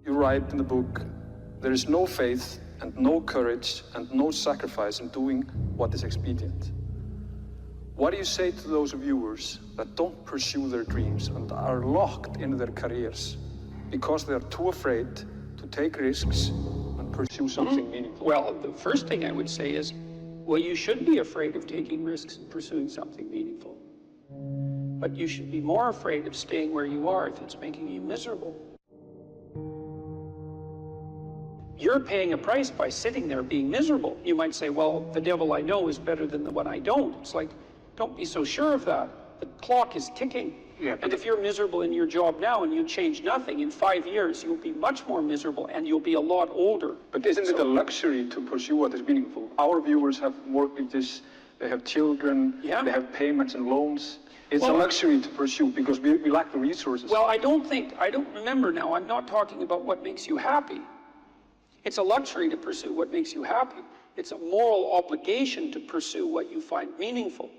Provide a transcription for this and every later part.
You write in the book, there is no faith and no courage and no sacrifice in doing what is expedient. What do you say to those viewers that don't pursue their dreams and are locked in their careers because they are too afraid to take risks and pursue something meaningful? Well, the first thing I would say is, well, you should be afraid of taking risks and pursuing something meaningful. But you should be more afraid of staying where you are if it's making you miserable. You're paying a price by sitting there being miserable. You might say, well, the devil I know is better than the one I don't. It's like, don't be so sure of that. The clock is ticking. Yeah, and if you're miserable in your job now and you change nothing, in 5 years you'll be much more miserable and you'll be a lot older. But isn't it a luxury to pursue what is meaningful? Our viewers have mortgages, they have children, Yeah. they have payments and loans. It's a Well, luxury to pursue because we lack the resources. Well, I don't remember now, I'm not talking about what makes you happy. It's a luxury to pursue what makes you happy. It's a moral obligation to pursue what you find meaningful.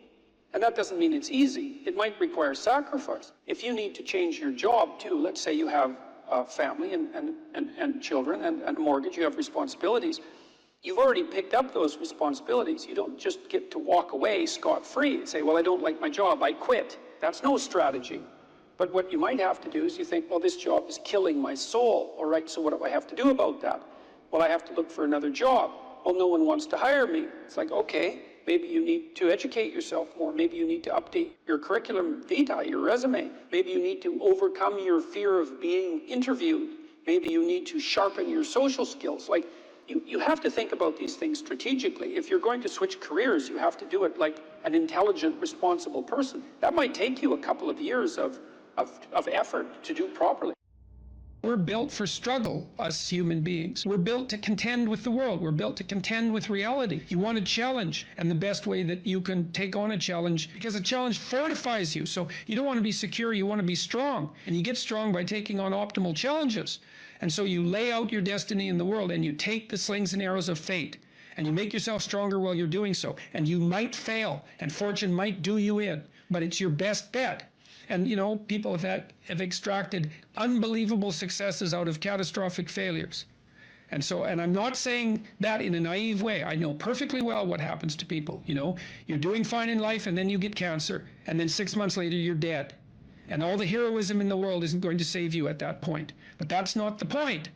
And that doesn't mean it's easy. It might require sacrifice. If you need to change your job too, let's say you have a family and children and a mortgage, you have responsibilities. You've already picked up those responsibilities. You don't just get to walk away scot-free and say, well, I don't like my job, I quit. That's no strategy. But what you might have to do is you think, well, this job is killing my soul. All right, so what do I have to do about that? Well, I have to look for another job. Well, no one wants to hire me. It's like, okay, maybe you need to educate yourself more. Maybe you need to update your curriculum vitae, your resume. Maybe you need to overcome your fear of being interviewed. Maybe you need to sharpen your social skills. Like, you have to think about these things strategically. If you're going to switch careers, you have to do it like an intelligent, responsible person. That might take you a couple of years of effort to do properly. We're built for struggle, us human beings. We're built to contend with the world. We're built to contend with reality. You want a challenge, and the best way that you can take on a challenge, because a challenge fortifies you. So you don't want to be secure, you want to be strong. And you get strong by taking on optimal challenges. And so you lay out your destiny in the world, and you take the slings and arrows of fate, and you make yourself stronger while you're doing so. And you might fail, and fortune might do you in, but it's your best bet. And, you know, people have extracted unbelievable successes out of catastrophic failures. And I'm not saying that in a naive way. I know perfectly well what happens to people. You know, you're doing fine in life and then you get cancer, and then 6 months later you're dead. And all the heroism in the world isn't going to save you at that point. But that's not the point.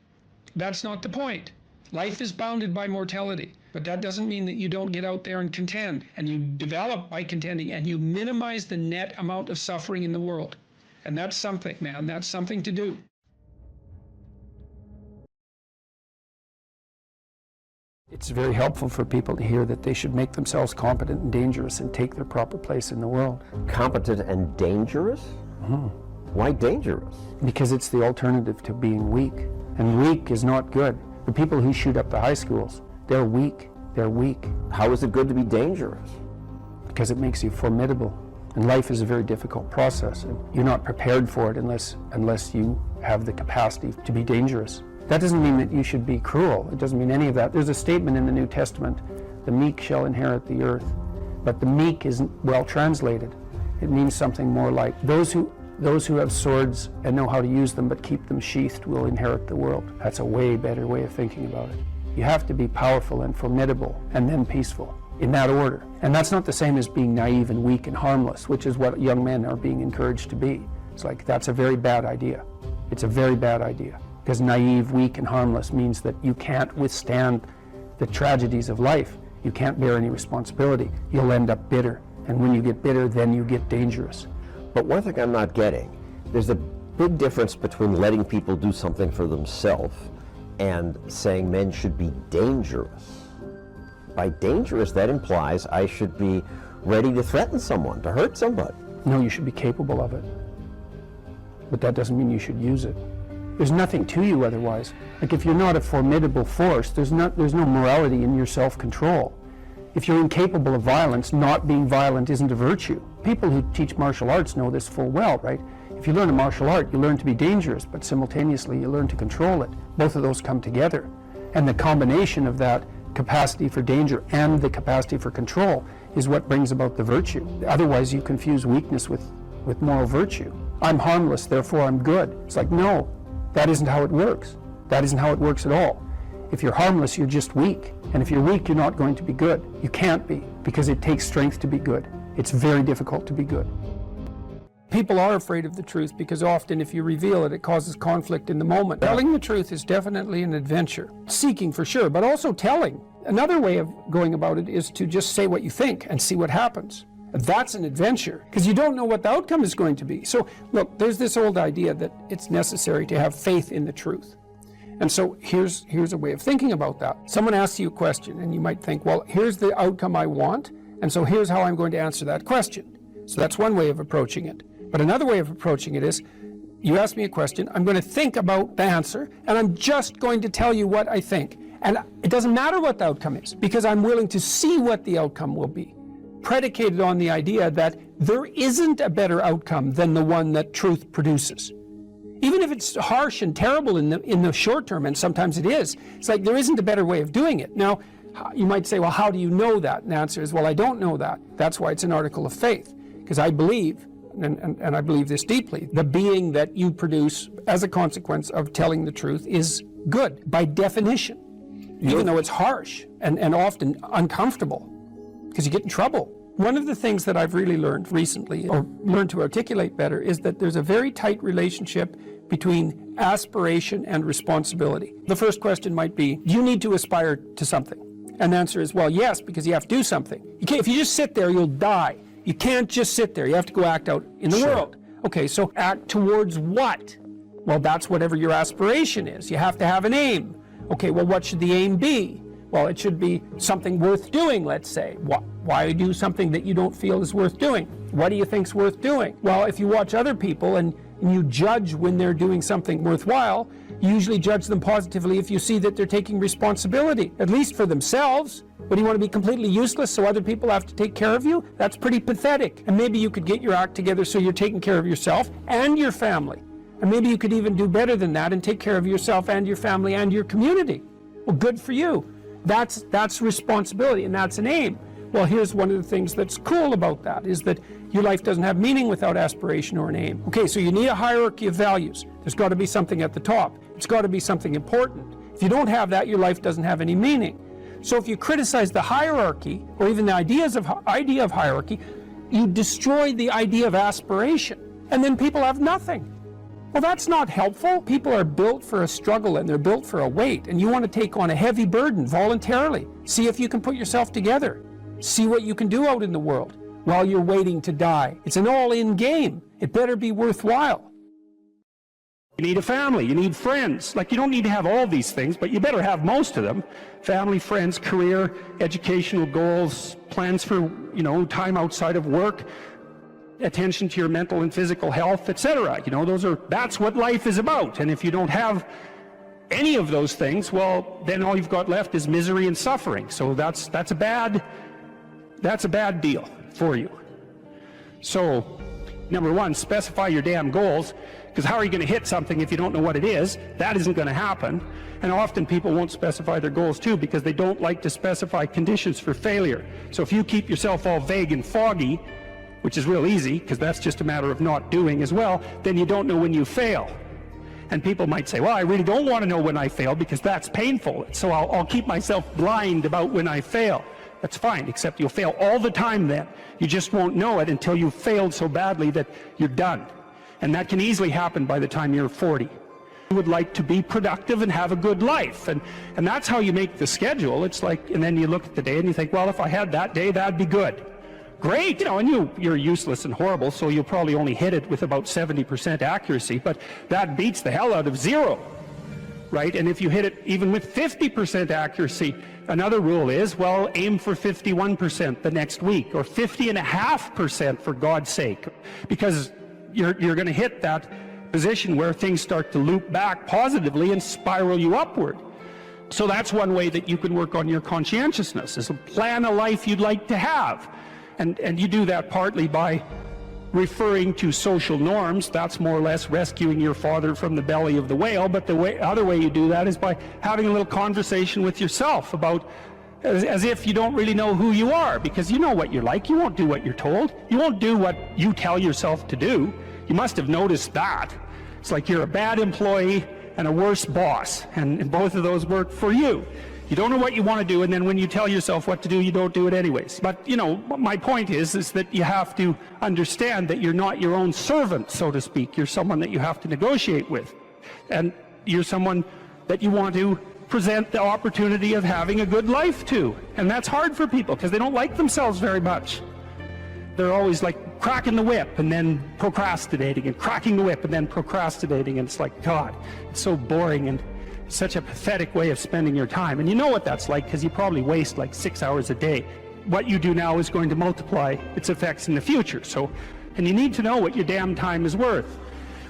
That's not the point. Life is bounded by mortality. But that doesn't mean that you don't get out there and contend. And you develop by contending, and you minimize the net amount of suffering in the world. And that's something, man. That's something to do. It's very helpful for people to hear that they should make themselves competent and dangerous and take their proper place in the world. Competent and dangerous? Mm-hmm. Why dangerous? Because it's the alternative to being weak. And weak is not good. The people who shoot up the high schools, they're weak. They're weak. How is it good to be dangerous? Because it makes you formidable. And life is a very difficult process. And you're not prepared for it unless you have the capacity to be dangerous. That doesn't mean that you should be cruel. It doesn't mean any of that. There's a statement in the New Testament, the meek shall inherit the earth. But the meek isn't well translated. It means something more like those who have swords and know how to use them but keep them sheathed will inherit the world. That's a way better way of thinking about it. You have to be powerful and formidable and then peaceful, in that order. And that's not the same as being naive and weak and harmless, which is what young men are being encouraged to be. It's like, that's a very bad idea. It's a very bad idea. Because naive, weak, and harmless means that you can't withstand the tragedies of life. You can't bear any responsibility. You'll end up bitter. And when you get bitter, then you get dangerous. But one thing I'm not getting, there's a big difference between letting people do something for themselves and saying men should be dangerous. By dangerous, that implies I should be ready to threaten someone, to hurt somebody. No, you should be capable of it. But that doesn't mean you should use it. There's nothing to you otherwise. Like, if you're not a formidable force, there's no morality in your self-control. If you're incapable of violence, not being violent isn't a virtue. People who teach martial arts know this full well, right? If you learn a martial art, you learn to be dangerous, but simultaneously you learn to control it. Both of those come together. And the combination of that capacity for danger and the capacity for control is what brings about the virtue. Otherwise you confuse weakness with moral virtue. I'm harmless, therefore I'm good. It's like, no, that isn't how it works. That isn't how it works at all. If you're harmless, you're just weak. And if you're weak, you're not going to be good. You can't be, because it takes strength to be good. It's very difficult to be good. People are afraid of the truth because often if you reveal it, it causes conflict in the moment. Telling the truth is definitely an adventure. Seeking for sure, but also telling. Another way of going about it is to just say what you think and see what happens. That's an adventure, because you don't know what the outcome is going to be. So look, there's this old idea that it's necessary to have faith in the truth. And so here's a way of thinking about that. Someone asks you a question and you might think, well, here's the outcome I want, and so here's how I'm going to answer that question. So that's one way of approaching it. But another way of approaching it is, you ask me a question, I'm going to think about the answer, and I'm just going to tell you what I think. And it doesn't matter what the outcome is, because I'm willing to see what the outcome will be, predicated on the idea that there isn't a better outcome than the one that truth produces. Even if it's harsh and terrible in the short term, and sometimes it is, it's like there isn't a better way of doing it. Now, you might say, well, how do you know that? And the answer is, well, I don't know that. That's why it's an article of faith, because I believe, and I believe this deeply, the being that you produce as a consequence of telling the truth is good, by definition, even though it's harsh and often uncomfortable, because you get in trouble. One of the things that I've really learned recently, or learned to articulate better, is that there's a very tight relationship between aspiration and responsibility. The first question might be, do you need to aspire to something? And the answer is, well, yes, because you have to do something. If you just sit there, you'll die. You can't just sit there. You have to go act out in the world. Okay, so act towards what? Well, that's whatever your aspiration is. You have to have an aim. Okay, well, what should the aim be? Well, it should be something worth doing, let's say. Why do something that you don't feel is worth doing? What do you think's worth doing? Well, if you watch other people and you judge when they're doing something worthwhile, you usually judge them positively if you see that they're taking responsibility, at least for themselves. But do you want to be completely useless so other people have to take care of you? That's pretty pathetic. And maybe you could get your act together so you're taking care of yourself and your family. And maybe you could even do better than that and take care of yourself and your family and your community. Well, good for you. That's responsibility, and that's an aim. Well, here's one of the things that's cool about that, is that your life doesn't have meaning without aspiration or an aim. Okay, so you need a hierarchy of values. There's got to be something at the top. It's got to be something important. If you don't have that, your life doesn't have any meaning. So if you criticize the hierarchy, or even the idea of hierarchy, you destroy the idea of aspiration, and then people have nothing. Well, that's not helpful. People are built for a struggle, and they're built for a weight, and you want to take on a heavy burden voluntarily. See if you can put yourself together. See what you can do out in the world while you're waiting to die. It's an all-in game. It better be worthwhile. You need a family, you need friends. Like, you don't need to have all these things, but you better have most of them. Family, friends, career, educational goals, plans for, time outside of work, attention to your mental and physical health, etc. That's what life is about. And if you don't have any of those things, well, then all you've got left is misery and suffering. So that's a bad deal for you. So, number one, specify your damn goals, because how are you going to hit something if you don't know what it is? That isn't going to happen. And often people won't specify their goals too, because they don't like to specify conditions for failure. So if you keep yourself all vague and foggy, which is real easy, because that's just a matter of not doing as well, then you don't know when you fail. And people might say, well, I really don't want to know when I fail, because that's painful, so I'll keep myself blind about when I fail. That's fine, except you'll fail all the time then. You just won't know it until you've failed so badly that you're done. And that can easily happen by the time you're 40. You would like to be productive and have a good life, and that's how you make the schedule. It's like, and then you look at the day and you think, well, if I had that day, that'd be good. Great, and you're useless and horrible, so you'll probably only hit it with about 70% accuracy, but that beats the hell out of 0, right? And if you hit it even with 50% accuracy, another rule is, well, aim for 51% the next week, or 50.5% for God's sake, because you're going to hit that position where things start to loop back positively and spiral you upward. So that's one way that you can work on your conscientiousness, is to plan a life you'd like to have. And you do that partly by referring to social norms. That's more or less rescuing your father from the belly of the whale. But the other way you do that is by having a little conversation with yourself about, as if you don't really know who you are, because you know what you're like. You won't do what you're told. You won't do what you tell yourself to do. You must have noticed that. It's like you're a bad employee and a worse boss. And both of those work for you. You don't know what you want to do, and then when you tell yourself what to do, you don't do it anyways. But, you know, my point is that you have to understand that you're not your own servant, so to speak. You're someone that you have to negotiate with. And you're someone that you want to present the opportunity of having a good life to. And that's hard for people, because they don't like themselves very much. They're always like cracking the whip and then procrastinating, and cracking the whip and then procrastinating. And it's like, God, it's so boring and such a pathetic way of spending your time. And you know what that's like, because you probably waste like 6 hours a day. What you do now is going to multiply its effects in the future. And you need to know what your damn time is worth.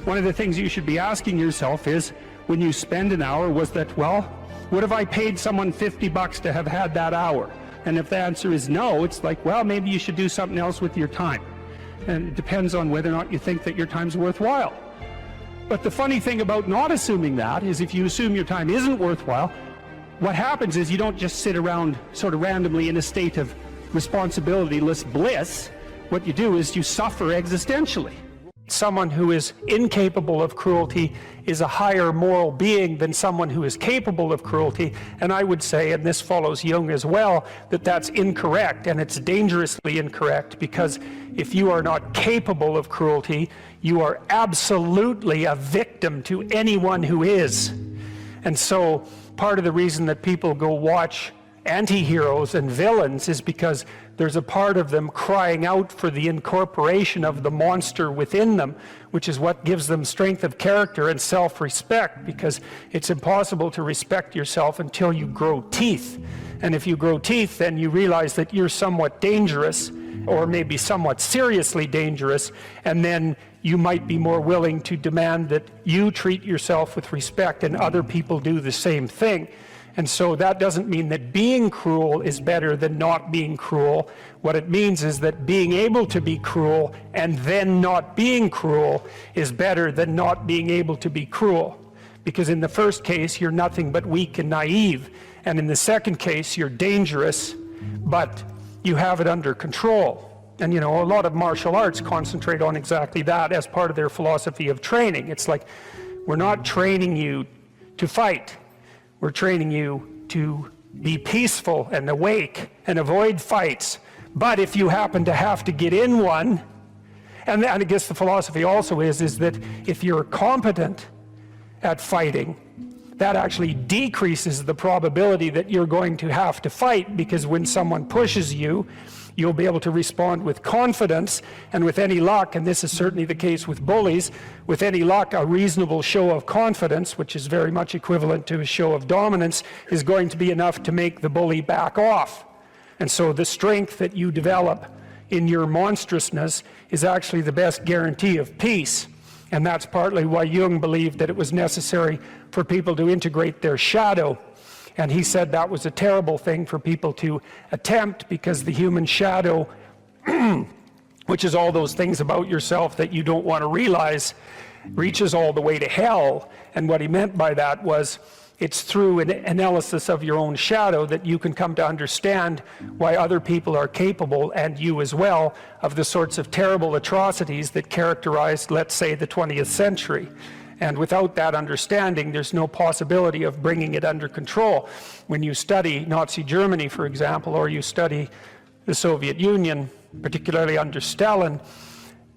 One of the things you should be asking yourself is, when you spend an hour, was that, well, would have I paid someone $50 to have had that hour? And if the answer is no, it's like, well, maybe you should do something else with your time. And it depends on whether or not you think that your time's worthwhile. But the funny thing about not assuming that is, if you assume your time isn't worthwhile, what happens is you don't just sit around sort of randomly in a state of responsibility-less bliss. What you do is you suffer existentially. Someone who is incapable of cruelty is a higher moral being than someone who is capable of cruelty. And I would say, and this follows Jung as well, that that's incorrect, and it's dangerously incorrect, because if you are not capable of cruelty, you are absolutely a victim to anyone who is. And so part of the reason that people go watch anti-heroes and villains is because there's a part of them crying out for the incorporation of the monster within them, which is what gives them strength of character and self-respect, because it's impossible to respect yourself until you grow teeth. And if you grow teeth, then you realize that you're somewhat dangerous, or maybe somewhat seriously dangerous, and then you might be more willing to demand that you treat yourself with respect and other people do the same thing. And so that doesn't mean that being cruel is better than not being cruel. What it means is that being able to be cruel and then not being cruel is better than not being able to be cruel. Because in the first case, you're nothing but weak and naive. And in the second case, you're dangerous, but you have it under control. And you know, a lot of martial arts concentrate on exactly that as part of their philosophy of training. It's like, we're not training you to fight. We're training you to be peaceful and awake and avoid fights. But if you happen to have to get in one, and I guess the philosophy also is that if you're competent at fighting, that actually decreases the probability that you're going to have to fight, because when someone pushes you, you'll be able to respond with confidence, and with any luck, and this is certainly the case with bullies, with any luck, a reasonable show of confidence, which is very much equivalent to a show of dominance, is going to be enough to make the bully back off. And so the strength that you develop in your monstrousness is actually the best guarantee of peace. And that's partly why Jung believed that it was necessary for people to integrate their shadow. And he said that was a terrible thing for people to attempt, because the human shadow, which is all those things about yourself that you don't want to realize, reaches all the way to hell. And what he meant by that was, it's through an analysis of your own shadow that you can come to understand why other people are capable, and you as well, of the sorts of terrible atrocities that characterized, let's say, the 20th century. And without that understanding, there's no possibility of bringing it under control. When you study Nazi Germany, for example, or you study the Soviet Union, particularly under Stalin,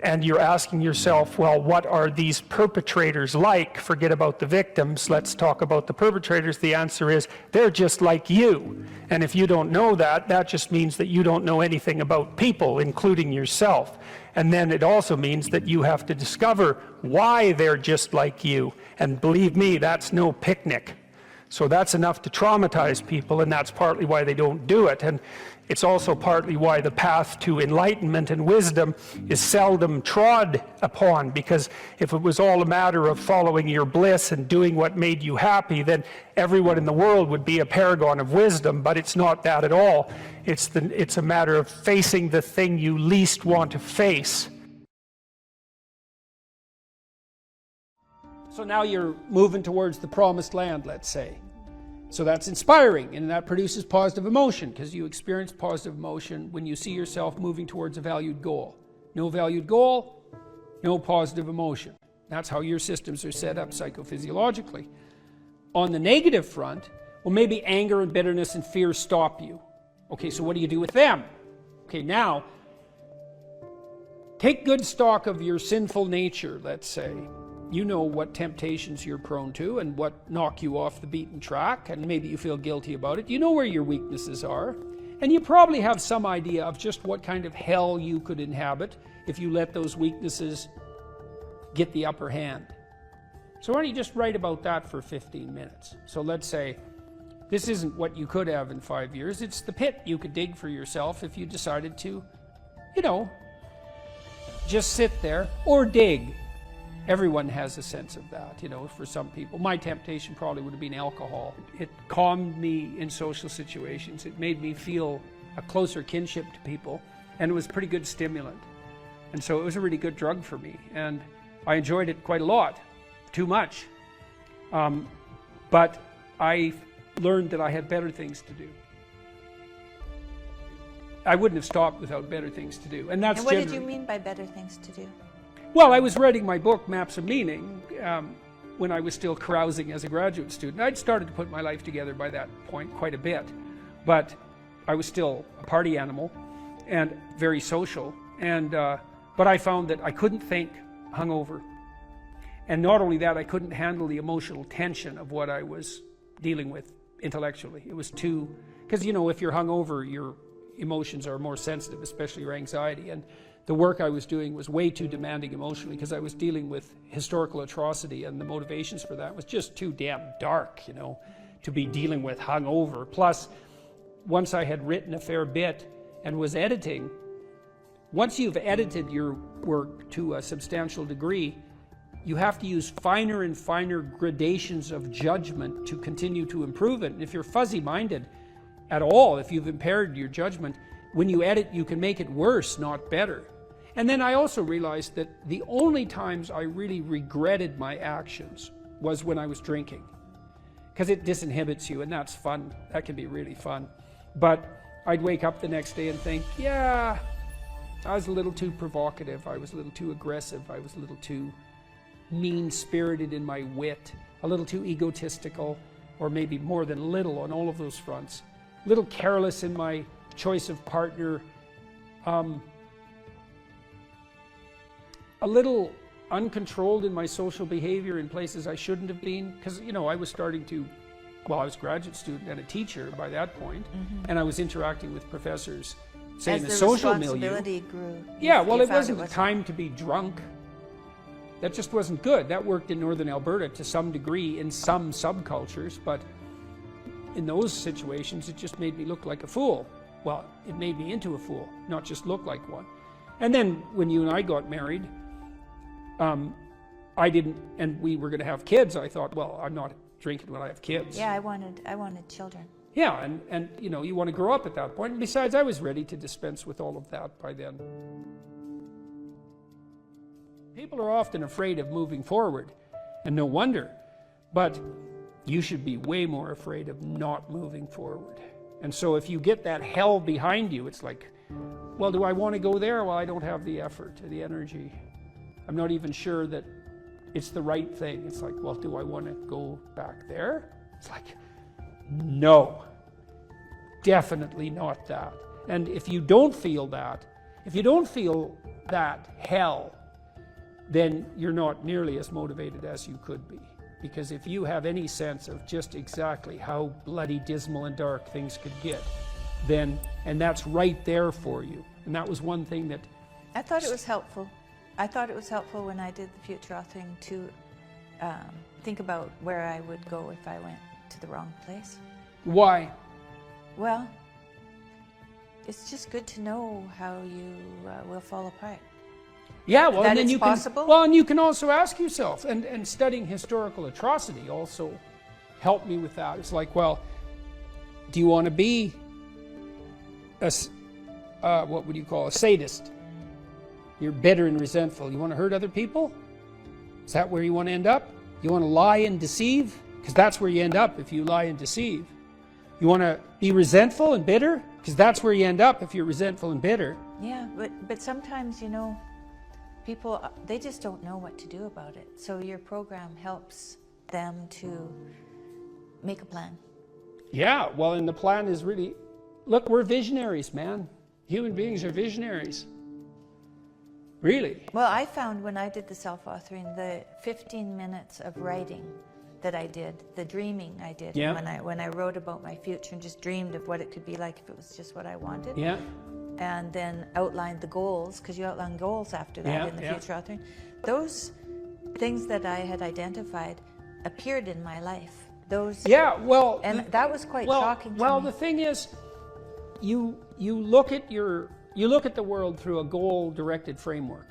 and you're asking yourself, well, what are these perpetrators like? Forget about the victims, let's talk about the perpetrators. The answer is, they're just like you. And if you don't know that, that just means that you don't know anything about people, including yourself. And then it also means that you have to discover why they're just like you. And believe me, that's no picnic. So that's enough to traumatize people, and that's partly why they don't do it. And it's also partly why the path to enlightenment and wisdom is seldom trod upon, because if it was all a matter of following your bliss and doing what made you happy, then everyone in the world would be a paragon of wisdom. But it's not that at all. It's a matter of facing the thing you least want to face. So now you're moving towards the promised land, let's say. So that's inspiring, and that produces positive emotion, because you experience positive emotion when you see yourself moving towards a valued goal. No valued goal, no positive emotion. That's how your systems are set up psychophysiologically. On the negative front, well, maybe anger and bitterness and fear stop you. Okay, so what do you do with them? Okay, now, take good stock of your sinful nature, let's say. You know what temptations you're prone to and what knock you off the beaten track, and maybe you feel guilty about it. You know where your weaknesses are, and you probably have some idea of just what kind of hell you could inhabit if you let those weaknesses get the upper hand. So why don't you just write about that for 15 minutes? So let's say this isn't what you could have in 5 years. It's the pit you could dig for yourself if you decided to, you know, just sit there or dig. Everyone has a sense of that, you know, for some people. My temptation probably would have been alcohol. It calmed me in social situations. It made me feel a closer kinship to people, and it was a pretty good stimulant. And so it was a really good drug for me, and I enjoyed it quite a lot, too much. But I learned that I had better things to do. I wouldn't have stopped without better things to do. And that's And what did you mean by better things to do? Well, I was writing my book, Maps of Meaning, when I was still carousing as a graduate student. I'd started to put my life together by that point quite a bit, but I was still a party animal and very social. And but I found that I couldn't think hungover. And not only that, I couldn't handle the emotional tension of what I was dealing with intellectually. It was too, because you know, if you're hungover, your emotions are more sensitive, especially your anxiety. And the work I was doing was way too demanding emotionally because I was dealing with historical atrocity, and the motivations for that was just too damn dark, you know, to be dealing with hungover. Plus, once I had written a fair bit and was editing, once you've edited your work to a substantial degree, you have to use finer and finer gradations of judgment to continue to improve it. And if you're fuzzy-minded at all, if you've impaired your judgment, when you edit, you can make it worse, not better. And then I also realized that the only times I really regretted my actions was when I was drinking, because it disinhibits you, and that's fun. That can be really fun. But I'd wake up the next day and think, yeah, I was a little too provocative, I was a little too aggressive, I was a little too mean-spirited in my wit, a little too egotistical, or maybe more than a little on all of those fronts, a little careless in my choice of partner, a little uncontrolled in my social behavior in places I shouldn't have been, because, you know, I was starting to, well, I was a graduate student and a teacher by that point, and I was interacting with professors, say, in the social milieu. Grew, yeah, well, it wasn't the time to be drunk. That just wasn't good. That worked in northern Alberta to some degree in some subcultures, but in those situations, it just made me look like a fool. Well, it made me into a fool, not just look like one. And then when you and I got married, I didn't, and we were going to have kids. I thought, well, I'm not drinking when I have kids. Yeah, I wanted children. Yeah, and you know, you want to grow up at that point. And besides, I was ready to dispense with all of that by then. People are often afraid of moving forward, and no wonder. But you should be way more afraid of not moving forward. And so if you get that hell behind you, it's like, well, do I want to go there? Well, I don't have the effort or the energy. I'm not even sure that it's the right thing. It's like, well, do I want to go back there? It's like, no, definitely not that. And if you don't feel that hell, then you're not nearly as motivated as you could be. Because if you have any sense of just exactly how bloody dismal and dark things could get, then, and that's right there for you. And that was one thing that... I thought it was helpful. I thought it was helpful when I did the future authoring to think about where I would go if I went to the wrong place. Why? Well, it's just good to know how you will fall apart. Yeah, well, that and then it's you possible? can. Well, and you can also ask yourself, and studying historical atrocity also helped me with that. It's like, well, do you want to be a what would you call a sadist? You're bitter and resentful. You want to hurt other people? Is that where you want to end up? You want to lie and deceive? Because that's where you end up if you lie and deceive. You want to be resentful and bitter? Because that's where you end up if you're resentful and bitter. Yeah, but sometimes, you know, People, they just don't know what to do about it. So your program helps them to make a plan. Yeah, well, and the plan is really, look, we're visionaries, man. Human beings are visionaries. Really. Well, I found when I did the self-authoring, the 15 minutes of writing that I did, the dreaming I did, Yeah. when I wrote about my future and just dreamed of what it could be like if it was just what I wanted. Yeah. And then outlined the goals, because you outline goals after that Yeah, in the yeah. future authoring. Those things that I had identified appeared in my life. Those, Yeah, well, and that was quite shocking to well, me. the thing is, you look at the world through a goal-directed framework,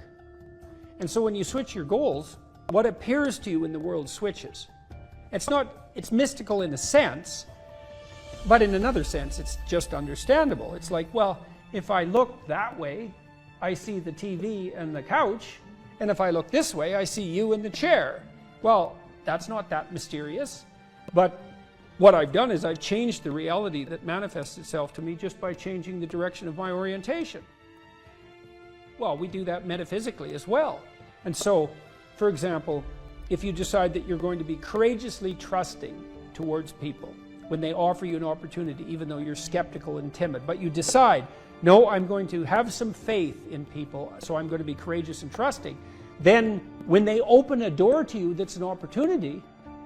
and so when you switch your goals, what appears to you in the world switches. It's mystical in a sense, but in another sense, it's just understandable. It's like, well, if I look that way, I see the TV and the couch, and if I look this way, I see you in the chair. Well, that's not that mysterious. But what I've done is I've changed the reality that manifests itself to me just by changing the direction of my orientation. Well, we do that metaphysically as well. And so, for example, if you decide that you're going to be courageously trusting towards people when they offer you an opportunity, even though you're skeptical and timid, but you decide, no, I'm going to have some faith in people, so I'm going to be courageous and trusting, then when they open a door to you that's an opportunity,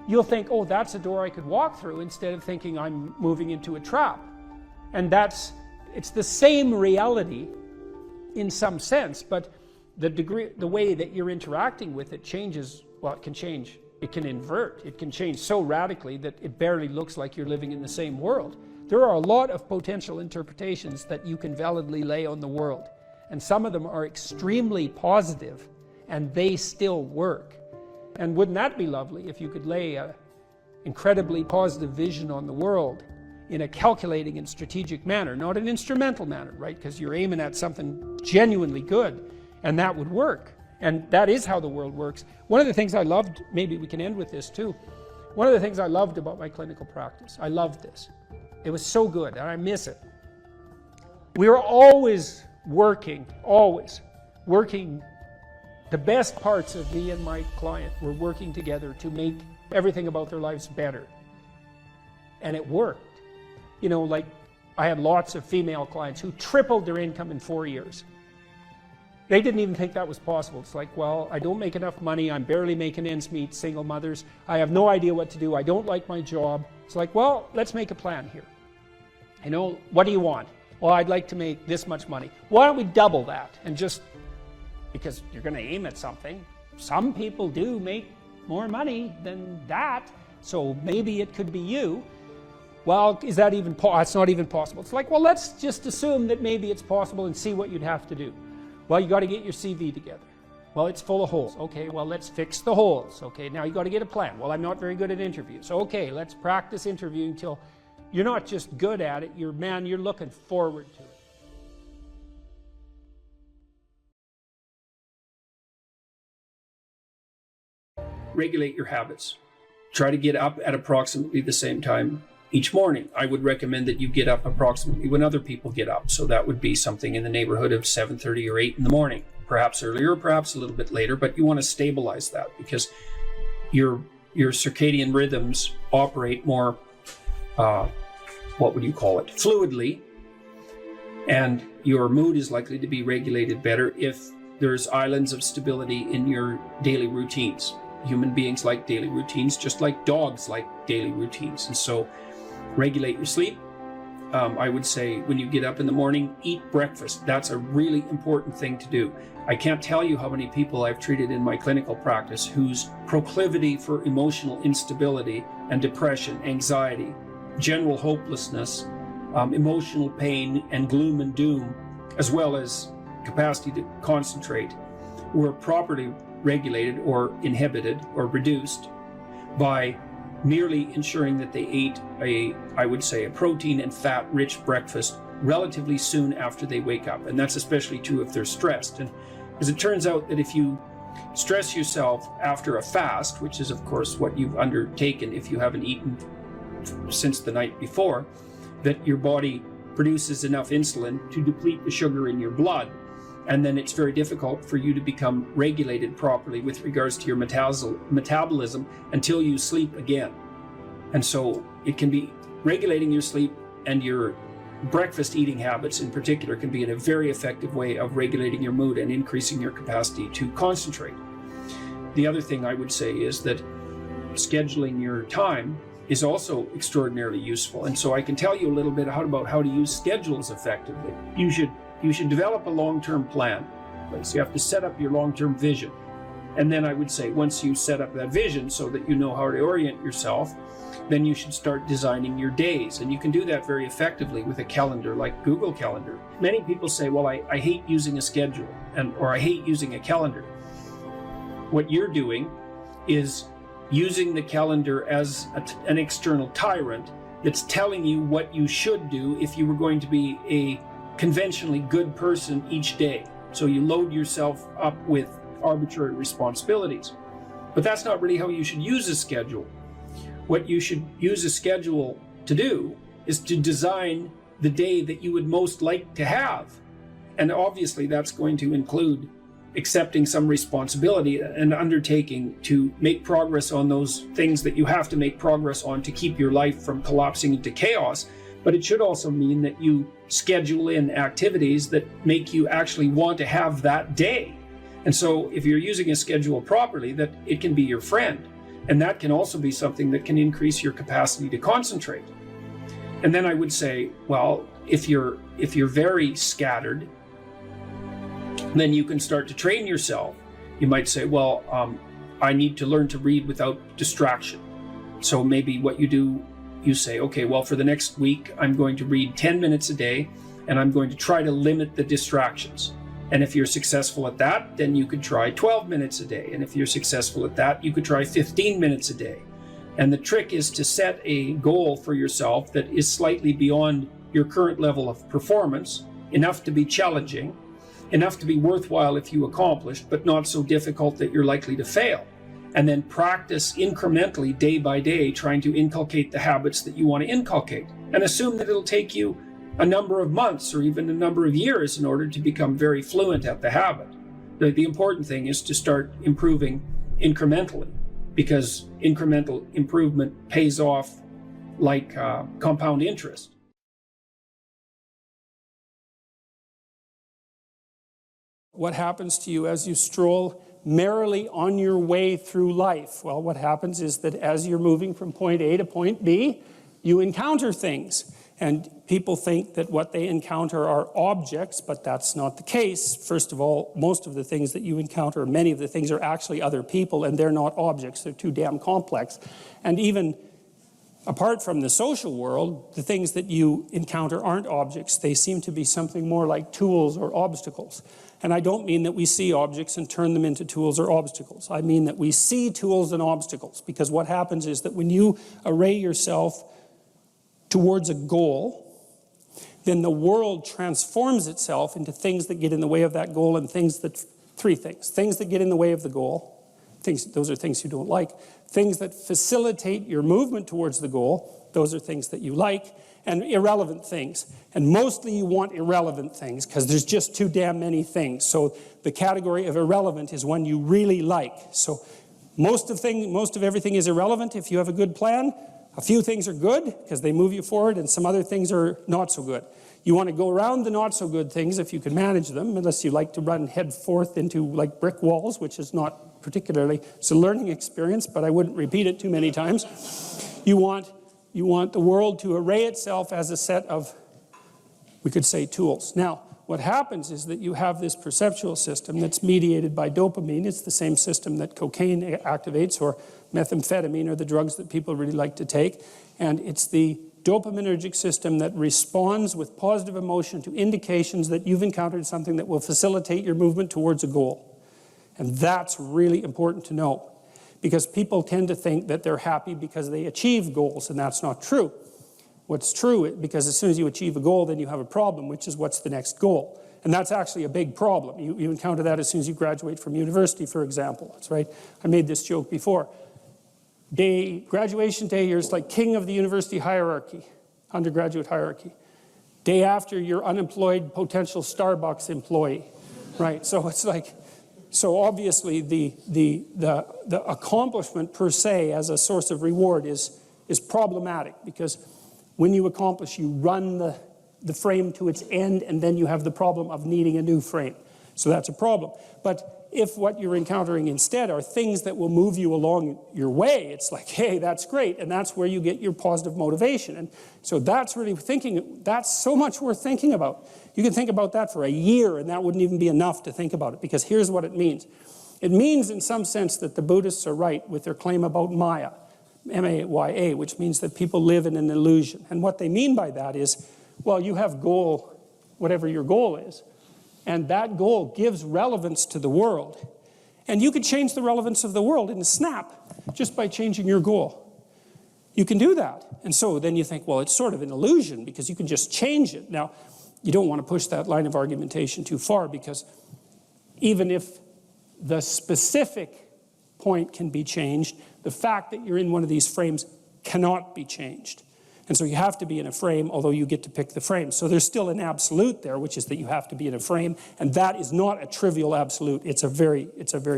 you'll think, oh, that's a door I could walk through, instead of thinking I'm moving into a trap. And it's the same reality in some sense, but the way that you're interacting with it changes. Well, it can change. It can invert. It can change so radically that it barely looks like you're living in the same world. There are a lot of potential interpretations that you can validly lay on the world, and some of them are extremely positive, and they still work. And wouldn't that be lovely if you could lay an incredibly positive vision on the world in a calculating and strategic manner, not an instrumental manner, right? Because you're aiming at something genuinely good, and that would work. And that is how the world works. One of the things I loved, maybe we can end with this too, one of the things I loved about my clinical practice, I loved this. It was so good, and I miss it. We were always working. The best parts of me and my client were working together to make everything about their lives better. And it worked. You know, like I had lots of female clients who tripled their income in 4 years. They didn't even think that was possible. It's like, well, I don't make enough money. I'm barely making ends meet, single mothers. I have no idea what to do. I don't like my job. It's like, well, let's make a plan here. You know, what do you want? Well, I'd like to make this much money. Why don't we double that? And just, because you're going to aim at something. Some people do make more money than that, so maybe it could be you. Well, is that even possible? It's not even possible. It's like, well, let's just assume that maybe it's possible and see what you'd have to do. Well, you got to get your CV together. Well, it's full of holes. Okay, well, let's fix the holes. Okay, now you got to get a plan. Well, I'm not very good at interviews. Okay, let's practice interviewing till you're not just good at it, you're looking forward to it. Regulate your habits. Try to get up at approximately the same time each morning. I would recommend that you get up approximately when other people get up. So that would be something in the neighborhood of 7:30 or 8 in the morning, perhaps earlier, perhaps a little bit later, but you want to stabilize that because your circadian rhythms operate more, fluidly, and your mood is likely to be regulated better if there's islands of stability in your daily routines. Human beings like daily routines, just like dogs like daily routines. And so regulate your sleep. I would say when you get up in the morning, eat breakfast. That's a really important thing to do. I can't tell you how many people I've treated in my clinical practice whose proclivity for emotional instability and depression, anxiety, general hopelessness, emotional pain and gloom and doom, as well as capacity to concentrate, were properly regulated or inhibited or reduced by merely ensuring that they ate a protein and fat rich breakfast relatively soon after they wake up. And that's especially true if they're stressed. And as it turns out that if you stress yourself after a fast, which is of course what you've undertaken if you haven't eaten since the night before, that your body produces enough insulin to deplete the sugar in your blood. and then it's very difficult for you to become regulated properly with regards to your metabolism until you sleep again. And so it can be regulating your sleep, and your breakfast eating habits in particular can be a very effective way of regulating your mood and increasing your capacity to concentrate. The other thing I would say is that scheduling your time is also extraordinarily useful. And so I can tell you a little bit about how to use schedules effectively. You should develop a long-term plan. So you have to set up your long-term vision. And then I would say, once you set up that vision so that you know how to orient yourself, then you should start designing your days. And you can do that very effectively with a calendar like Google Calendar. Many people say, well, I hate using a schedule, or I hate using a calendar. What you're doing is using the calendar as an external tyrant that's telling you what you should do if you were going to be a conventionally good person each day. So you load yourself up with arbitrary responsibilities. But that's not really how you should use a schedule. What you should use a schedule to do is to design the day that you would most like to have. And obviously that's going to include accepting some responsibility and undertaking to make progress on those things that you have to make progress on to keep your life from collapsing into chaos. But it should also mean that you schedule in activities that make you actually want to have that day. And so if you're using a schedule properly, that it can be your friend. And that can also be something that can increase your capacity to concentrate. And then I would say, well, if you're very scattered, then you can start to train yourself. You might say, well, I need to learn to read without distraction. So maybe what you do, you say, okay, well, for the next week, I'm going to read 10 minutes a day, and I'm going to try to limit the distractions. And if you're successful at that, then you could try 12 minutes a day. And if you're successful at that, you could try 15 minutes a day. And the trick is to set a goal for yourself that is slightly beyond your current level of performance, enough to be challenging, enough to be worthwhile if you accomplish, but not so difficult that you're likely to fail. And then practice incrementally, day by day, trying to inculcate the habits that you want to inculcate. And assume that it'll take you a number of months or even a number of years in order to become very fluent at the habit. The important thing is to start improving incrementally, because incremental improvement pays off like compound interest. What happens to you as you stroll merrily on your way through life? Well, what happens is that as you're moving from point A to point B, you encounter things. And people think that what they encounter are objects, but that's not the case. First of all, most of the things that you encounter, many of the things are actually other people, and they're not objects. They're too damn complex. And even apart from the social world, the things that you encounter aren't objects. They seem to be something more like tools or obstacles. And I don't mean that we see objects and turn them into tools or obstacles. I mean that we see tools and obstacles, because what happens is that when you array yourself towards a goal, then the world transforms itself into things that get in the way of that goal, and three things. Things that get in the way of the goal, those are things you don't like. Things that facilitate your movement towards the goal, those are things that you like. And irrelevant things. And mostly you want irrelevant things, because there's just too damn many things. So the category of irrelevant is one you really like. So most of everything is irrelevant if you have a good plan. A few things are good because they move you forward, and some other things are not so good. You want to go around the not so good things if you can manage them, unless you like to run head forth into like brick walls, which is not particularly, it's a learning experience, but I wouldn't repeat it too many times. You want the world to array itself as a set of, we could say, tools. Now, what happens is that you have this perceptual system that's mediated by dopamine. It's the same system that cocaine activates, or methamphetamine, or the drugs that people really like to take. And it's the dopaminergic system that responds with positive emotion to indications that you've encountered something that will facilitate your movement towards a goal. And that's really important to know, because people tend to think that they're happy because they achieve goals, and that's not true. What's true, because as soon as you achieve a goal, then you have a problem, which is what's the next goal. And that's actually a big problem. You encounter that as soon as you graduate from university, for example. That's right. I made this joke before. Graduation day, you're like king of the university hierarchy, undergraduate hierarchy. Day after, you're unemployed potential Starbucks employee. Right, so it's like, so obviously the accomplishment per se as a source of reward is problematic, because when you accomplish, you run the frame to its end, and then you have the problem of needing a new frame. So that's a problem. But if what you're encountering instead are things that will move you along your way, it's like, hey, that's great, and that's where you get your positive motivation. And so that's really thinking, that's so much worth thinking about. You can think about that for a year, and that wouldn't even be enough to think about it, because here's what it means. It means, in some sense, that the Buddhists are right with their claim about Maya, M-A-Y-A, which means that people live in an illusion. And what they mean by that is, well, you have goal, whatever your goal is, and that goal gives relevance to the world. And you could change the relevance of the world in a snap just by changing your goal. You can do that. And so then you think, well, it's sort of an illusion because you can just change it. Now, you don't want to push that line of argumentation too far, because even if the specific point can be changed, the fact that you're in one of these frames cannot be changed. And so you have to be in a frame, although you get to pick the frame. So there's still an absolute there, which is that you have to be in a frame, and that is not a trivial absolute. It's a very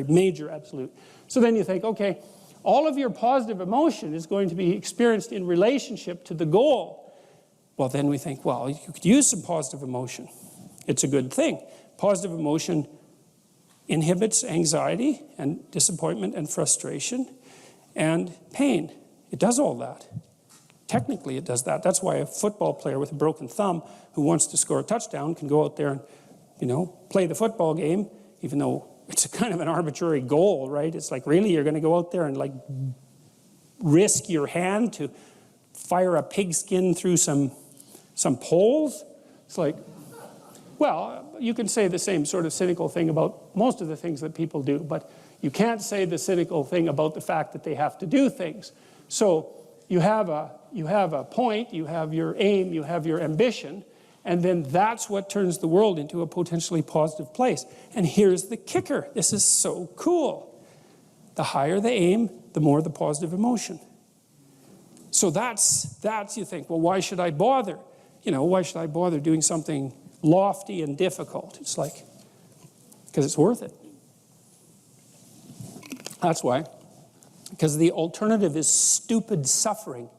major absolute. So then you think, okay, all of your positive emotion is going to be experienced in relationship to the goal. Well, then we think, well, you could use some positive emotion. It's a good thing. Positive emotion inhibits anxiety and disappointment and frustration and pain. It does all that. Technically, it does that. That's why a football player with a broken thumb who wants to score a touchdown can go out there and, you know, play the football game, even though it's a kind of an arbitrary goal, right? It's like, really, you're going to go out there and, like, risk your hand to fire a pigskin through some poles? It's like, well, you can say the same sort of cynical thing about most of the things that people do, but you can't say the cynical thing about the fact that they have to do things. So you have a point, you have your aim, you have your ambition, and then that's what turns the world into a potentially positive place. And here's the kicker. This is so cool. The higher the aim, the more the positive emotion. So that's you think, well, why should I bother? You know, why should I bother doing something lofty and difficult? It's like, because it's worth it. That's why. Because the alternative is stupid suffering.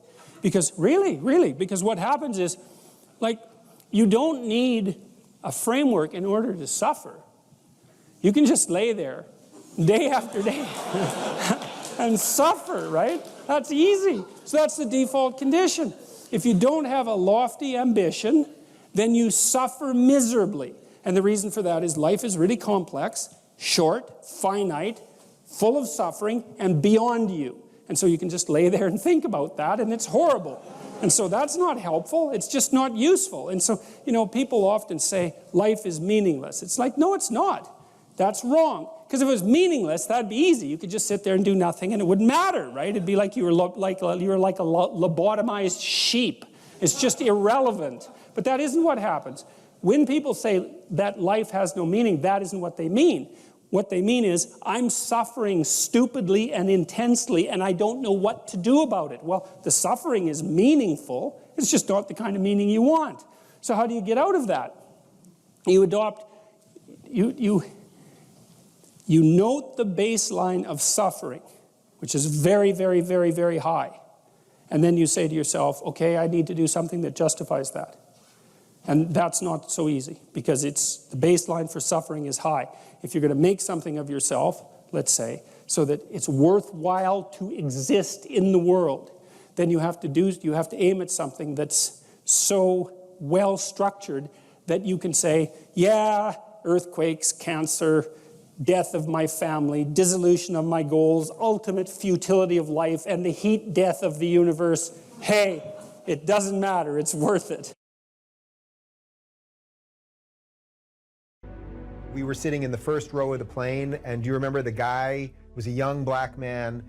Because really, because what happens is, like, you don't need a framework in order to suffer. You can just lay there day after day and suffer, right? That's easy. So that's the default condition. If you don't have a lofty ambition, then you suffer miserably. And the reason for that is life is really complex, short, finite, full of suffering, and beyond you. And so you can just lay there and think about that, and it's horrible. And so that's not helpful. It's just not useful. And so, you know, people often say life is meaningless. It's like, no, it's not. That's wrong. Because if it was meaningless, that'd be easy. You could just sit there and do nothing, and it wouldn't matter, right? It'd be like you were like a lobotomized sheep. It's just irrelevant. But that isn't what happens. When people say that life has no meaning, that isn't what they mean. What they mean is, I'm suffering stupidly and intensely, and I don't know what to do about it. Well, the suffering is meaningful. It's just not the kind of meaning you want. So how do you get out of that? You adopt, you note the baseline of suffering, which is very, very, very, very high. And then you say to yourself, okay, I need to do something that justifies that. And that's not so easy, because the baseline for suffering is high. If you're going to make something of yourself, let's say, so that it's worthwhile to exist in the world, then you have to aim at something that's so well structured that you can say, yeah, earthquakes, cancer, death of my family, dissolution of my goals, ultimate futility of life, and the heat death of the universe. Hey, it doesn't matter, it's worth it. We were sitting in the first row of the plane, and do you remember the guy was a young black man,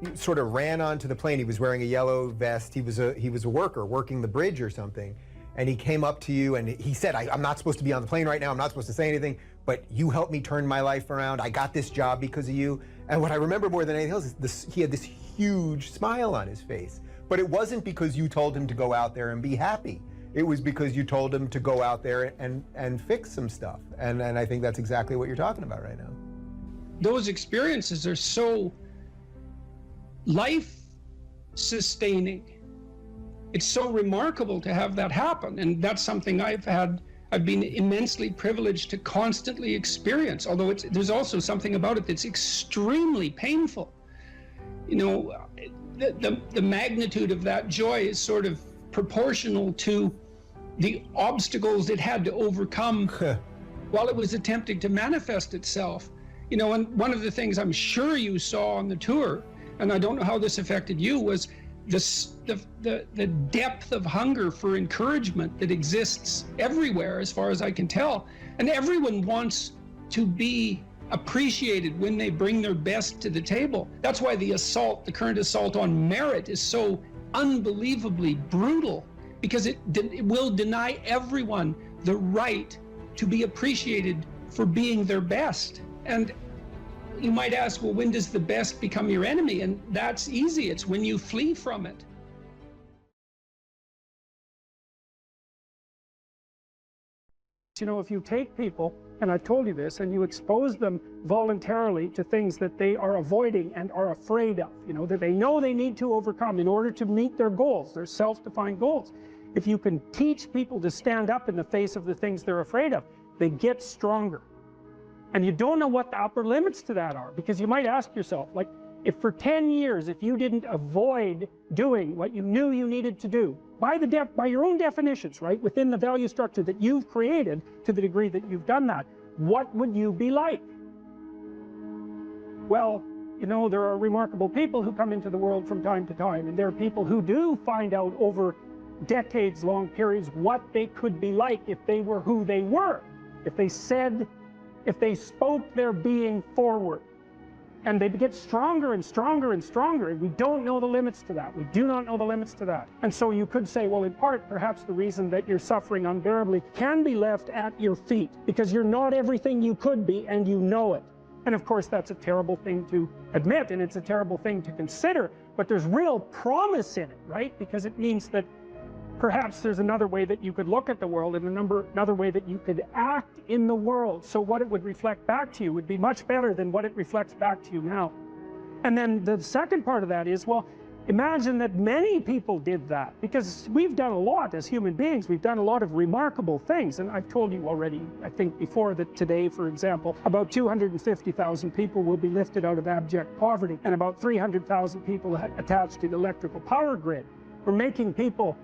he sort of ran onto the plane. He was wearing a yellow vest. He was a worker working the bridge or something. And he came up to you and he said, I'm not supposed to be on the plane right now. I'm not supposed to say anything, but you helped me turn my life around. I got this job because of you. And what I remember more than anything else is he had this huge smile on his face. But it wasn't because you told him to go out there and be happy. It was because you told him to go out there and fix some stuff. And I think that's exactly what you're talking about right now. Those experiences are so life-sustaining. It's so remarkable to have that happen, and that's something I've been immensely privileged to constantly experience, although there's also something about it that's extremely painful. You know, the magnitude of that joy is sort of proportional to the obstacles it had to overcome while it was attempting to manifest itself. You know, and one of the things I'm sure you saw on the tour, and I don't know how this affected you, was the depth of hunger for encouragement that exists everywhere, as far as I can tell. And everyone wants to be appreciated when they bring their best to the table. That's why the current assault on merit is so unbelievably brutal, because it will deny everyone the right to be appreciated for being their best. And you might ask, well, when does the best become your enemy? And that's easy. It's when you flee from it. You know, if you take people, and I've told you this, and you expose them voluntarily to things that they are avoiding and are afraid of, you know, that they know they need to overcome in order to meet their goals, their self-defined goals. If you can teach people to stand up in the face of the things they're afraid of, they get stronger. And you don't know what the upper limits to that are, because you might ask yourself, like, if for 10 years, if you didn't avoid doing what you knew you needed to do, by your own definitions, right, within the value structure that you've created, to the degree that you've done that, what would you be like? Well, you know, there are remarkable people who come into the world from time to time, and there are people who do find out over decades-long periods what they could be like if they were who they were, if they spoke their being forward. And they get stronger and stronger and stronger, and we don't know the limits to that. We do not know the limits to that. And so you could say, well, in part, perhaps the reason that you're suffering unbearably can be left at your feet, because you're not everything you could be, and you know it. And of course, that's a terrible thing to admit, and it's a terrible thing to consider, but there's real promise in it, right? Because it means that perhaps there's another way that you could look at the world, and another way that you could act in the world, so what it would reflect back to you would be much better than what it reflects back to you now. And then the second part of that is, well, imagine that many people did that, because we've done a lot as human beings. We've done a lot of remarkable things, and I've told you already, I think before, that today, for example, about 250,000 people will be lifted out of abject poverty, and about 300,000 people attached to the electrical power grid. We're lifting people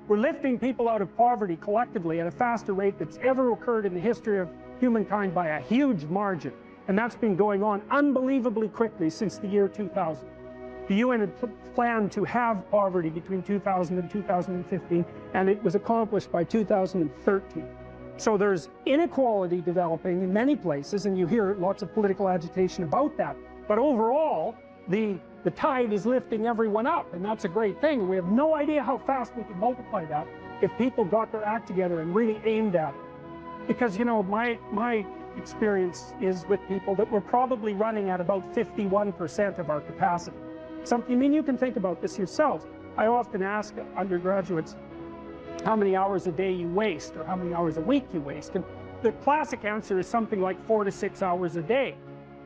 out of poverty collectively at a faster rate that's ever occurred in the history of humankind by a huge margin. And that's been going on unbelievably quickly since the year 2000. The UN had planned to have poverty between 2000 and 2015, and it was accomplished by 2013. So there's inequality developing in many places, and you hear lots of political agitation about that. But overall, the tide is lifting everyone up, and that's a great thing. We have no idea how fast we can multiply that if people got their act together and really aimed at it. Because, you know, my experience is with people that we're probably running at about 51% of our capacity. I mean, you can think about this yourselves. I often ask undergraduates how many hours a day you waste, or how many hours a week you waste. And the classic answer is something like 4 to 6 hours a day.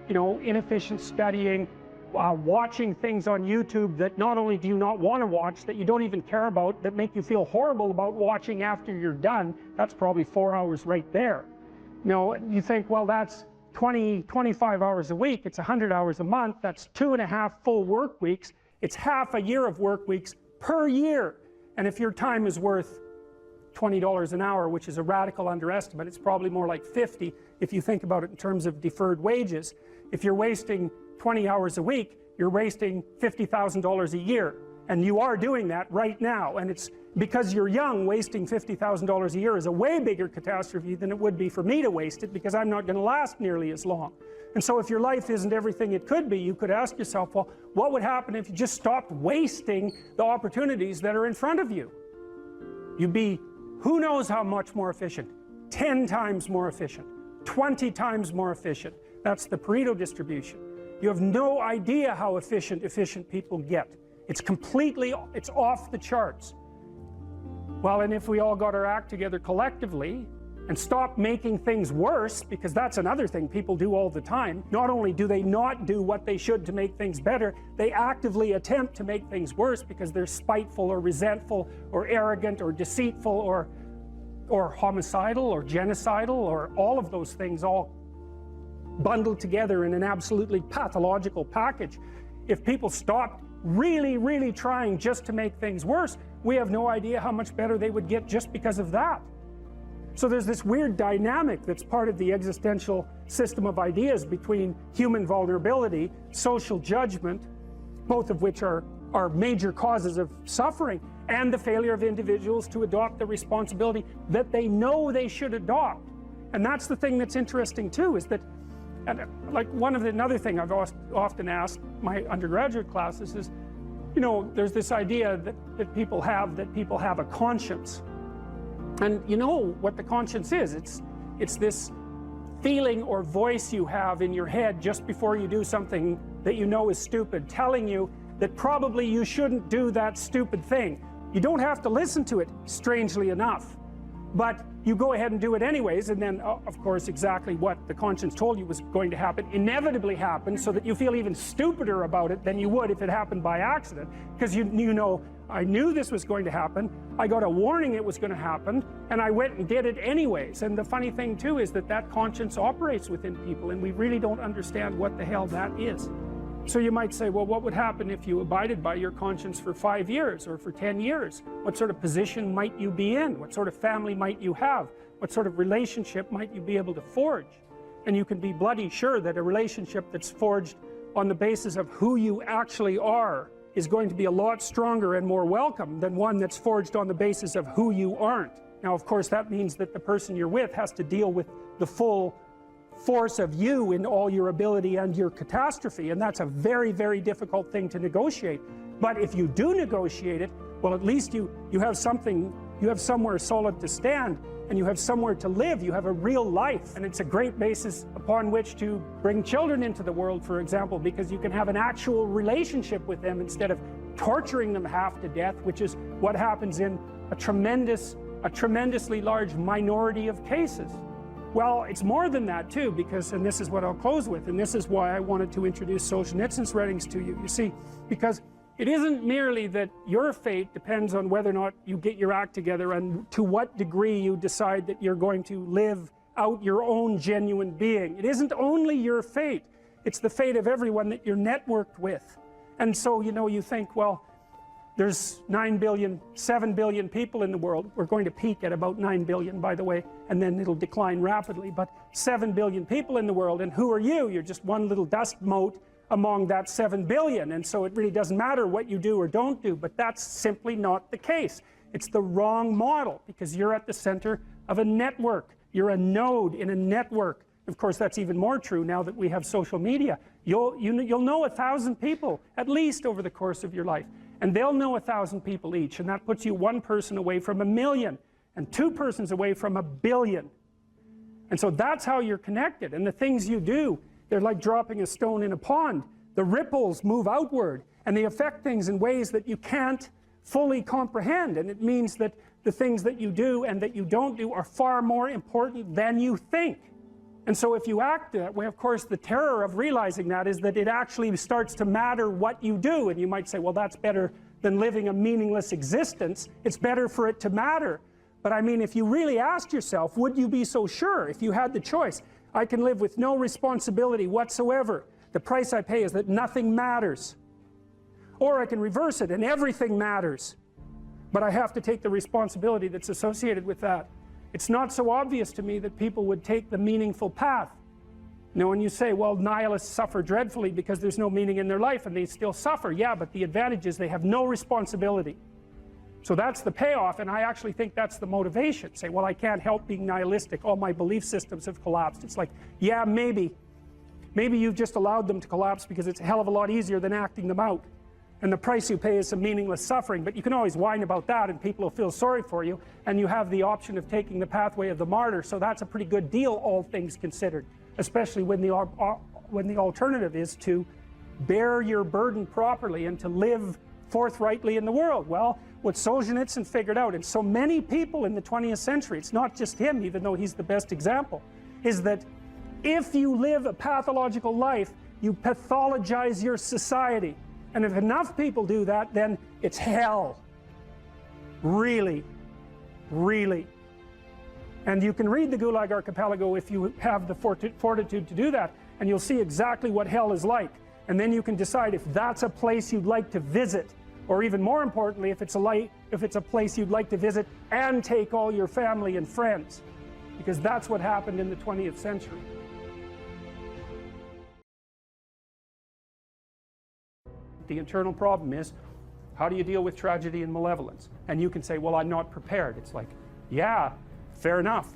You know, inefficient studying, watching things on YouTube that not only do you not want to watch, that you don't even care about, that make you feel horrible about watching after you're done. That's probably 4 hours right there. You know, you think, well, that's 25 hours a week, it's 100 hours a month, that's 2.5 full work weeks, it's half a year of work weeks per year. And if your time is worth $20 an hour, which is a radical underestimate, it's probably more like 50 if you think about it in terms of deferred wages. If you're wasting 20 hours a week, you're wasting $50,000 a year. And you are doing that right now. And it's because you're young, wasting $50,000 a year is a way bigger catastrophe than it would be for me to waste it, because I'm not going to last nearly as long. And so if your life isn't everything it could be, you could ask yourself, well, what would happen if you just stopped wasting the opportunities that are in front of you? You'd be, who knows how much more efficient? 10 times more efficient, 20 times more efficient. That's the Pareto distribution. You have no idea how efficient people get. It's off the charts. Well, and if we all got our act together collectively and stop making things worse, because that's another thing people do all the time. Not only do they not do what they should to make things better, they actively attempt to make things worse because they're spiteful or resentful or arrogant or deceitful or homicidal or genocidal or all of those things all bundled together in an absolutely pathological package. If people stopped really, really trying just to make things worse, we have no idea how much better they would get just because of that. So there's this weird dynamic that's part of the existential system of ideas between human vulnerability, social judgment, both of which are major causes of suffering, and the failure of individuals to adopt the responsibility that they know they should adopt. And that's the thing that's interesting too, is that, and like another thing I've often asked my undergraduate classes is, you know, there's this idea that people have a conscience. And you know what the conscience is. It's this feeling or voice you have in your head just before you do something that you know is stupid, telling you that probably you shouldn't do that stupid thing. You don't have to listen to it, strangely enough. But you go ahead and do it anyways, and then, of course, exactly what the conscience told you was going to happen inevitably happens, so that you feel even stupider about it than you would if it happened by accident. Because you know, I knew this was going to happen, I got a warning it was going to happen, and I went and did it anyways. And the funny thing too is that conscience operates within people, and we really don't understand what the hell that is. So you might say, well, what would happen if you abided by your conscience for 5 years or for 10 years? What sort of position might you be in? What sort of family might you have? What sort of relationship might you be able to forge? And you can be bloody sure that a relationship that's forged on the basis of who you actually are is going to be a lot stronger and more welcome than one that's forged on the basis of who you aren't. Now, of course, that means that the person you're with has to deal with the full force of you in all your ability and your catastrophe, and that's a very, very difficult thing to negotiate. But if you do negotiate it, well, at least you have something, you have somewhere solid to stand, and you have somewhere to live, you have a real life, and it's a great basis upon which to bring children into the world, for example, because you can have an actual relationship with them instead of torturing them half to death, which is what happens in a tremendously large minority of cases. Well, it's more than that too, because, and this is what I'll close with, and this is why I wanted to introduce Solzhenitsyn's writings to you. You see, because it isn't merely that your fate depends on whether or not you get your act together and to what degree you decide that you're going to live out your own genuine being. It isn't only your fate, it's the fate of everyone that you're networked with. And so, you know, you think, well, there's 9 billion, 7 billion people in the world. We're going to peak at about 9 billion, by the way, and then it'll decline rapidly. But 7 billion people in the world, and who are you? You're just one little dust mote among that 7 billion. And so it really doesn't matter what you do or don't do, but that's simply not the case. It's the wrong model, because you're at the center of a network. You're a node in a network. Of course, that's even more true now that we have social media. You'll know 1,000 people, at least, over the course of your life. And they'll know 1,000 people each, and that puts you one person away from 1 million, and 2 persons away from 1 billion. And so that's how you're connected. And the things you do, they're like dropping a stone in a pond. The ripples move outward, and they affect things in ways that you can't fully comprehend. And it means that the things that you do and that you don't do are far more important than you think. And so if you act that way, of course, the terror of realizing that is that it actually starts to matter what you do. And you might say, well, that's better than living a meaningless existence. It's better for it to matter. But I mean, if you really asked yourself, would you be so sure if you had the choice? I can live with no responsibility whatsoever. The price I pay is that nothing matters. Or I can reverse it and everything matters. But I have to take the responsibility that's associated with that. It's not so obvious to me that people would take the meaningful path. Now, when you say, well, nihilists suffer dreadfully because there's no meaning in their life and they still suffer, yeah, but the advantage is they have no responsibility. So that's the payoff, and I actually think that's the motivation. Say, well, I can't help being nihilistic. All my belief systems have collapsed. It's like, yeah, maybe. Maybe you've just allowed them to collapse because it's a hell of a lot easier than acting them out. And the price you pay is some meaningless suffering, but you can always whine about that and people will feel sorry for you, and you have the option of taking the pathway of the martyr, so that's a pretty good deal, all things considered, especially when the alternative is to bear your burden properly and to live forthrightly in the world. Well, what Solzhenitsyn figured out, and so many people in the 20th century, it's not just him, even though he's the best example, is that if you live a pathological life, you pathologize your society. And if enough people do that, then it's hell. Really, really. And you can read the Gulag Archipelago if you have the fortitude to do that, and you'll see exactly what hell is like. And then you can decide if that's a place you'd like to visit, or even more importantly, if it's a place you'd like to visit and take all your family and friends, because that's what happened in the 20th century. The internal problem is, how do you deal with tragedy and malevolence? And you can say, well, I'm not prepared. It's like, yeah, fair enough.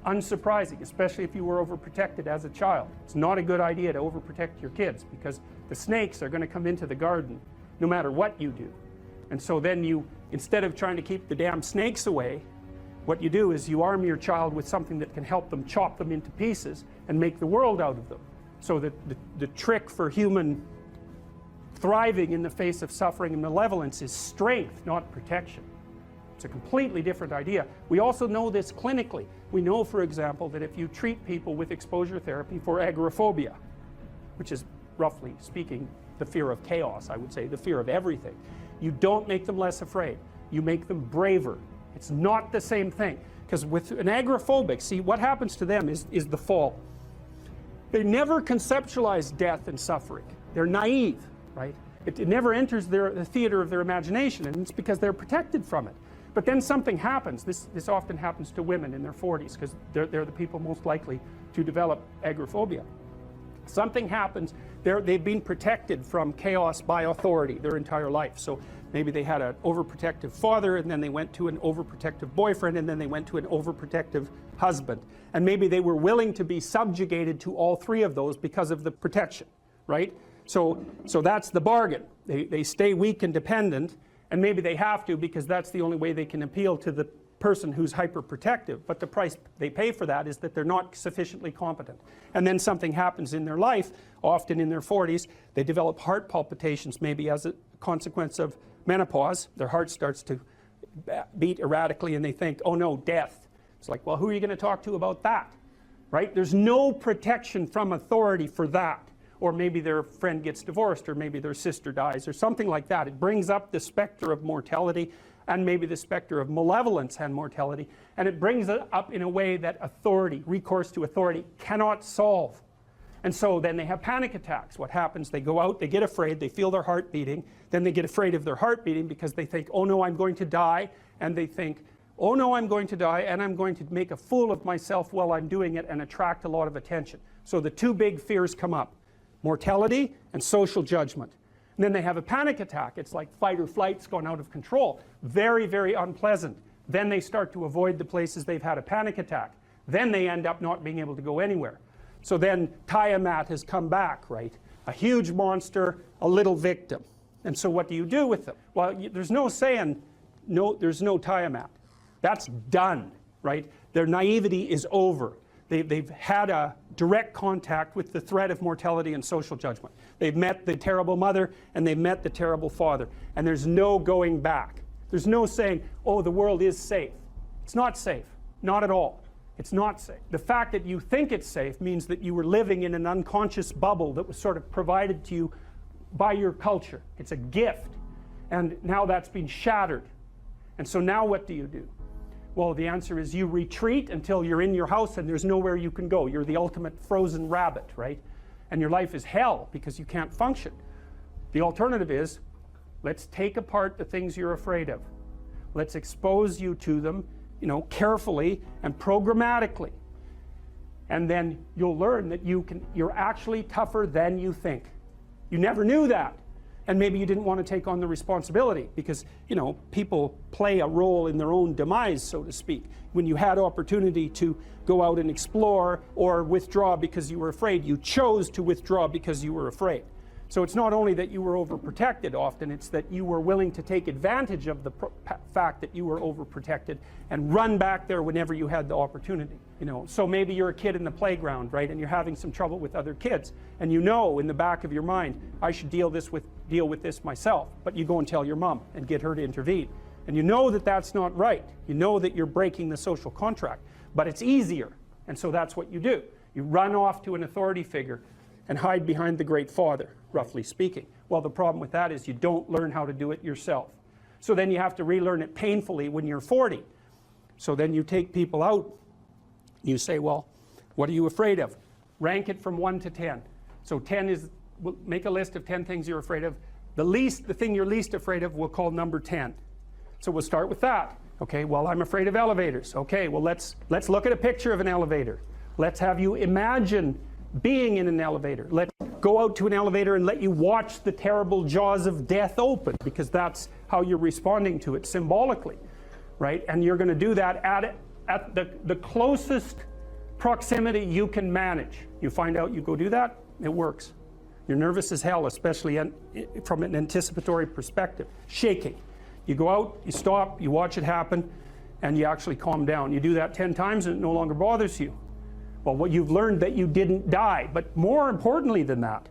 Unsurprising, especially if you were overprotected as a child. It's not a good idea to overprotect your kids, because the snakes are going to come into the garden no matter what you do. And so then you, instead of trying to keep the damn snakes away, what you do is you arm your child with something that can help them chop them into pieces and make the world out of them. So that the trick for human thriving in the face of suffering and malevolence is strength, not protection. It's a completely different idea. We also know this clinically. We know, for example, that if you treat people with exposure therapy for agoraphobia, which is, roughly speaking, the fear of chaos, I would say, the fear of everything, you don't make them less afraid. You make them braver. It's not the same thing. Because with an agoraphobic, see, what happens to them is the fall. They never conceptualize death and suffering. They're naive, right? It never enters the theater of their imagination, and it's because they're protected from it. But then something happens. This often happens to women in their 40s, because they're the people most likely to develop agoraphobia. Something happens. They've been protected from chaos by authority their entire life. So maybe they had an overprotective father, and then they went to an overprotective boyfriend, and then they went to an overprotective husband. And maybe they were willing to be subjugated to all three of those because of the protection, right? So that's the bargain. They stay weak and dependent, and maybe they have to because that's the only way they can appeal to the person who's hyperprotective. But the price they pay for that is that they're not sufficiently competent. And then something happens in their life, often in their 40s. They develop heart palpitations, maybe as a consequence of menopause. Their heart starts to beat erratically, and they think, oh no, death. It's like, well, who are you going to talk to about that? Right? There's no protection from authority for that. Or maybe their friend gets divorced, or maybe their sister dies, or something like that. It brings up the specter of mortality, and maybe the specter of malevolence and mortality, and it brings it up in a way that authority, recourse to authority, cannot solve. And so then they have panic attacks. What happens? They go out, they get afraid, they feel their heart beating, then they get afraid of their heart beating because they think, oh no, I'm going to die, and they think, oh no, I'm going to die, and I'm going to make a fool of myself while I'm doing it and attract a lot of attention. So the two big fears come up: mortality and social judgment. And then they have a panic attack. It's like fight or flight's gone out of control. Very, very unpleasant. Then they start to avoid the places they've had a panic attack. Then they end up not being able to go anywhere. So then Tiamat has come back, right? A huge monster, a little victim. And so what do you do with them? Well, there's no saying, no, there's no Tiamat. That's done, right? Their naivety is over. They've had a direct contact with the threat of mortality and social judgment. They've met the terrible mother and they've met the terrible father. And there's no going back. There's no saying, oh, the world is safe. It's not safe. Not at all. It's not safe. The fact that you think it's safe means that you were living in an unconscious bubble that was sort of provided to you by your culture. It's a gift. And now that's been shattered. And so now what do you do? Well, the answer is you retreat until you're in your house and there's nowhere you can go. You're the ultimate frozen rabbit, right? And your life is hell because you can't function. The alternative is, let's take apart the things you're afraid of. Let's expose you to them, carefully and programmatically. And then you'll learn that you're actually tougher than you think. You never knew that. And maybe you didn't want to take on the responsibility because, people play a role in their own demise, so to speak. When you had opportunity to go out and explore or withdraw because you were afraid, you chose to withdraw because you were afraid. So it's not only that you were overprotected often, it's that you were willing to take advantage of the fact that you were overprotected and run back there whenever you had the opportunity. You know, so maybe you're a kid in the playground, right, and you're having some trouble with other kids, and you know in the back of your mind, I should deal with this myself, but you go and tell your mom and get her to intervene. And you know that that's not right. You know that you're breaking the social contract, but it's easier, and so that's what you do. You run off to an authority figure and hide behind the great father, roughly speaking. Well, the problem with that is you don't learn how to do it yourself. So then you have to relearn it painfully when you're 40. So then you take people out, you say, well, what are you afraid of? Rank it from 1 to 10. So 10 is, we'll make a list of 10 things you're afraid of. The thing you're least afraid of, we'll call number 10. So we'll start with that. Okay, well, I'm afraid of elevators. Okay, well, let's look at a picture of an elevator. Let's have you imagine being in an elevator. Let's go out to an elevator and let you watch the terrible jaws of death open, because that's how you're responding to it symbolically, right? And you're going to do that at the closest proximity you can manage. You find out, you go do that, it works. You're nervous as hell, especially from an anticipatory perspective. Shaking. You go out, you stop, you watch it happen, and you actually calm down. You do that 10 times and it no longer bothers you. Well, what you've learned that you didn't die, but more importantly than that,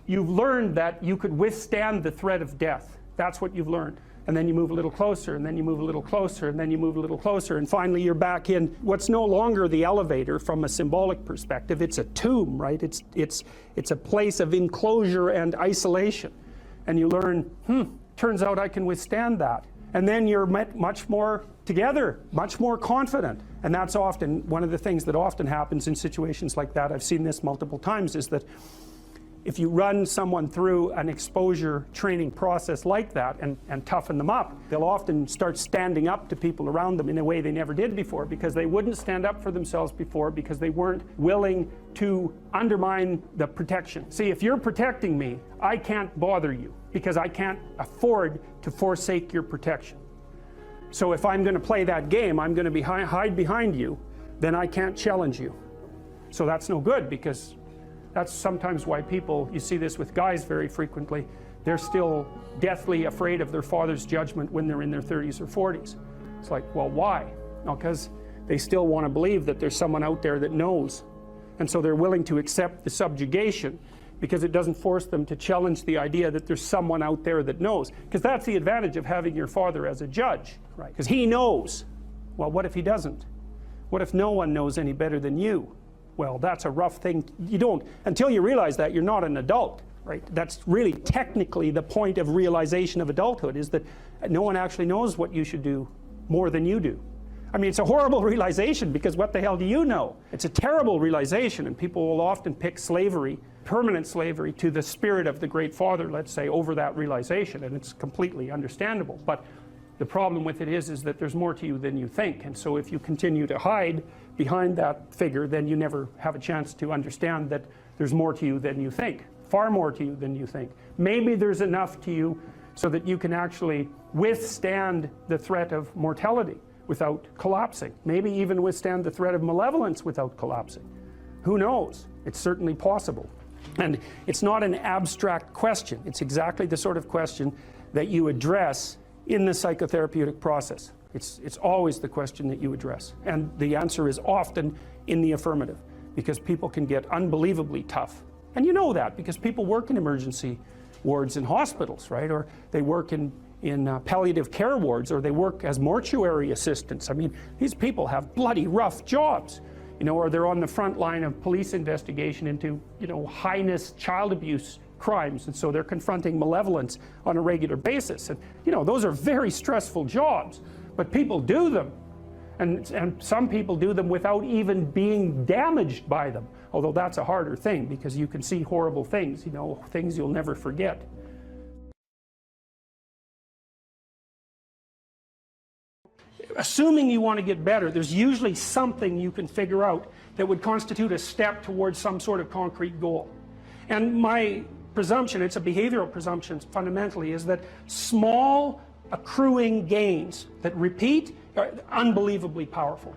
you've learned that you could withstand the threat of death. That's what you've learned. And then you move a little closer, and then you move a little closer, and then you move a little closer, and finally you're back in what's no longer the elevator from a symbolic perspective. It's a tomb, right? It's a place of enclosure and isolation. And you learn, turns out I can withstand that. And then you're much more together, much more confident. And that's often one of the things that often happens in situations like that. I've seen this multiple times, is that if you run someone through an exposure training process like that and toughen them up, they'll often start standing up to people around them in a way they never did before, because they wouldn't stand up for themselves before, because they weren't willing to undermine the protection. See, if you're protecting me, I can't bother you, because I can't afford to forsake your protection. So if I'm going to play that game, I'm going to hide behind you, then I can't challenge you. So that's no good, because that's sometimes why people, you see this with guys very frequently, they're still deathly afraid of their father's judgment when they're in their 30s or 40s. It's like, well, why? No, because they still want to believe that there's someone out there that knows. And so they're willing to accept the subjugation, because it doesn't force them to challenge the idea that there's someone out there that knows. Because that's the advantage of having your father as a judge, right? Because he knows. Well, what if he doesn't? What if no one knows any better than you? Well, that's a rough thing. You don't, until you realize that, you're not an adult, right? That's really technically the point of realization of adulthood, is that no one actually knows what you should do more than you do. I mean, it's a horrible realization, because what the hell do you know? It's a terrible realization, and people will often pick slavery, permanent slavery, to the spirit of the great father, let's say, over that realization, and it's completely understandable. But the problem with it is that there's more to you than you think, and so if you continue to hide behind that figure, then you never have a chance to understand that there's more to you than you think, far more to you than you think. Maybe there's enough to you so that you can actually withstand the threat of mortality without collapsing. Maybe even withstand the threat of malevolence without collapsing. Who knows? It's certainly possible. And it's not an abstract question. It's exactly the sort of question that you address in the psychotherapeutic process. It's always the question that you address. And the answer is often in the affirmative, because people can get unbelievably tough. And you know that because people work in emergency wards in hospitals, right? Or they work in palliative care wards, or they work as mortuary assistants. I mean, these people have bloody rough jobs, you know, or they're on the front line of police investigation into, you know, heinous child abuse crimes, and so they're confronting malevolence on a regular basis. And, you know, those are very stressful jobs, but people do them. And some people do them without even being damaged by them, although that's a harder thing, because you can see horrible things, you know, things you'll never forget. Assuming you want to get better, there's usually something you can figure out that would constitute a step towards some sort of concrete goal. And my presumption, it's a behavioral presumption fundamentally, is that small accruing gains that repeat are unbelievably powerful.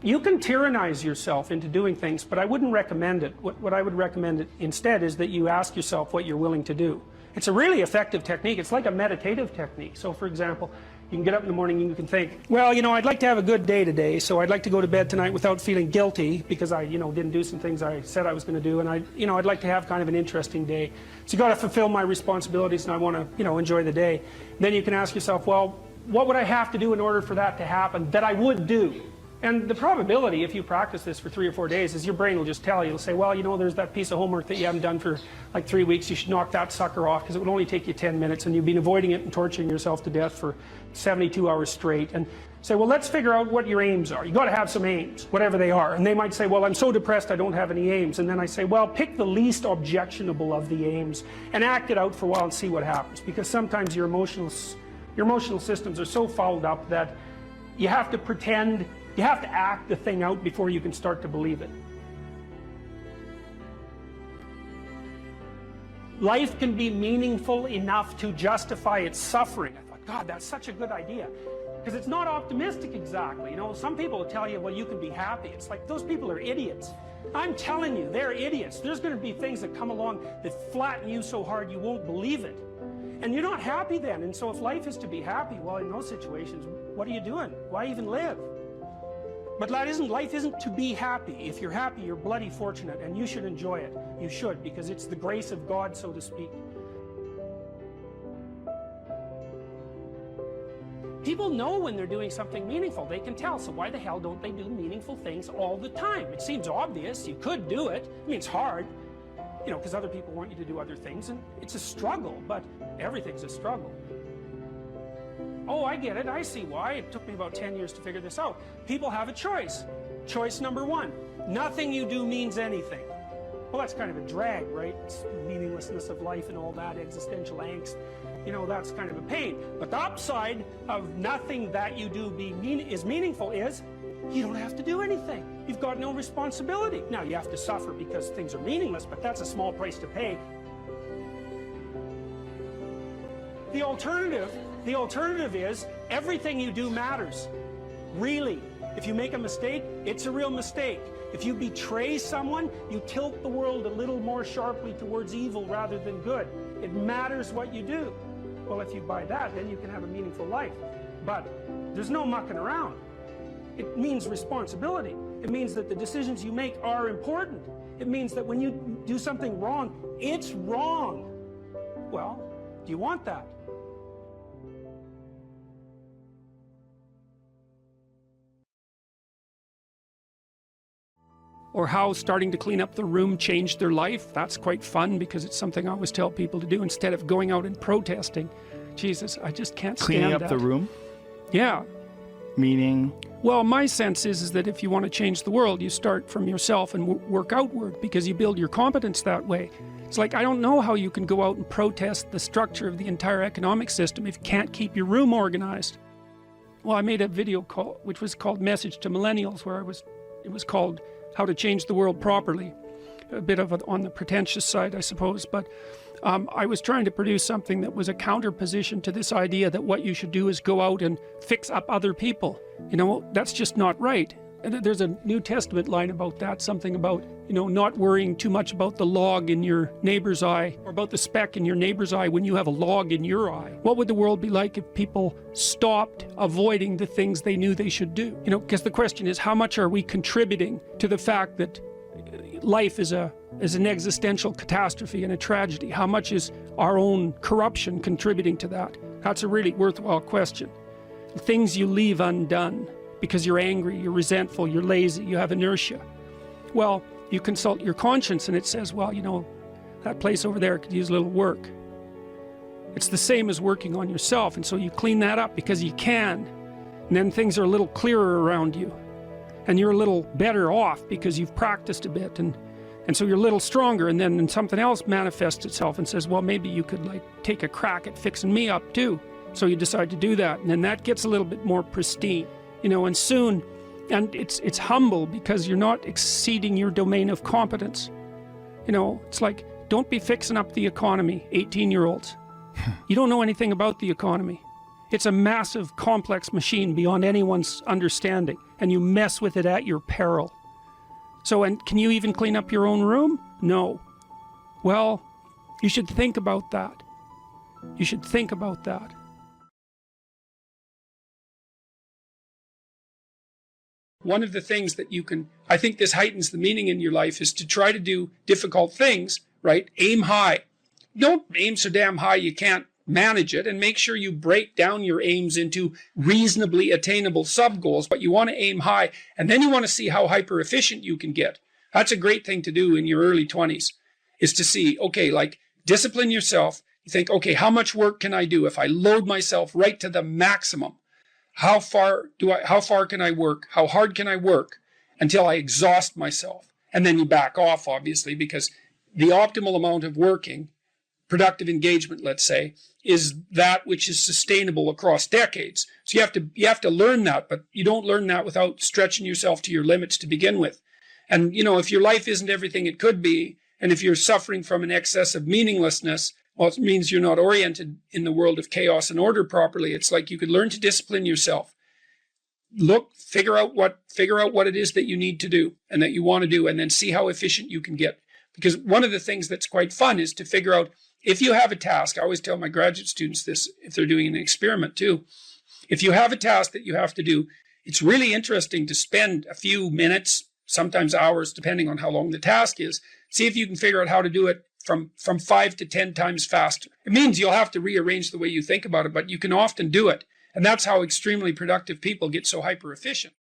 You can tyrannize yourself into doing things, but I wouldn't recommend it. What I would recommend instead is that you ask yourself what you're willing to do. It's a really effective technique. It's like a meditative technique. So for example, you can get up in the morning and you can think, well, you know, I'd like to have a good day today, so I'd like to go to bed tonight without feeling guilty because I, you know, didn't do some things I said I was going to do, and I'd like to have kind of an interesting day. So you got to fulfill my responsibilities, and I want to, you know, enjoy the day. Then you can ask yourself, well, what would I have to do in order for that to happen that I would do? And the probability, if you practice this for 3 or 4 days, is your brain will just tell you. It'll say, well, you know, there's that piece of homework that you haven't done for like 3 weeks. You should knock that sucker off because it would only take you 10 minutes and you've been avoiding it and torturing yourself to death for 72 hours straight. And say, well, let's figure out what your aims are. You got to have some aims, whatever they are. And they might say, well, I'm so depressed I don't have any aims. And then I say, well, pick the least objectionable of the aims and act it out for a while and see what happens. Because sometimes your emotional systems are so fouled up that you have to pretend. You have to act the thing out before you can start to believe it. Life can be meaningful enough to justify its suffering. I thought, God, that's such a good idea. Because it's not optimistic exactly. You know, some people will tell you, well, you can be happy. It's like, those people are idiots. I'm telling you, they're idiots. There's going to be things that come along that flatten you so hard you won't believe it. And you're not happy then. And so if life is to be happy, well, in those situations, what are you doing? Why even live? But life isn't to be happy. If you're happy, you're bloody fortunate, and you should enjoy it. You should, because it's the grace of God, so to speak. People know when they're doing something meaningful. They can tell, so why the hell don't they do meaningful things all the time? It seems obvious. You could do it. I mean, it's hard, you know, because other people want you to do other things, and it's a struggle, but everything's a struggle. Oh, I get it. I see why. It took me about 10 years to figure this out. People have a choice. Choice number 1. Nothing you do means anything. Well, that's kind of a drag, right? It's the meaninglessness of life and all that, existential angst. You know, that's kind of a pain. But the upside of nothing that you do is meaningful is you don't have to do anything. You've got no responsibility. Now, you have to suffer because things are meaningless, but that's a small price to pay. The alternative is everything you do matters. Really. If you make a mistake, it's a real mistake. If you betray someone, you tilt the world a little more sharply towards evil rather than good. It matters what you do. Well, if you buy that, then you can have a meaningful life. But there's no mucking around. It means responsibility. It means that the decisions you make are important. It means that when you do something wrong, it's wrong. Well, do you want that? Or how starting to clean up the room changed their life. That's quite fun because it's something I always tell people to do instead of going out and protesting. Jesus, I just can't stand that. Cleaning up the room? Yeah. Meaning? Well, my sense is that if you want to change the world, you start from yourself and work outward because you build your competence that way. It's like, I don't know how you can go out and protest the structure of the entire economic system if you can't keep your room organized. Well, I made a video which was called Message to Millennials, where it was called How to Change the World Properly. A bit of it on the pretentious side, I suppose, but I was trying to produce something that was a counterposition to this idea that what you should do is go out and fix up other people. You know, that's just not right. And there's a New Testament line about that, something about, you know, not worrying too much about the log in your neighbor's eye or about the speck in your neighbor's eye when you have a log in your eye. What would the world be like if people stopped avoiding the things they knew they should do? You know, because the question is, how much are we contributing to the fact that life is an existential catastrophe and a tragedy? How much is our own corruption contributing to that? That's a really worthwhile question. Things you leave undone because you're angry, you're resentful, you're lazy, you have inertia. Well, you consult your conscience and it says, well, you know, that place over there could use a little work. It's the same as working on yourself, and so you clean that up because you can. And then things are a little clearer around you. And you're a little better off because you've practiced a bit, and so you're a little stronger, and then something else manifests itself and says, well, maybe you could like take a crack at fixing me up too. So you decide to do that, and then that gets a little bit more pristine, you know, and soon, and it's humble because you're not exceeding your domain of competence. You know, it's like, don't be fixing up the economy, 18-year-olds. You don't know anything about the economy. It's a massive, complex machine beyond anyone's understanding, and you mess with it at your peril. So, and can you even clean up your own room? No. Well, you should think about that. You should think about that. One of the things that you can, I think this heightens the meaning in your life, is to try to do difficult things, right? Aim high. Don't aim so damn high you can't manage it, and make sure you break down your aims into reasonably attainable sub-goals, but you want to aim high, and then you want to see how hyper efficient you can get. That's a great thing to do in your early 20s, is to see, okay, like discipline yourself. You think, okay, how much work can I do if I load myself right to the maximum? How far can I work? How hard can I work until I exhaust myself? And then you back off, obviously, because the optimal amount of working, productive engagement, let's say, is that which is sustainable across decades. So you have to learn that, but you don't learn that without stretching yourself to your limits to begin with. And you know, if your life isn't everything it could be, and if you're suffering from an excess of meaninglessness, well, it means you're not oriented in the world of chaos and order properly. It's like you could learn to discipline yourself. Look, figure out what it is that you need to do and that you want to do, and then see how efficient you can get. Because one of the things that's quite fun is to figure out, if you have a task, I always tell my graduate students this if they're doing an experiment too. If you have a task that you have to do, it's really interesting to spend a few minutes, sometimes hours, depending on how long the task is. See if you can figure out how to do it from 5 to 10 times faster. It means you'll have to rearrange the way you think about it, but you can often do it. And that's how extremely productive people get so hyper efficient.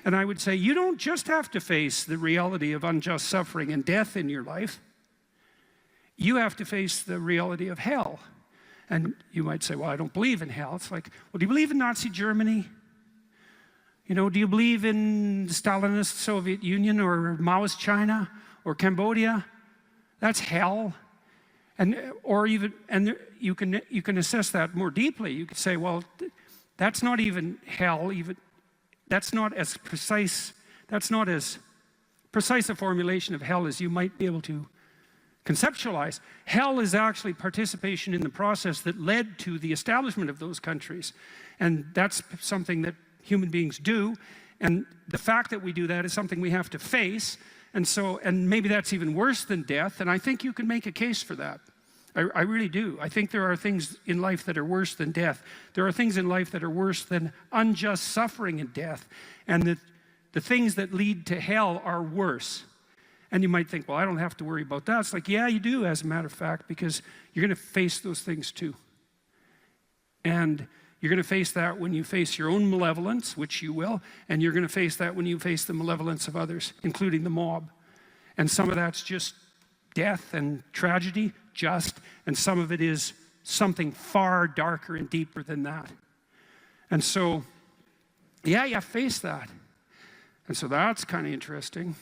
And I would say you don't just have to face the reality of unjust suffering and death in your life. You have to face the reality of hell. And you might say, well, I don't believe in hell. It's like, well, do you believe in Nazi Germany? You know, do you believe in the Stalinist Soviet Union or Maoist China or Cambodia? That's hell. And you can assess that more deeply. You could say, well, that's not even hell. That's not as precise a formulation of hell as you might be able to conceptualize. Hell is actually participation in the process that led to the establishment of those countries. And that's something that human beings do. And the fact that we do that is something we have to face. And maybe that's even worse than death. And I think you can make a case for that. I really do. I think there are things in life that are worse than death. There are things in life that are worse than unjust suffering and death. And the things that lead to hell are worse. And you might think, well, I don't have to worry about that. It's like, yeah, you do, as a matter of fact, because you're going to face those things too. And you're going to face that when you face your own malevolence, which you will, and you're going to face that when you face the malevolence of others, including the mob. And some of that's just death and tragedy, and some of it is something far darker and deeper than that. And so, yeah, you face that. And so that's kind of interesting.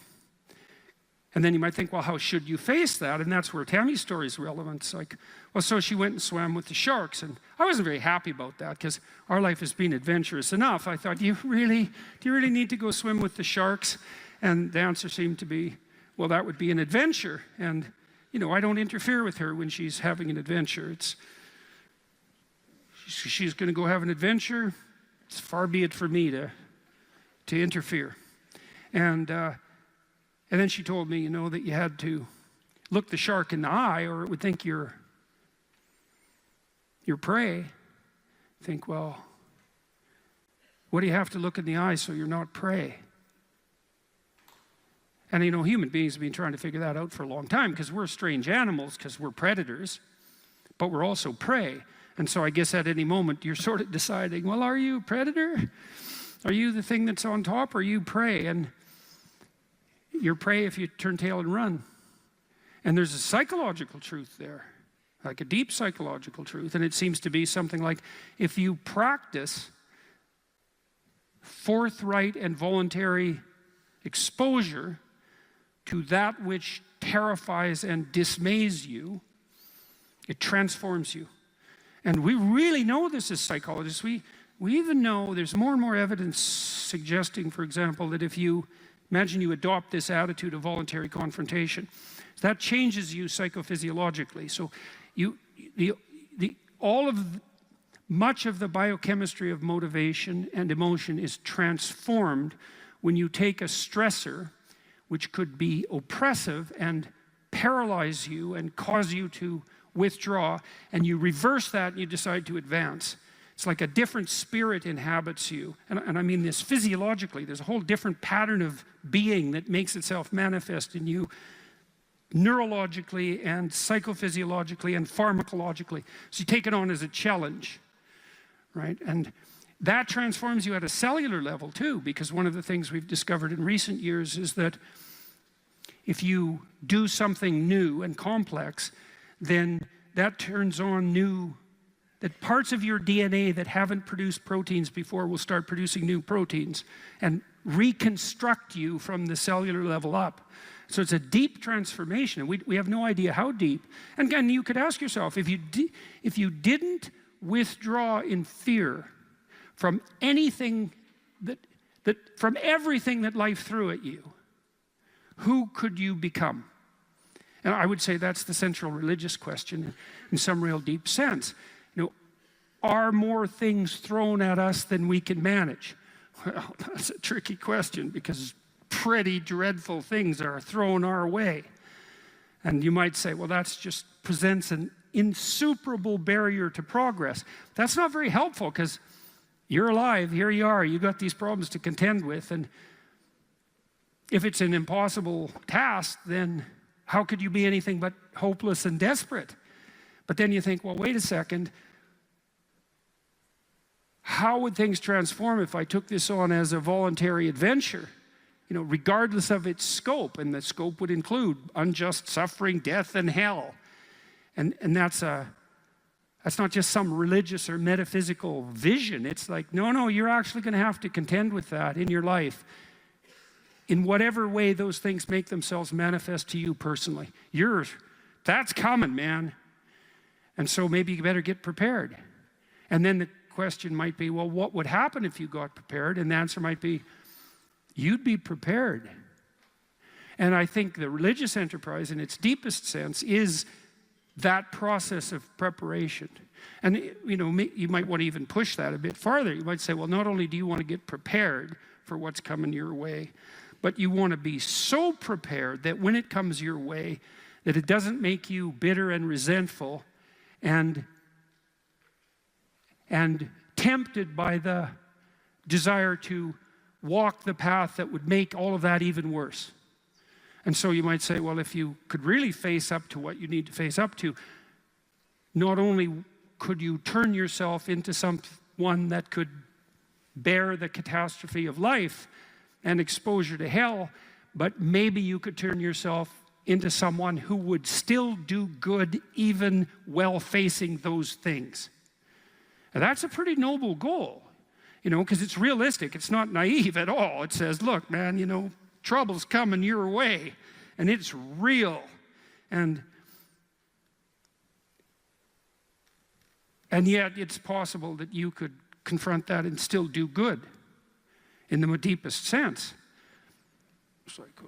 And then you might think, well, how should you face that? And that's where Tammy's story is relevant. It's like, well, so she went and swam with the sharks. And I wasn't very happy about that because our life has been adventurous enough. I thought, do you really need to go swim with the sharks? And the answer seemed to be, well, that would be an adventure. And, you know, I don't interfere with her when she's having an adventure. She's going to go have an adventure. It's far be it for me to interfere. And then she told me, you know, that you had to look the shark in the eye or it would think you're prey. Think, well, what do you have to look in the eye so you're not prey? And you know, human beings have been trying to figure that out for a long time because we're strange animals, because we're predators, but we're also prey. And so I guess at any moment you're sort of deciding, well, are you a predator? Are you the thing that's on top, or are you prey? And you're prey if you turn tail and run. And there's a psychological truth there, like a deep psychological truth. And it seems to be something like, if you practice forthright and voluntary exposure to that which terrifies and dismays you, it transforms you. And we really know this as psychologists. We even know there's more and more evidence suggesting, for example, that if you imagine you adopt this attitude of voluntary confrontation. That changes you psychophysiologically. So much of the biochemistry of motivation and emotion is transformed when you take a stressor, which could be oppressive and paralyze you and cause you to withdraw, and you reverse that and you decide to advance. It's like a different spirit inhabits you. And I mean this physiologically. There's a whole different pattern of being that makes itself manifest in you neurologically and psychophysiologically and pharmacologically. So you take it on as a challenge, right? And that transforms you at a cellular level too, because one of the things we've discovered in recent years is that if you do something new and complex, then that turns on that parts of your DNA that haven't produced proteins before will start producing new proteins and reconstruct you from the cellular level up. So it's a deep transformation. We have no idea how deep. And again, you could ask yourself, if you didn't withdraw in fear from anything from everything that life threw at you, who could you become? And I would say that's the central religious question in some real deep sense. You know, are more things thrown at us than we can manage? Well, that's a tricky question, because pretty dreadful things are thrown our way. And you might say, well, that just presents an insuperable barrier to progress. That's not very helpful, because you're alive, here you are, you've got these problems to contend with, and if it's an impossible task, then how could you be anything but hopeless and desperate? But then you think, well, wait a second, how would things transform if I took this on as a voluntary adventure? You know, regardless of its scope, and the scope would include unjust suffering, death, and hell. And that's not just some religious or metaphysical vision. It's like, no, you're actually going to have to contend with that in your life, in whatever way those things make themselves manifest to you personally. That's coming, man. And so maybe you better get prepared. And then the question might be, well, what would happen if you got prepared? And the answer might be, you'd be prepared. And I think the religious enterprise in its deepest sense is that process of preparation. And you know, you might want to even push that a bit farther. You might say, well, not only do you want to get prepared for what's coming your way, but you want to be so prepared that when it comes your way, that it doesn't make you bitter and resentful and tempted by the desire to walk the path that would make all of that even worse. And so you might say, well, if you could really face up to what you need to face up to, not only could you turn yourself into someone that could bear the catastrophe of life and exposure to hell, but maybe you could turn yourself into someone who would still do good even while facing those things. And that's a pretty noble goal, you know, because it's realistic. It's not naive at all. It says, look, man, you know, trouble's coming your way, and it's real. And yet it's possible that you could confront that and still do good in the deepest sense. It's like,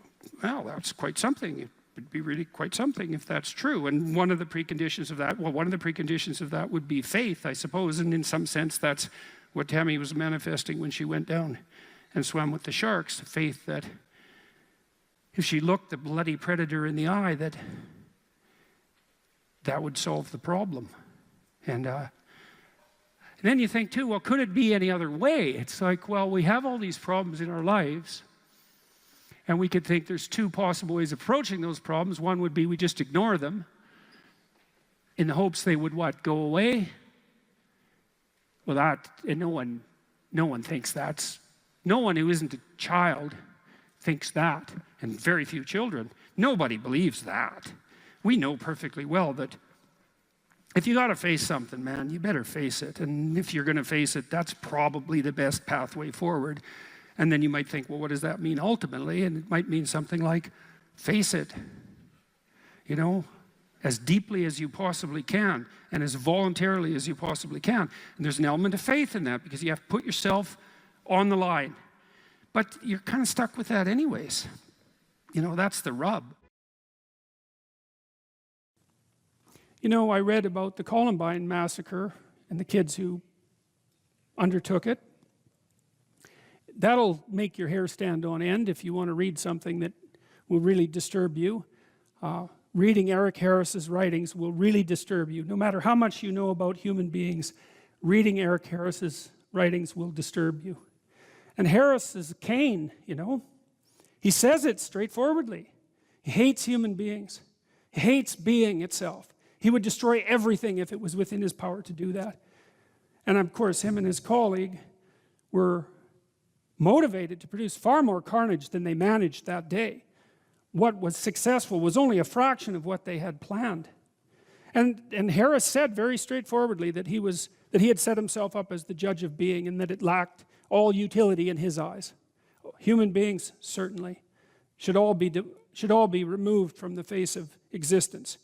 well, that's quite something. It would be really quite something if that's true. And one of the preconditions of that would be faith, I suppose. And in some sense, that's what Tammy was manifesting when she went down and swam with the sharks. Faith that if she looked the bloody predator in the eye, that would solve the problem. And then you think too, well, could it be any other way? It's like, well, we have all these problems in our lives, and we could think there's two possible ways of approaching those problems. One would be we just ignore them in the hopes they would what, go away? Well, and no one thinks that's, no one who isn't a child thinks that, and very few children. Nobody believes that. We know perfectly well that if you got to face something, man, you better face it. And if you're going to face it, that's probably the best pathway forward. And then you might think, well, what does that mean ultimately? And it might mean something like, face it, you know, as deeply as you possibly can and as voluntarily as you possibly can. And there's an element of faith in that, because you have to put yourself on the line. But you're kind of stuck with that anyways. You know, that's the rub. You know, I read about the Columbine massacre and the kids who undertook it. That'll make your hair stand on end if you want to read something that will really disturb you. Reading Eric Harris's writings will really disturb you. No matter how much you know about human beings, reading Eric Harris's writings will disturb you. And Harris is Cain, you know. He says it straightforwardly. He hates human beings. He hates being itself. He would destroy everything if it was within his power to do that. And of course, him and his colleague were motivated to produce far more carnage than they managed that day. What was successful was only a fraction of what they had planned. And Harris said very straightforwardly that he had set himself up as the judge of being and that it lacked all utility in his eyes. Human beings, certainly, should all be removed from the face of existence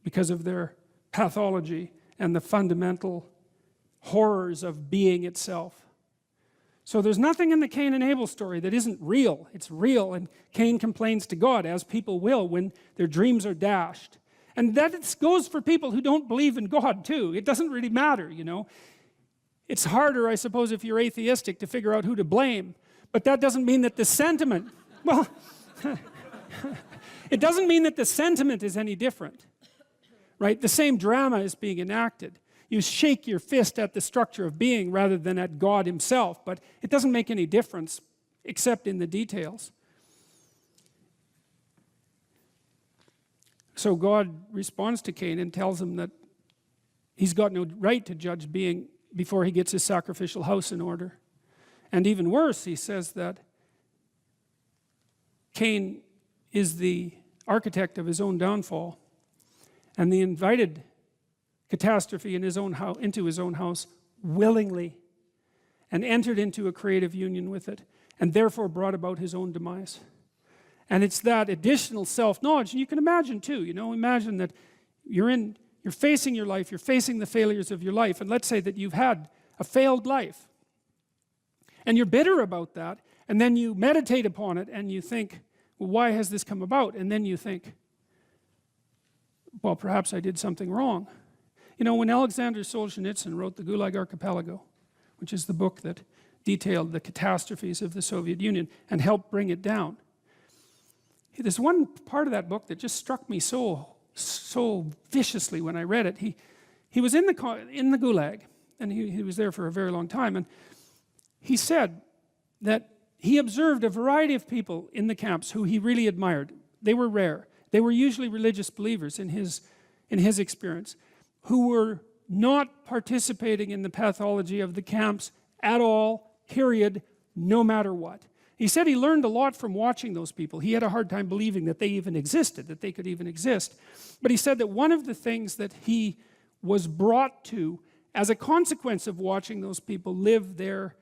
because of their pathology and the fundamental horrors of being itself. So there's nothing in the Cain and Abel story that isn't real. It's real, and Cain complains to God, as people will when their dreams are dashed. And that goes for people who don't believe in God too. It doesn't really matter, you know. It's harder, I suppose, if you're atheistic to figure out who to blame. But that doesn't mean that the sentiment, well, it doesn't mean that the sentiment is any different, right? The same drama is being enacted. You shake your fist at the structure of being rather than at God himself, but it doesn't make any difference except in the details. So God responds to Cain and tells him that he's got no right to judge being before he gets his sacrificial house in order. And even worse, he says that Cain is the architect of his own downfall, and the invited catastrophe in into his own house willingly, and entered into a creative union with it, and therefore brought about his own demise. And it's that additional self-knowledge, and you can imagine too, you know, imagine that you're facing your life, you're facing the failures of your life, and let's say that you've had a failed life, and you're bitter about that, and then you meditate upon it, and you think, well, why has this come about? And then you think, well, perhaps I did something wrong. You know, when Alexander Solzhenitsyn wrote the Gulag Archipelago, which is the book that detailed the catastrophes of the Soviet Union and helped bring it down, there's one part of that book that just struck me so viciously when I read it. He was in the Gulag, and he was there for a very long time, and he said that he observed a variety of people in the camps who he really admired. They were rare. They were usually religious believers in his experience, who were not participating in the pathology of the camps at all, period, no matter what. He said he learned a lot from watching those people. He had a hard time believing that they even existed, that they could even exist. But he said that one of the things that he was brought to as a consequence of watching those people live their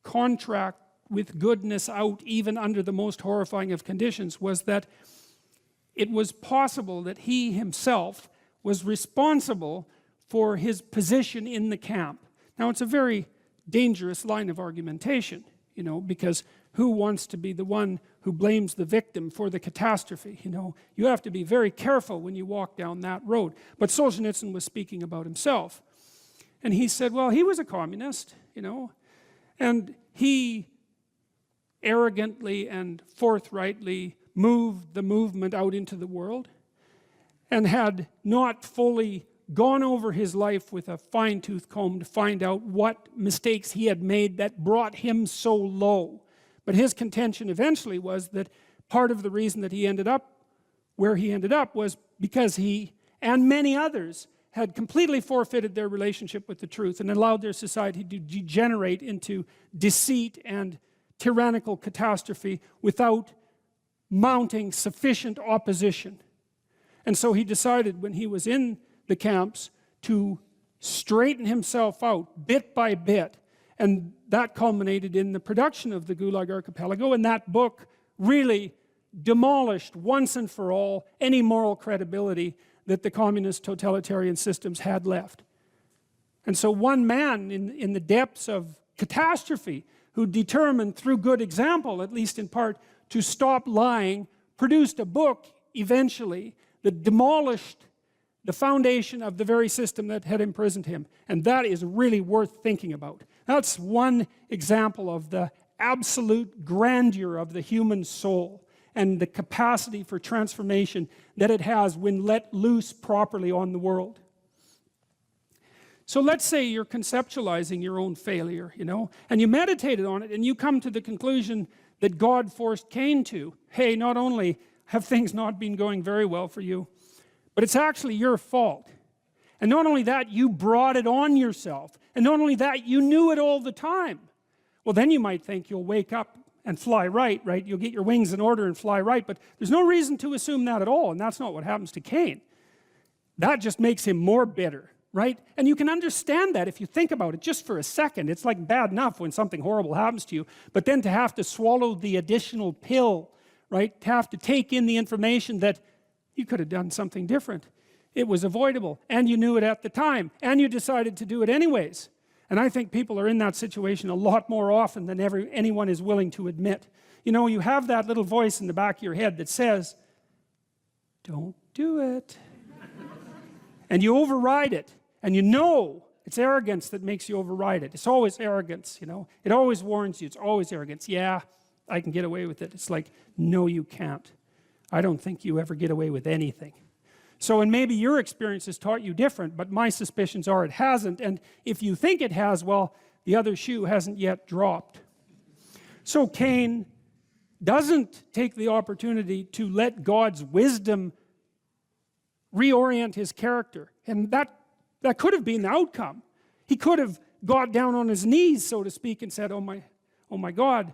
contract with goodness out, even under the most horrifying of conditions, was that it was possible that he himself was responsible for his position in the camp. Now, it's a very dangerous line of argumentation, you know, because who wants to be the one who blames the victim for the catastrophe? You know, you have to be very careful when you walk down that road. But Solzhenitsyn was speaking about himself. And he said, well, he was a communist, you know, and he arrogantly and forthrightly moved the movement out into the world and had not fully gone over his life with a fine-tooth comb to find out what mistakes he had made that brought him so low. But his contention eventually was that part of the reason that he ended up where he ended up was because he and many others had completely forfeited their relationship with the truth and allowed their society to degenerate into deceit and tyrannical catastrophe without mounting sufficient opposition. And so he decided when he was in the camps to straighten himself out bit by bit, and that culminated in the production of the Gulag Archipelago, and that book really demolished once and for all any moral credibility that the communist totalitarian systems had left. And so one man in the depths of catastrophe who determined through good example, at least in part, to stop lying, produced a book eventually that demolished the foundation of the very system that had imprisoned him. And that is really worth thinking about. That's one example of the absolute grandeur of the human soul and the capacity for transformation that it has when let loose properly on the world. So let's say you're conceptualizing your own failure, you know, and you meditated on it and you come to the conclusion that God forced Cain to. Hey, not only have things not been going very well for you, but it's actually your fault. And not only that, you brought it on yourself. And not only that, you knew it all the time. Well, then you might think you'll wake up and fly right? You'll get your wings in order and fly right. But there's no reason to assume that at all. And that's not what happens to Cain. That just makes him more bitter, right? And you can understand that if you think about it just for a second. It's like bad enough when something horrible happens to you. But then to have to swallow the additional pill, right? To have to take in the information that you could have done something different. It was avoidable, and you knew it at the time, and you decided to do it anyways. And I think people are in that situation a lot more often than anyone is willing to admit. You know, you have that little voice in the back of your head that says, don't do it. And you override it, and you know it's arrogance that makes you override it. It's always arrogance, you know. It always warns you, it's always arrogance. Yeah, I can get away with it. It's like, no, you can't. I don't think you ever get away with anything. So, and maybe your experience has taught you different, but my suspicions are it hasn't. And if you think it has, well, the other shoe hasn't yet dropped. So Cain doesn't take the opportunity to let God's wisdom reorient his character. And that could have been the outcome. He could have got down on his knees, so to speak, and said, oh my God,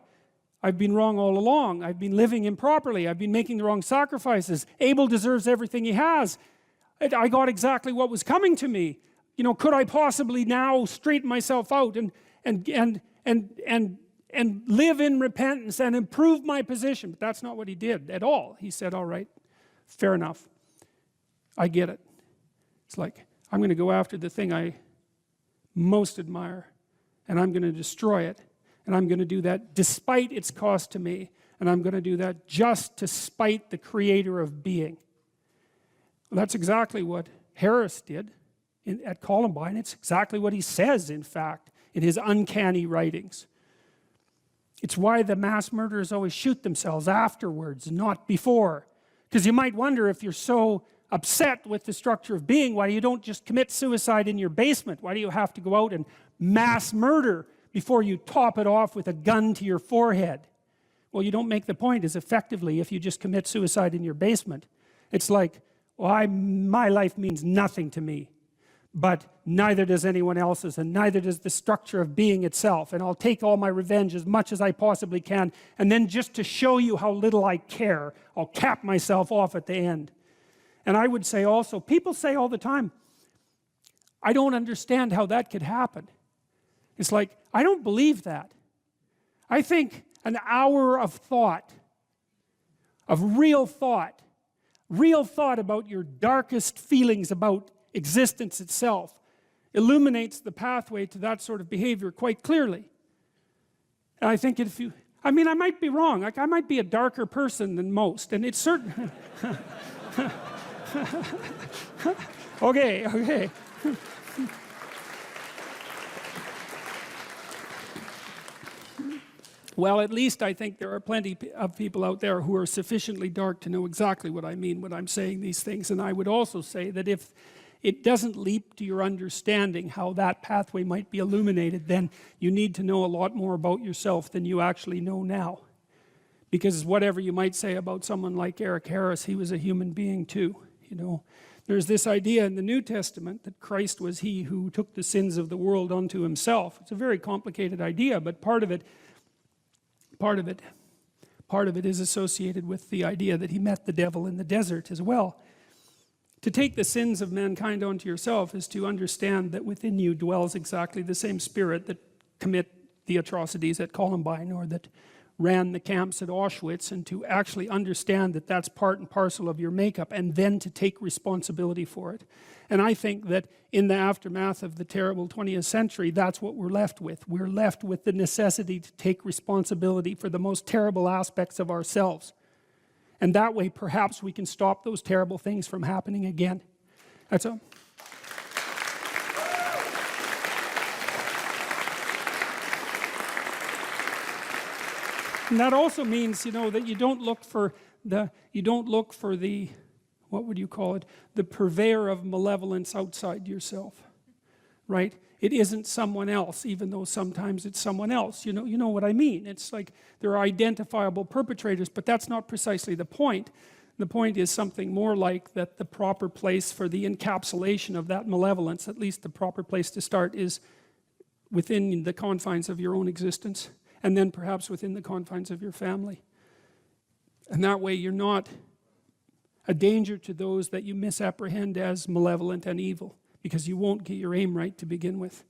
I've been wrong all along. I've been living improperly. I've been making the wrong sacrifices. Abel deserves everything he has. I got exactly what was coming to me. You know, could I possibly now straighten myself out and live in repentance and improve my position? But that's not what he did at all. He said, all right, fair enough. I get it. It's like, I'm going to go after the thing I most admire, and I'm going to destroy it. And I'm going to do that despite its cost to me. And I'm going to do that just to spite the creator of being. Well, that's exactly what Harris did at Columbine. It's exactly what he says, in fact, in his uncanny writings. It's why the mass murderers always shoot themselves afterwards, not before. Because you might wonder, if you're so upset with the structure of being, why you don't just commit suicide in your basement? Why do you have to go out and mass murder before you top it off with a gun to your forehead? Well, you don't make the point as effectively if you just commit suicide in your basement. It's like, well, my life means nothing to me, but neither does anyone else's, and neither does the structure of being itself, and I'll take all my revenge as much as I possibly can, and then just to show you how little I care, I'll cap myself off at the end. And I would say also, people say all the time, I don't understand how that could happen. It's like, I don't believe that. I think an hour of thought, of real thought about your darkest feelings about existence itself, illuminates the pathway to that sort of behavior quite clearly. And I think if you, I mean, I might be wrong. Like, I might be a darker person than most, and it's certain. Okay. Well, at least I think there are plenty of people out there who are sufficiently dark to know exactly what I mean when I'm saying these things. And I would also say that if it doesn't leap to your understanding how that pathway might be illuminated, then you need to know a lot more about yourself than you actually know now. Because whatever you might say about someone like Eric Harris, he was a human being too, you know. There's this idea in the New Testament that Christ was he who took the sins of the world unto himself. It's a very complicated idea, but part of it is associated with the idea that he met the devil in the desert as well. To take the sins of mankind onto yourself is to understand that within you dwells exactly the same spirit that commit the atrocities at Columbine or that ran the camps at Auschwitz, and to actually understand that that's part and parcel of your makeup, and then to take responsibility for it. And I think that in the aftermath of the terrible 20th century, that's what we're left with. We're left with the necessity to take responsibility for the most terrible aspects of ourselves. And that way, perhaps we can stop those terrible things from happening again. That's all. And that also means, you know, that you don't look for the, what would you call it, the purveyor of malevolence outside yourself, right? It isn't someone else, even though sometimes it's someone else. You know what I mean. It's like there are identifiable perpetrators, but that's not precisely the point. The point is something more like that the proper place for the encapsulation of that malevolence, at least the proper place to start, is within the confines of your own existence, and then perhaps within the confines of your family. And that way you're not a danger to those that you misapprehend as malevolent and evil, because you won't get your aim right to begin with.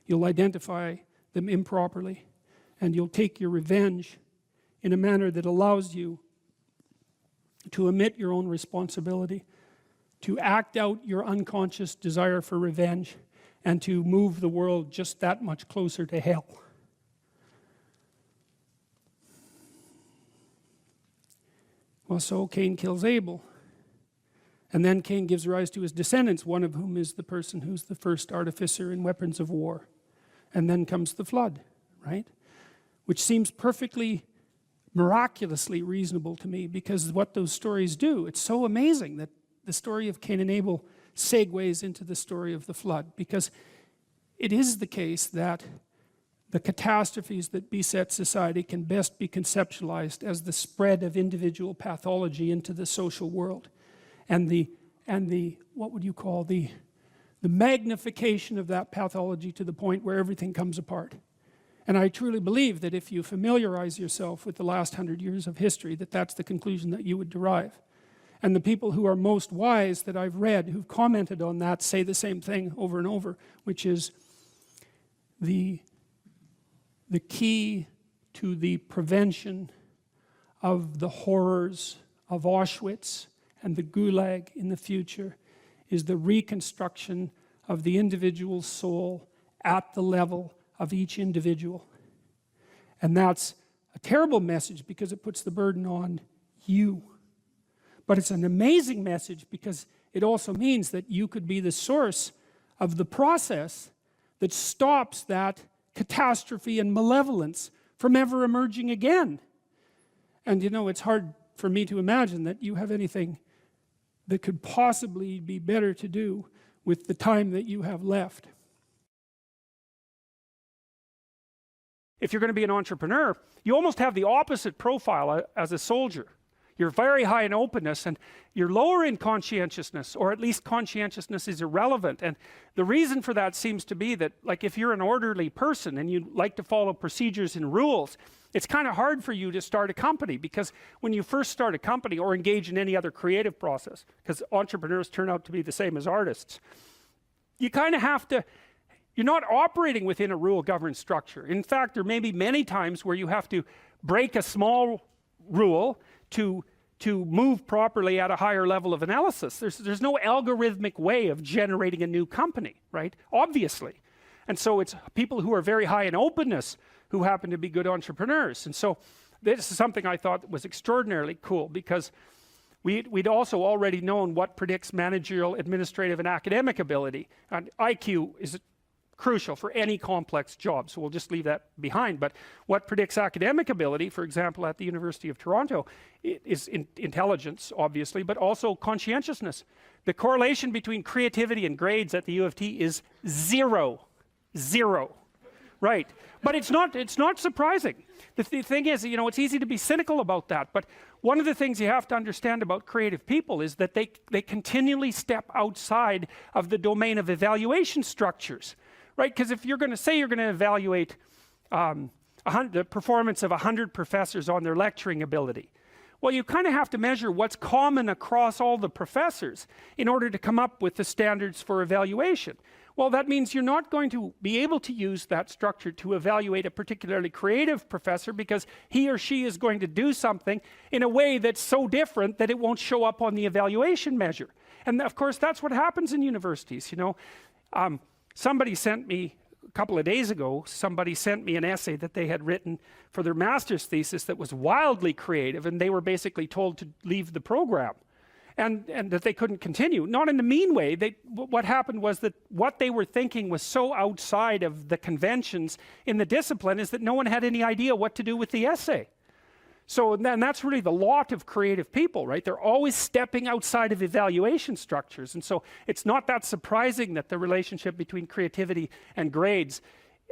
You'll identify them improperly, and you'll take your revenge in a manner that allows you to omit your own responsibility, to act out your unconscious desire for revenge, and to move the world just that much closer to hell. Well, so Cain kills Abel. And then Cain gives rise to his descendants, one of whom is the person who's the first artificer in weapons of war. And then comes the flood, right? Which seems perfectly, miraculously reasonable to me, because what those stories do, it's so amazing that the story of Cain and Abel segues into the story of the flood, because it is the case that the catastrophes that beset society can best be conceptualized as the spread of individual pathology into the social world, and the what would you call the magnification of that pathology to the point where everything comes apart. And I truly believe that if you familiarize yourself with the last 100 years of history, that that's the conclusion that you would derive. And the people who are most wise that I've read who've commented on that say the same thing over and over, which is the key to the prevention of the horrors of Auschwitz and the Gulag in the future is the reconstruction of the individual soul at the level of each individual. And that's a terrible message because it puts the burden on you. But it's an amazing message because it also means that you could be the source of the process that stops that catastrophe and malevolence from ever emerging again. And you know, it's hard for me to imagine that you have anything that could possibly be better to do with the time that you have left. If you're going to be an entrepreneur, you almost have the opposite profile as a soldier. You're very high in openness and you're lower in conscientiousness, or at least conscientiousness is irrelevant. And the reason for that seems to be that, like, if you're an orderly person and you like to follow procedures and rules, it's kind of hard for you to start a company, because when you first start a company or engage in any other creative process, because entrepreneurs turn out to be the same as artists, you kind of have to, you're not operating within a rule-governed structure. In fact, there may be many times where you have to break a small rule to move properly at a higher level of analysis. There's no algorithmic way of generating a new company, right? Obviously. And so it's people who are very high in openness who happen to be good entrepreneurs. And so this is something I thought was extraordinarily cool, because we'd also already known what predicts managerial, administrative, and academic ability. And IQ is crucial for any complex job, so we'll just leave that behind. But what predicts academic ability, for example, at the University of Toronto, is intelligence, obviously, but also conscientiousness. The correlation between creativity and grades at the U of T is zero. Right? But it's not surprising. The thing is, you know, it's easy to be cynical about that, but one of the things you have to understand about creative people is that they continually step outside of the domain of evaluation structures. Right? Because if you're going to say you're going to evaluate the performance of 100 professors on their lecturing ability, well, you kind of have to measure what's common across all the professors in order to come up with the standards for evaluation. Well, that means you're not going to be able to use that structure to evaluate a particularly creative professor, because he or she is going to do something in a way that's so different that it won't show up on the evaluation measure. And of course, that's what happens in universities, you know. Somebody sent me, a couple of days ago, somebody sent me an essay that they had written for their master's thesis that was wildly creative, and they were basically told to leave the program. and that they couldn't continue. Not in the mean way. What happened was that what they were thinking was so outside of the conventions in the discipline is that no one had any idea what to do with the essay. So and that's really the lot of creative people, right? They're always stepping outside of evaluation structures. And so it's not that surprising that the relationship between creativity and grades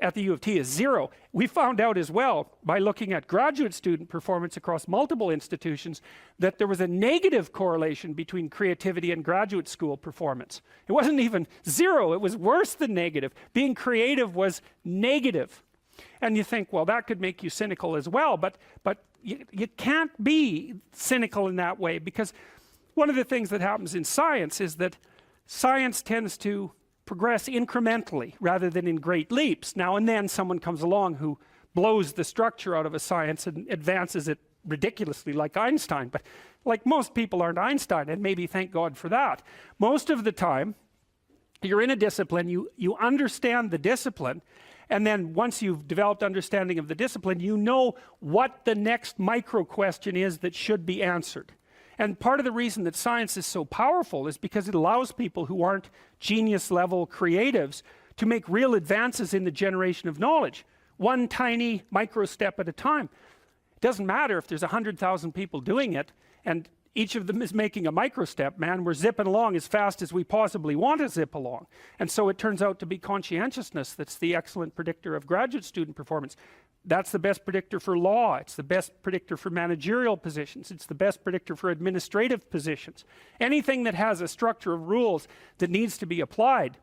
at the U of T is 0. We found out as well by looking at graduate student performance across multiple institutions that there was a negative correlation between creativity and graduate school performance. It wasn't even 0, it was worse than negative. Being creative was negative. And you think, well, that could make you cynical as well, but you can't be cynical in that way, because one of the things that happens in science is that science tends to progress incrementally rather than in great leaps. Now and then someone comes along who blows the structure out of a science and advances it ridiculously, like Einstein, but like most people aren't Einstein, and maybe thank God for that. Most of the time you're in a discipline, you understand the discipline, and then once you've developed understanding of the discipline, you know what the next micro question is that should be answered. And part of the reason that science is so powerful is because it allows people who aren't genius level creatives to make real advances in the generation of knowledge, one tiny micro step at a time. It doesn't matter if there's 100,000 people doing it and each of them is making a micro step, man. We're zipping along as fast as we possibly want to zip along. And so it turns out to be conscientiousness that's the excellent predictor of graduate student performance. That's the best predictor for law. It's the best predictor for managerial positions. It's the best predictor for administrative positions. Anything that has a structure of rules that needs to be applied,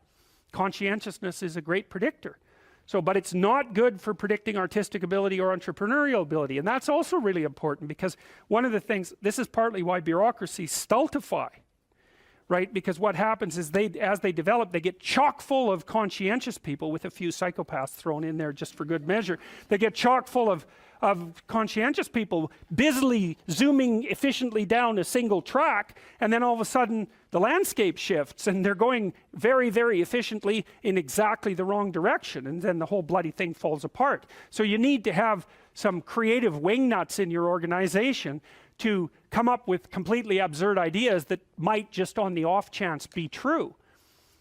conscientiousness is a great predictor. So, but it's not good for predicting artistic ability or entrepreneurial ability. And that's also really important, because one of the things, this is partly why bureaucracies stultify, right? Because what happens is as they develop, they get chock full of conscientious people, with a few psychopaths thrown in there just for good measure. They get chock full of conscientious people busily zooming efficiently down a single track, and then all of a sudden the landscape shifts and they're going very, very efficiently in exactly the wrong direction, and then the whole bloody thing falls apart. So you need to have some creative wingnuts in your organization to come up with completely absurd ideas that might just on the off chance be true.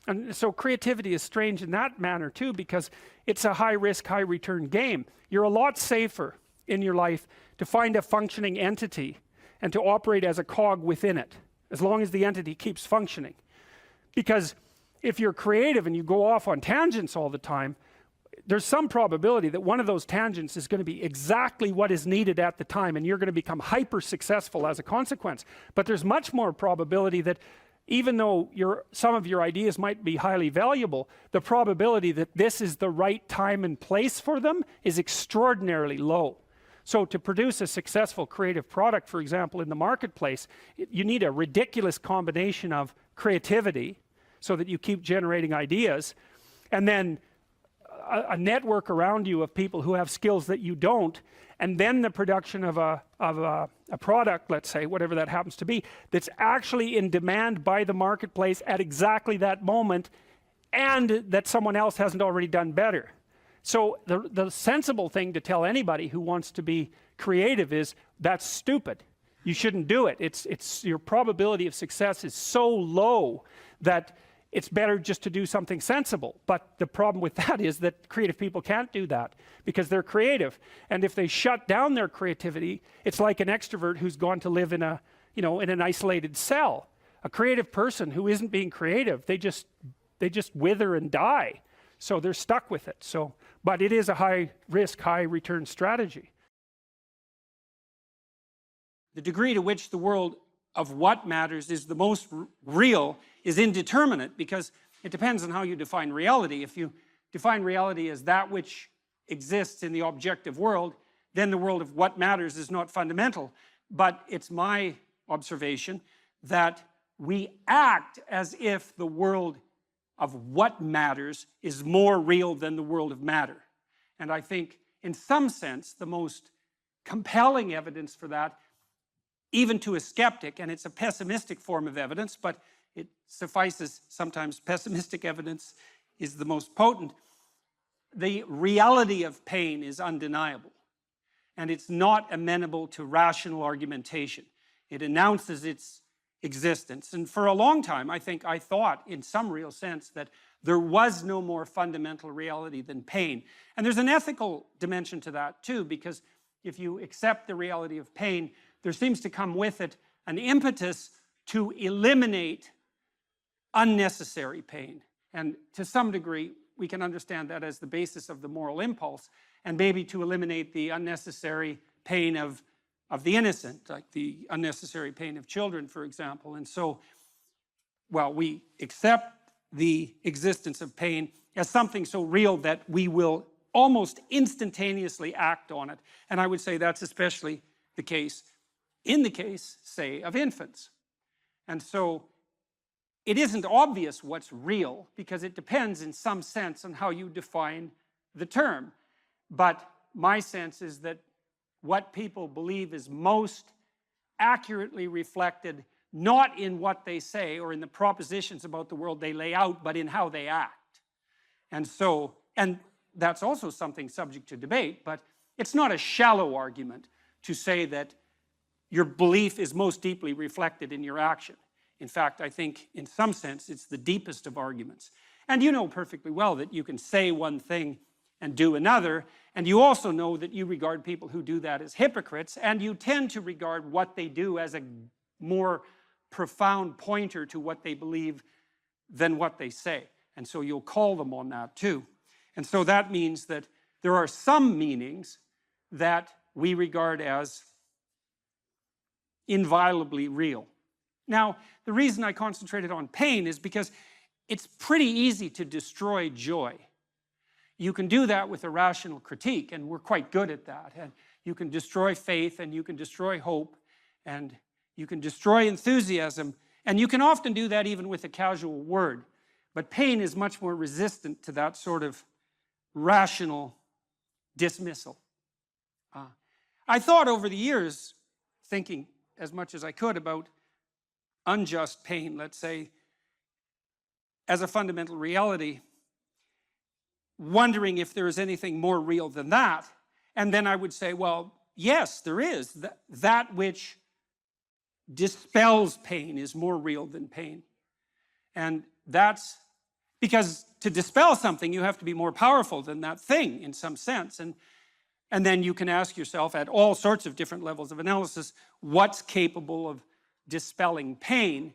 And so creativity is strange in that manner too, because it's a high risk, high return game. You're a lot safer in your life to find a functioning entity and to operate as a cog within it, as long as the entity keeps functioning. Because if you're creative and you go off on tangents all the time, there's some probability that one of those tangents is going to be exactly what is needed at the time, and you're going to become hyper successful as a consequence. But there's much more probability that even though some of your ideas might be highly valuable, the probability that this is the right time and place for them is extraordinarily low. So to produce a successful creative product, for example, in the marketplace, you need a ridiculous combination of creativity so that you keep generating ideas, and then a network around you of people who have skills that you don't, and then the production of a product, let's say, whatever that happens to be, that's actually in demand by the marketplace at exactly that moment, and that someone else hasn't already done better. So the sensible thing to tell anybody who wants to be creative is, that's stupid. You shouldn't do it. It's your probability of success is so low that it's better just to do something sensible. But the problem with that is that creative people can't do that because they're creative. And if they shut down their creativity, it's like an extrovert who's gone to live in in an isolated cell. A creative person who isn't being creative, they just wither and die. So they're stuck with it. But it is a high risk, high return strategy. The degree to which the world of what matters is the most real is indeterminate, because it depends on how you define reality. If you define reality as that which exists in the objective world, then the world of what matters is not fundamental. But it's my observation that we act as if the world of what matters is more real than the world of matter. And I think, in some sense, the most compelling evidence for that, even to a skeptic, and it's a pessimistic form of evidence, but it suffices, sometimes pessimistic evidence is the most potent. The reality of pain is undeniable, and it's not amenable to rational argumentation. It announces its existence. And for a long time, I think I thought, in some real sense, that there was no more fundamental reality than pain. And there's an ethical dimension to that, too, because if you accept the reality of pain, there seems to come with it an impetus to eliminate unnecessary pain. And to some degree, we can understand that as the basis of the moral impulse, and maybe to eliminate the unnecessary pain of the innocent, like the unnecessary pain of children, for example. And so, well, we accept the existence of pain as something so real that we will almost instantaneously act on it. And I would say that's especially the case in the case, say, of infants. And so it isn't obvious what's real because it depends in some sense on how you define the term. But my sense is that what people believe is most accurately reflected not in what they say or in the propositions about the world they lay out, but in how they act. And so, and that's also something subject to debate, but it's not a shallow argument to say that your belief is most deeply reflected in your action. In fact, I think in some sense it's the deepest of arguments. And you know perfectly well that you can say one thing and do another, and you also know that you regard people who do that as hypocrites, and you tend to regard what they do as a more profound pointer to what they believe than what they say. And so you'll call them on that too. And so that means that there are some meanings that we regard as inviolably real. Now, the reason I concentrated on pain is because it's pretty easy to destroy joy. You can do that with a rational critique, and we're quite good at that. And you can destroy faith, and you can destroy hope, and you can destroy enthusiasm, and you can often do that even with a casual word. But pain is much more resistant to that sort of rational dismissal. I thought over the years, thinking as much as I could about unjust pain, let's say, as a fundamental reality, wondering if there is anything more real than that. And then I would say, well, yes, there is. That which dispels pain is more real than pain. And that's because to dispel something, you have to be more powerful than that thing in some sense. And then you can ask yourself at all sorts of different levels of analysis, what's capable of dispelling pain,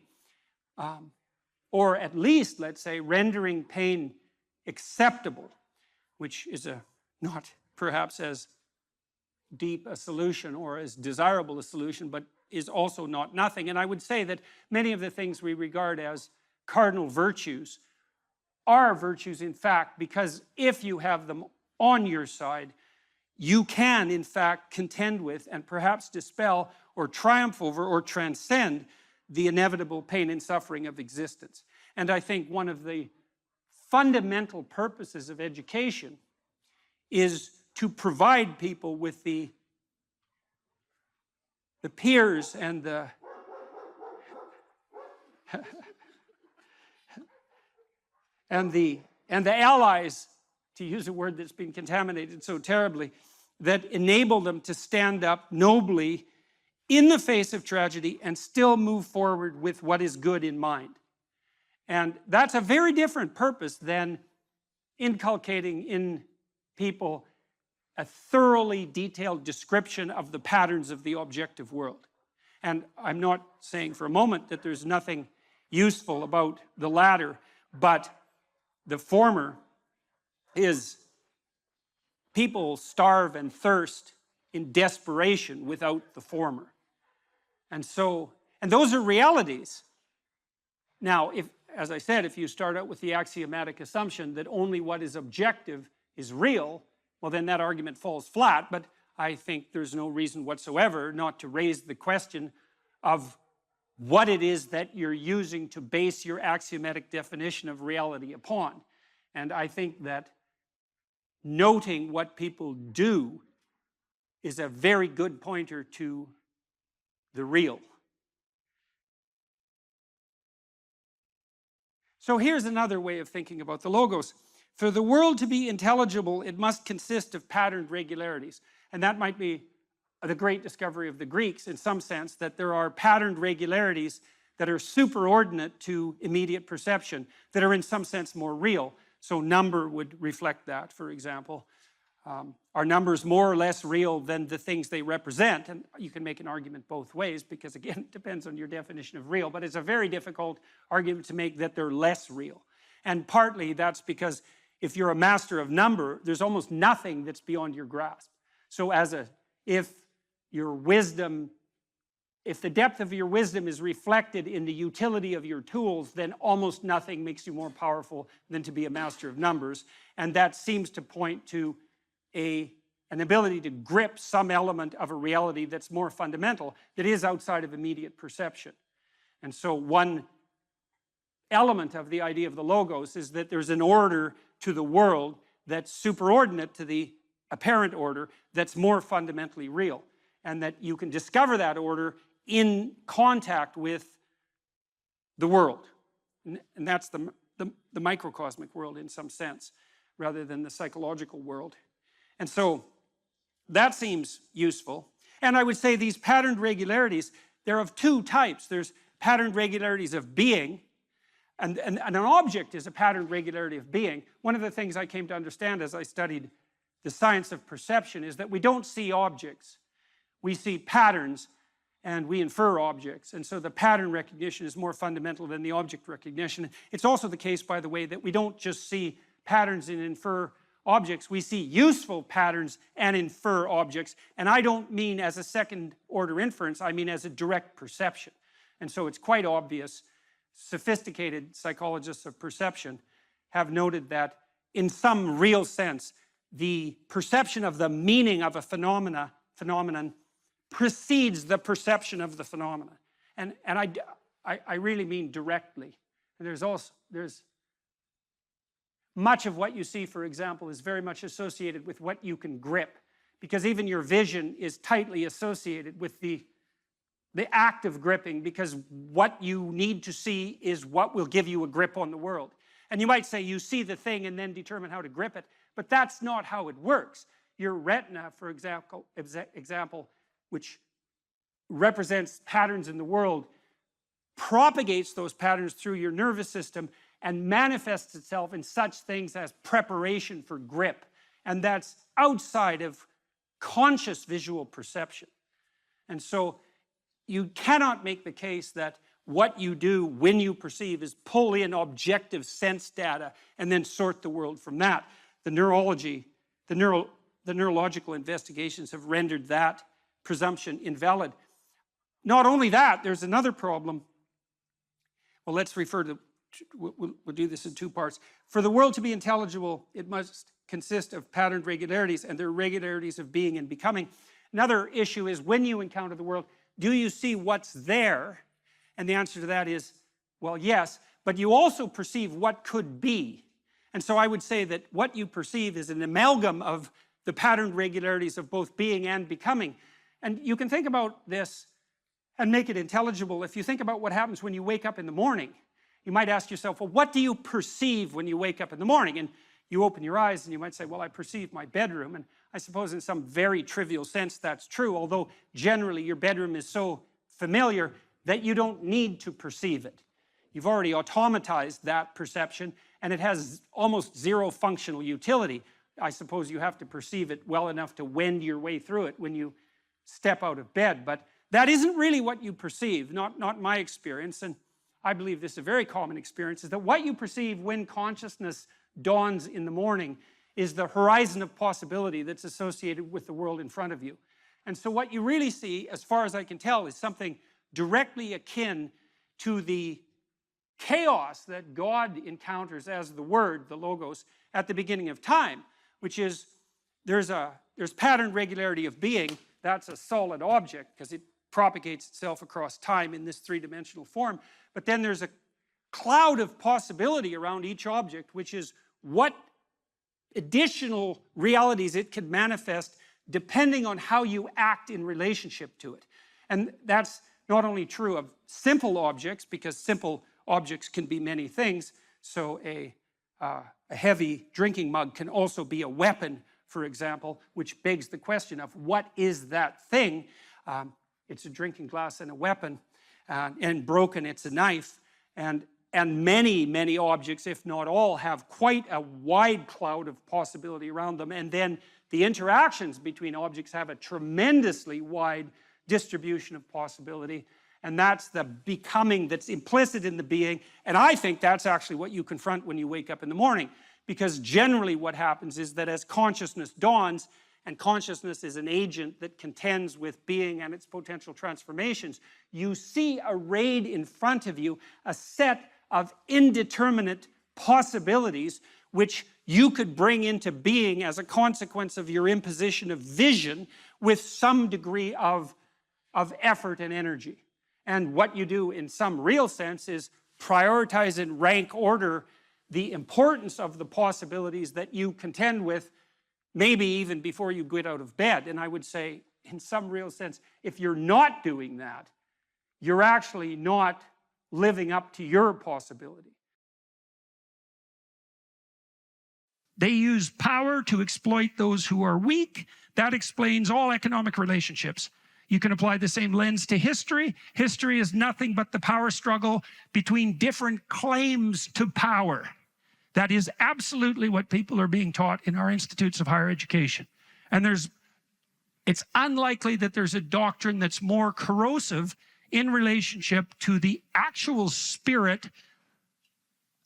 or at least, let's say, rendering pain acceptable, which is not perhaps as deep a solution or as desirable a solution, but is also not nothing. And I would say that many of the things we regard as cardinal virtues are virtues, in fact, because if you have them on your side, you can, in fact, contend with and perhaps dispel or triumph over or transcend the inevitable pain and suffering of existence. And I think one of the fundamental purposes of education is to provide people with the peers and the and the allies, to use a word that's been contaminated so terribly, that enable them to stand up nobly in the face of tragedy and still move forward with what is good in mind. And that's a very different purpose than inculcating in people a thoroughly detailed description of the patterns of the objective world. And I'm not saying for a moment that there's nothing useful about the latter, but the former is people starve and thirst in desperation without the former. And so, and those are realities. Now, if, as I said, if you start out with the axiomatic assumption that only what is objective is real, well, then that argument falls flat, but I think there's no reason whatsoever not to raise the question of what it is that you're using to base your axiomatic definition of reality upon. And I think that noting what people do is a very good pointer to the real. So here's another way of thinking about the logos. For the world to be intelligible, it must consist of patterned regularities. And that might be the great discovery of the Greeks in some sense, that there are patterned regularities that are superordinate to immediate perception, that are in some sense more real. So number would reflect that, for example. Are numbers more or less real than the things they represent? And you can make an argument both ways, because again, it depends on your definition of real, but it's a very difficult argument to make that they're less real. And partly that's because if you're a master of number, there's almost nothing that's beyond your grasp. So if your wisdom, if the depth of your wisdom is reflected in the utility of your tools, then almost nothing makes you more powerful than to be a master of numbers. And that seems to point to an ability to grip some element of a reality that's more fundamental, that is outside of immediate perception. And so one element of the idea of the logos is that there's an order to the world that's superordinate to the apparent order, that's more fundamentally real, and that you can discover that order in contact with the world. And that's the microcosmic world in some sense, rather than the psychological world. And so that seems useful. And I would say these patterned regularities, they're of two types. There's patterned regularities of being, and an object is a patterned regularity of being. One of the things I came to understand as I studied the science of perception is that we don't see objects. We see patterns, and we infer objects. And so the pattern recognition is more fundamental than the object recognition. It's also the case, by the way, that we don't just see patterns and infer objects. We see useful patterns and infer objects. And I don't mean as a second order inference, I mean as a direct perception. And so it's quite obvious. Sophisticated psychologists of perception have noted that in some real sense, the perception of the meaning of a phenomenon precedes the perception of the phenomena. And I really mean directly. And there's much of what you see, for example, is very much associated with what you can grip, because even your vision is tightly associated with the act of gripping, because what you need to see is what will give you a grip on the world. And you might say you see the thing and then determine how to grip it, but that's not how it works. Your retina, for example, which represents patterns in the world, propagates those patterns through your nervous system and manifests itself in such things as preparation for grip. And that's outside of conscious visual perception. And so you cannot make the case that what you do when you perceive is pull in objective sense data and then sort the world from that. The neurological investigations have rendered that presumption invalid. Not only that, there's another problem. Well, let's refer to, we'll do this in two parts. For the world to be intelligible, it must consist of patterned regularities, and they're regularities of being and becoming. Another issue is, when you encounter the world, do you see what's there? And the answer to that is, well, yes, but you also perceive what could be. And so I would say that what you perceive is an amalgam of the patterned regularities of both being and becoming. And you can think about this and make it intelligible. If you think about what happens when you wake up in the morning, you might ask yourself, well, what do you perceive when you wake up in the morning? And you open your eyes and you might say, well, I perceive my bedroom. And I suppose in some very trivial sense that's true, although generally your bedroom is so familiar that you don't need to perceive it. You've already automatized that perception, and it has almost zero functional utility. I suppose you have to perceive it well enough to wend your way through it when you step out of bed. But that isn't really what you perceive, not my experience, and I believe this is a very common experience, is that what you perceive when consciousness dawns in the morning is the horizon of possibility that's associated with the world in front of you. And so what you really see, as far as I can tell, is something directly akin to the chaos that God encounters as the Word, the Logos, at the beginning of time, which is there's pattern regularity of being. That's a solid object because it propagates itself across time in this three-dimensional form. But then there's a cloud of possibility around each object, which is what additional realities it can manifest depending on how you act in relationship to it. And that's not only true of simple objects, because simple objects can be many things. So a heavy drinking mug can also be a weapon, for example, which begs the question of what is that thing? It's a drinking glass and a weapon. and broken, it's a knife. And many, many objects, if not all, have quite a wide cloud of possibility around them. And then the interactions between objects have a tremendously wide distribution of possibility. And that's the becoming that's implicit in the being. And I think that's actually what you confront when you wake up in the morning. Because generally what happens is that as consciousness dawns, and consciousness is an agent that contends with being and its potential transformations, you see arrayed in front of you a set of indeterminate possibilities which you could bring into being as a consequence of your imposition of vision with some degree of effort and energy. And what you do in some real sense is prioritize and rank order the importance of the possibilities that you contend with, maybe even before you get out of bed. And I would say, in some real sense, if you're not doing that, you're actually not living up to your possibility. They use power to exploit those who are weak. That explains all economic relationships. You can apply the same lens to history. History is nothing but the power struggle between different claims to power. That is absolutely what people are being taught in our institutes of higher education. And it's unlikely that there's a doctrine that's more corrosive in relationship to the actual spirit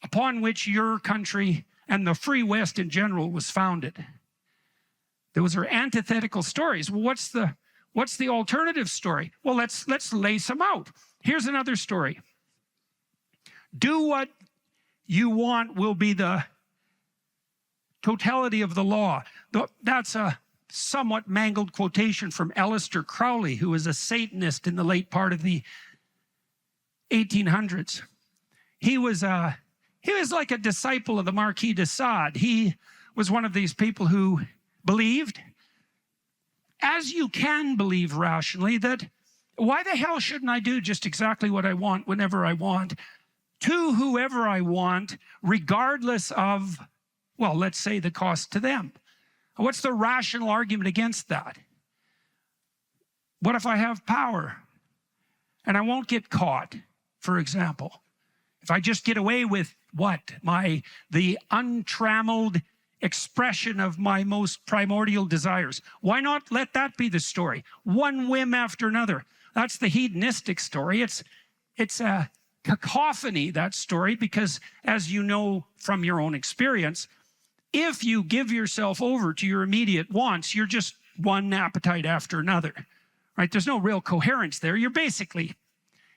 upon which your country and the free West in general was founded. Those are antithetical stories. Well, what's the alternative story? Well, let's lay some out. Here's another story. Do what you want will be the totality of the law. That's a somewhat mangled quotation from Aleister Crowley, who was a Satanist in the late part of the 1800s. He was like a disciple of the Marquis de Sade. He was one of these people who believed, as you can believe rationally, that why the hell shouldn't I do just exactly what I want whenever I want to whoever I want, regardless of, well, let's say the cost to them. What's the rational argument against that? What if I have power and I won't get caught, for example? If I just get away with what? The untrammeled expression of my most primordial desires. Why not let that be the story? One whim after another. That's the hedonistic story. It's a cacophony, that story, because as you know from your own experience, if you give yourself over to your immediate wants, you're just one appetite after another, right? There's no real coherence there. You basically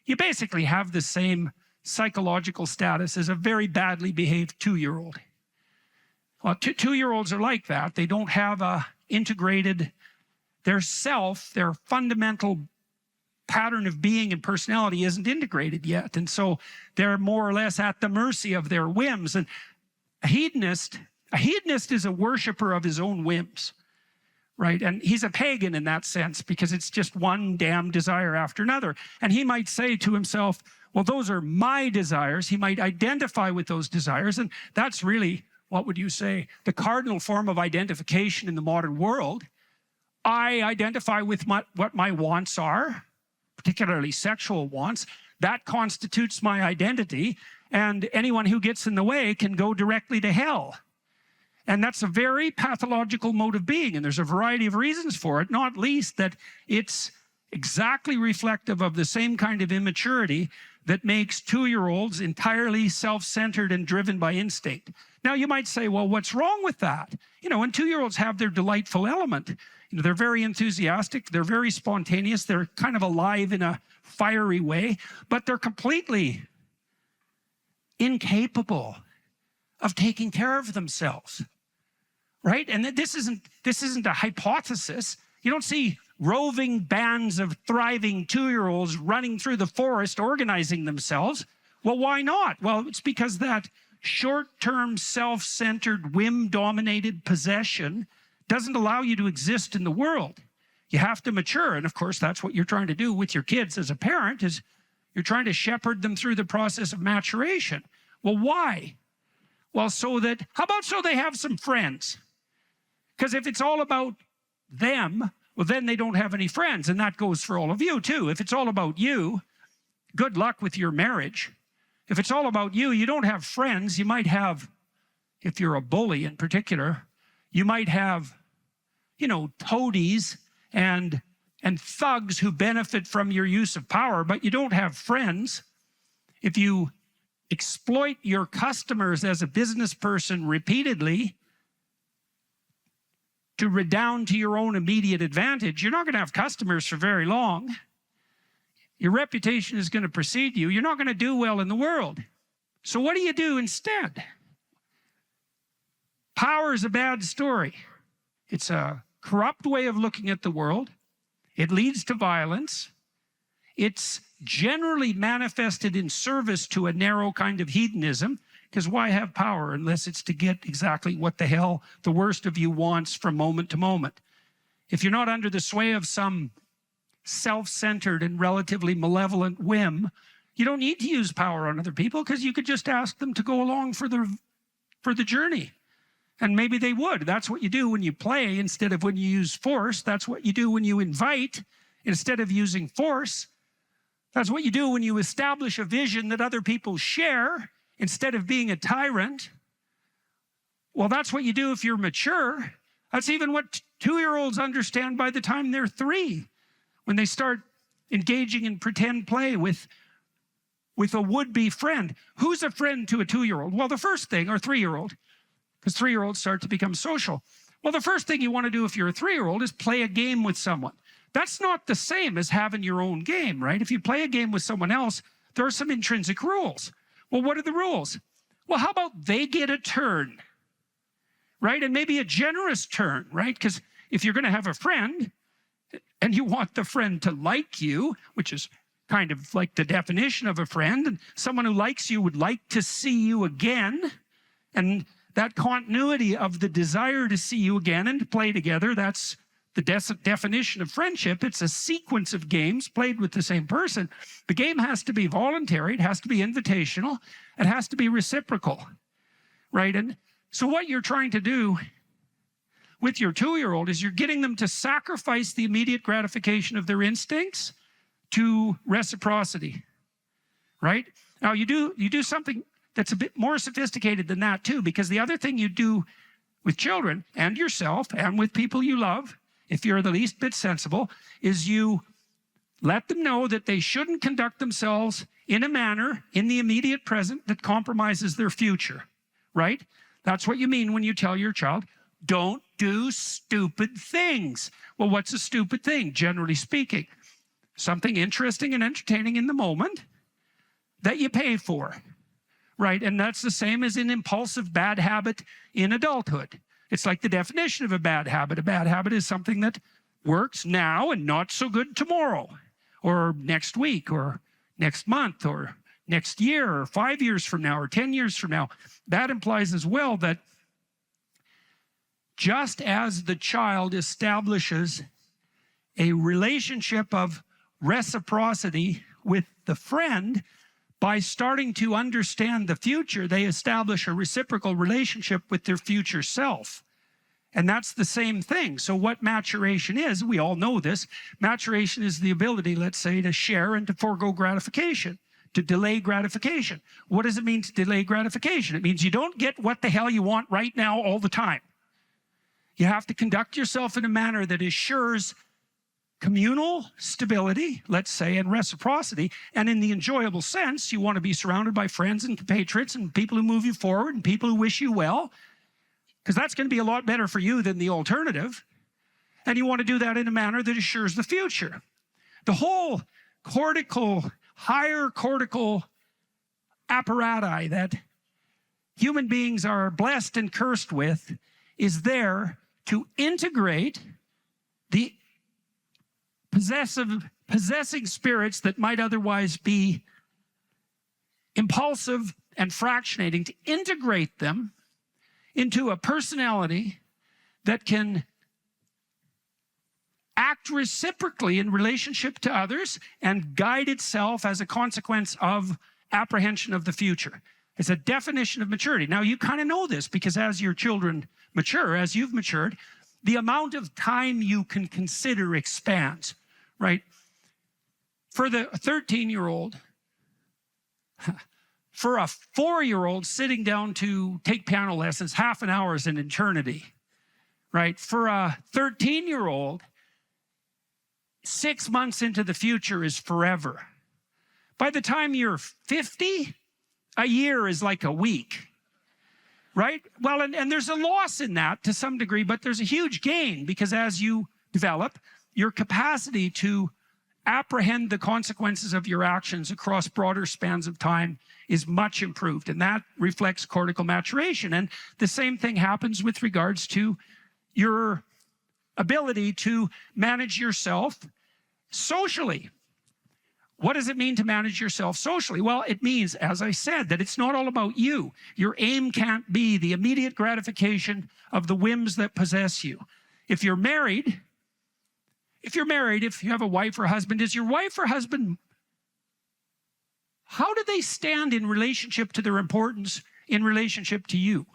have the same psychological status as a very badly behaved 2-year-old. Well, two-year-olds are like that. They don't have a integrated, their fundamental pattern of being and personality isn't integrated yet. And so they're more or less at the mercy of their whims. And a hedonist is a worshiper of his own whims, right? And he's a pagan in that sense because it's just one damn desire after another. And he might say to himself, well, those are my desires. He might identify with those desires. And that's really, what would you say, the cardinal form of identification in the modern world. I identify with what my wants are, particularly sexual wants. That constitutes my identity. And anyone who gets in the way can go directly to hell. And that's a very pathological mode of being, and there's a variety of reasons for it, not least that it's exactly reflective of the same kind of immaturity that makes 2-year-olds entirely self-centered and driven by instinct. Now you might say, well, what's wrong with that? You know, and 2-year-olds have their delightful element. You know, they're very enthusiastic, they're very spontaneous, they're kind of alive in a fiery way, but they're completely incapable of taking care of themselves. Right? And this isn't a hypothesis. You don't see roving bands of thriving 2-year-olds running through the forest organizing themselves. Well, why not? Well, it's because that short-term, self-centered, whim-dominated possession doesn't allow you to exist in the world. You have to mature. And of course, that's what you're trying to do with your kids as a parent, is you're trying to shepherd them through the process of maturation. Well, why? Well, so they have some friends. Because if it's all about them, well, then they don't have any friends. And that goes for all of you, too. If it's all about you, good luck with your marriage. If it's all about you, you don't have friends. You might have, if you're a bully in particular, you might have, you know, toadies and thugs who benefit from your use of power, but you don't have friends. If you exploit your customers as a business person repeatedly to redound to your own immediate advantage, you're not going to have customers for very long. Your reputation is going to precede you. You're not going to do well in the world. So what do you do instead? Power is a bad story. It's a corrupt way of looking at the world. It leads to violence. It's generally manifested in service to a narrow kind of hedonism, because why have power unless it's to get exactly what the hell the worst of you wants from moment to moment? If you're not under the sway of some self-centered and relatively malevolent whim, you don't need to use power on other people, because you could just ask them to go along for the journey. And maybe they would. That's what you do when you play instead of when you use force. That's what you do when you invite instead of using force. That's what you do when you establish a vision that other people share instead of being a tyrant. Well, that's what you do if you're mature. That's even what 2-year-olds understand by the time they're 3, when they start engaging in pretend play with a would-be friend. Who's a friend to a 2-year-old? Well, the first thing, or 3-year-old, because 3-year-olds start to become social. Well, the first thing you want to do if you're a 3-year-old is play a game with someone. That's not the same as having your own game, right? If you play a game with someone else, there are some intrinsic rules. Well, what are the rules? Well, how about they get a turn, right? And maybe a generous turn, right? Because if you're going to have a friend and you want the friend to like you, which is kind of like the definition of a friend, and someone who likes you would like to see you again, and that continuity of the desire to see you again and to play together, that's the definition of friendship. It's a sequence of games played with the same person. The game has to be voluntary, it has to be invitational, it has to be reciprocal, right? And so what you're trying to do with your 2-year-old is you're getting them to sacrifice the immediate gratification of their instincts to reciprocity, right? Now you do something that's a bit more sophisticated than that too, because the other thing you do with children and yourself and with people you love, if you're the least bit sensible, is you let them know that they shouldn't conduct themselves in a manner in the immediate present that compromises their future, right? That's what you mean when you tell your child, don't do stupid things. Well, what's a stupid thing, generally speaking? Something interesting and entertaining in the moment that you pay for, right? And that's the same as an impulsive bad habit in adulthood. It's like the definition of a bad habit. A bad habit is something that works now and not so good tomorrow, or next week, or next month, or next year, or 5 years from now, or 10 years from now. That implies as well that just as the child establishes a relationship of reciprocity with the friend, by starting to understand the future, they establish a reciprocal relationship with their future self. And that's the same thing. So what maturation is, we all know this, maturation is the ability, let's say, to share and to forego gratification, to delay gratification. What does it mean to delay gratification? It means you don't get what the hell you want right now all the time. You have to conduct yourself in a manner that assures communal stability, let's say, and reciprocity. And in the enjoyable sense, you want to be surrounded by friends and compatriots and people who move you forward and people who wish you well, because that's going to be a lot better for you than the alternative. And you want to do that in a manner that assures the future. The whole higher cortical apparatus that human beings are blessed and cursed with is there to integrate the possessing spirits that might otherwise be impulsive and fractionating, to integrate them into a personality that can act reciprocally in relationship to others and guide itself as a consequence of apprehension of the future. It's a definition of maturity. Now, you kind of know this because as your children mature, as you've matured, the amount of time you can consider expands, right? For the 13-year-old, For a 4-year-old sitting down to take piano lessons, half an hour is an eternity, right? For a 13-year-old, 6 months into the future is forever. By the time you're 50, a year is like a week, right? Well, and there's a loss in that to some degree, but there's a huge gain, because as you develop, your capacity to apprehend the consequences of your actions across broader spans of time is much improved, and that reflects cortical maturation. And the same thing happens with regards to your ability to manage yourself socially. What does it mean to manage yourself socially? Well, it means, as I said, that it's not all about you. Your aim can't be the immediate gratification of the whims that possess you. If you're married, if you have a wife or husband, is your wife or husband, how do they stand in relationship to their importance in relationship to you?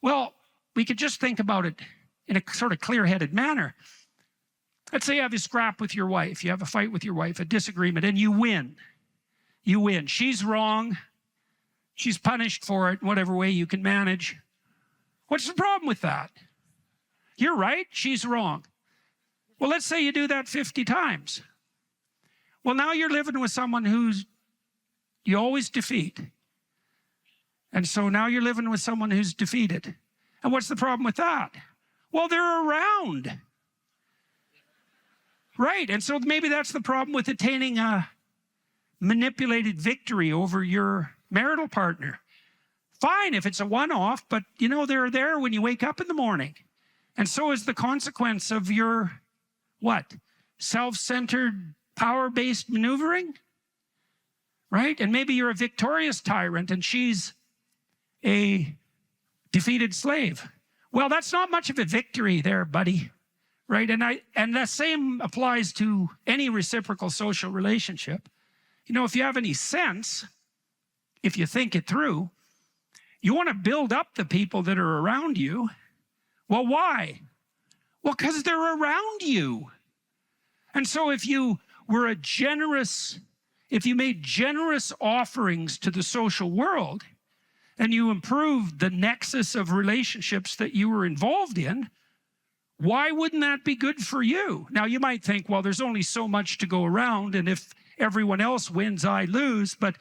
Well, we could just think about it in a sort of clear-headed manner. Let's say you have a scrap with your wife, you have a fight with your wife, a disagreement, and you win. You win. She's wrong. She's punished for it in whatever way you can manage. What's the problem with that? You're right, she's wrong. Well, let's say you do that 50 times. Well, now you're living with someone you always defeat. And so now you're living with someone who's defeated. And what's the problem with that? Well, they're around. Right, and so maybe that's the problem with attaining a manipulated victory over your marital partner. Fine if it's a one-off, but you know they're there when you wake up in the morning. And so is the consequence of your, what? Self-centered, power-based maneuvering? Right? And maybe you're a victorious tyrant and she's a defeated slave. Well, that's not much of a victory there, buddy. Right, and the same applies to any reciprocal social relationship. You know, if you have any sense, if you think it through, you want to build up the people that are around you. Well, why? Well, because they're around you. And so if you made generous offerings to the social world, and you improved the nexus of relationships that you were involved in, why wouldn't that be good for you? Now, you might think, well, there's only so much to go around, and if everyone else wins, I lose. But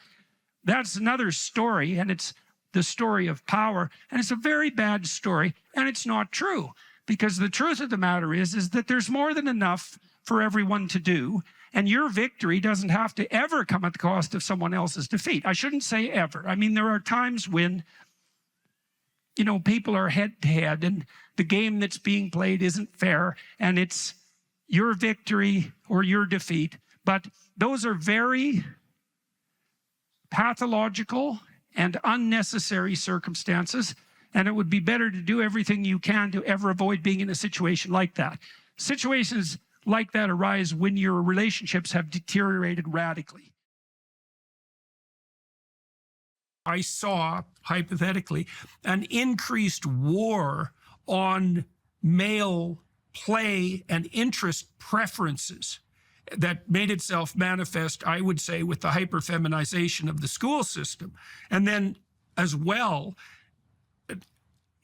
that's another story, and it's the story of power. And it's a very bad story, and it's not true. Because the truth of the matter is that there's more than enough for everyone to do, and your victory doesn't have to ever come at the cost of someone else's defeat. I shouldn't say ever. I mean, there are times when, you know, people are head-to-head, and the game that's being played isn't fair, and it's your victory or your defeat. But those are very pathological and unnecessary circumstances, and it would be better to do everything you can to ever avoid being in a situation like that. Situations like that arise when your relationships have deteriorated radically. I saw, hypothetically, an increased war on male play and interest preferences that made itself manifest, I would say, with the hyperfeminization of the school system. And then, as well,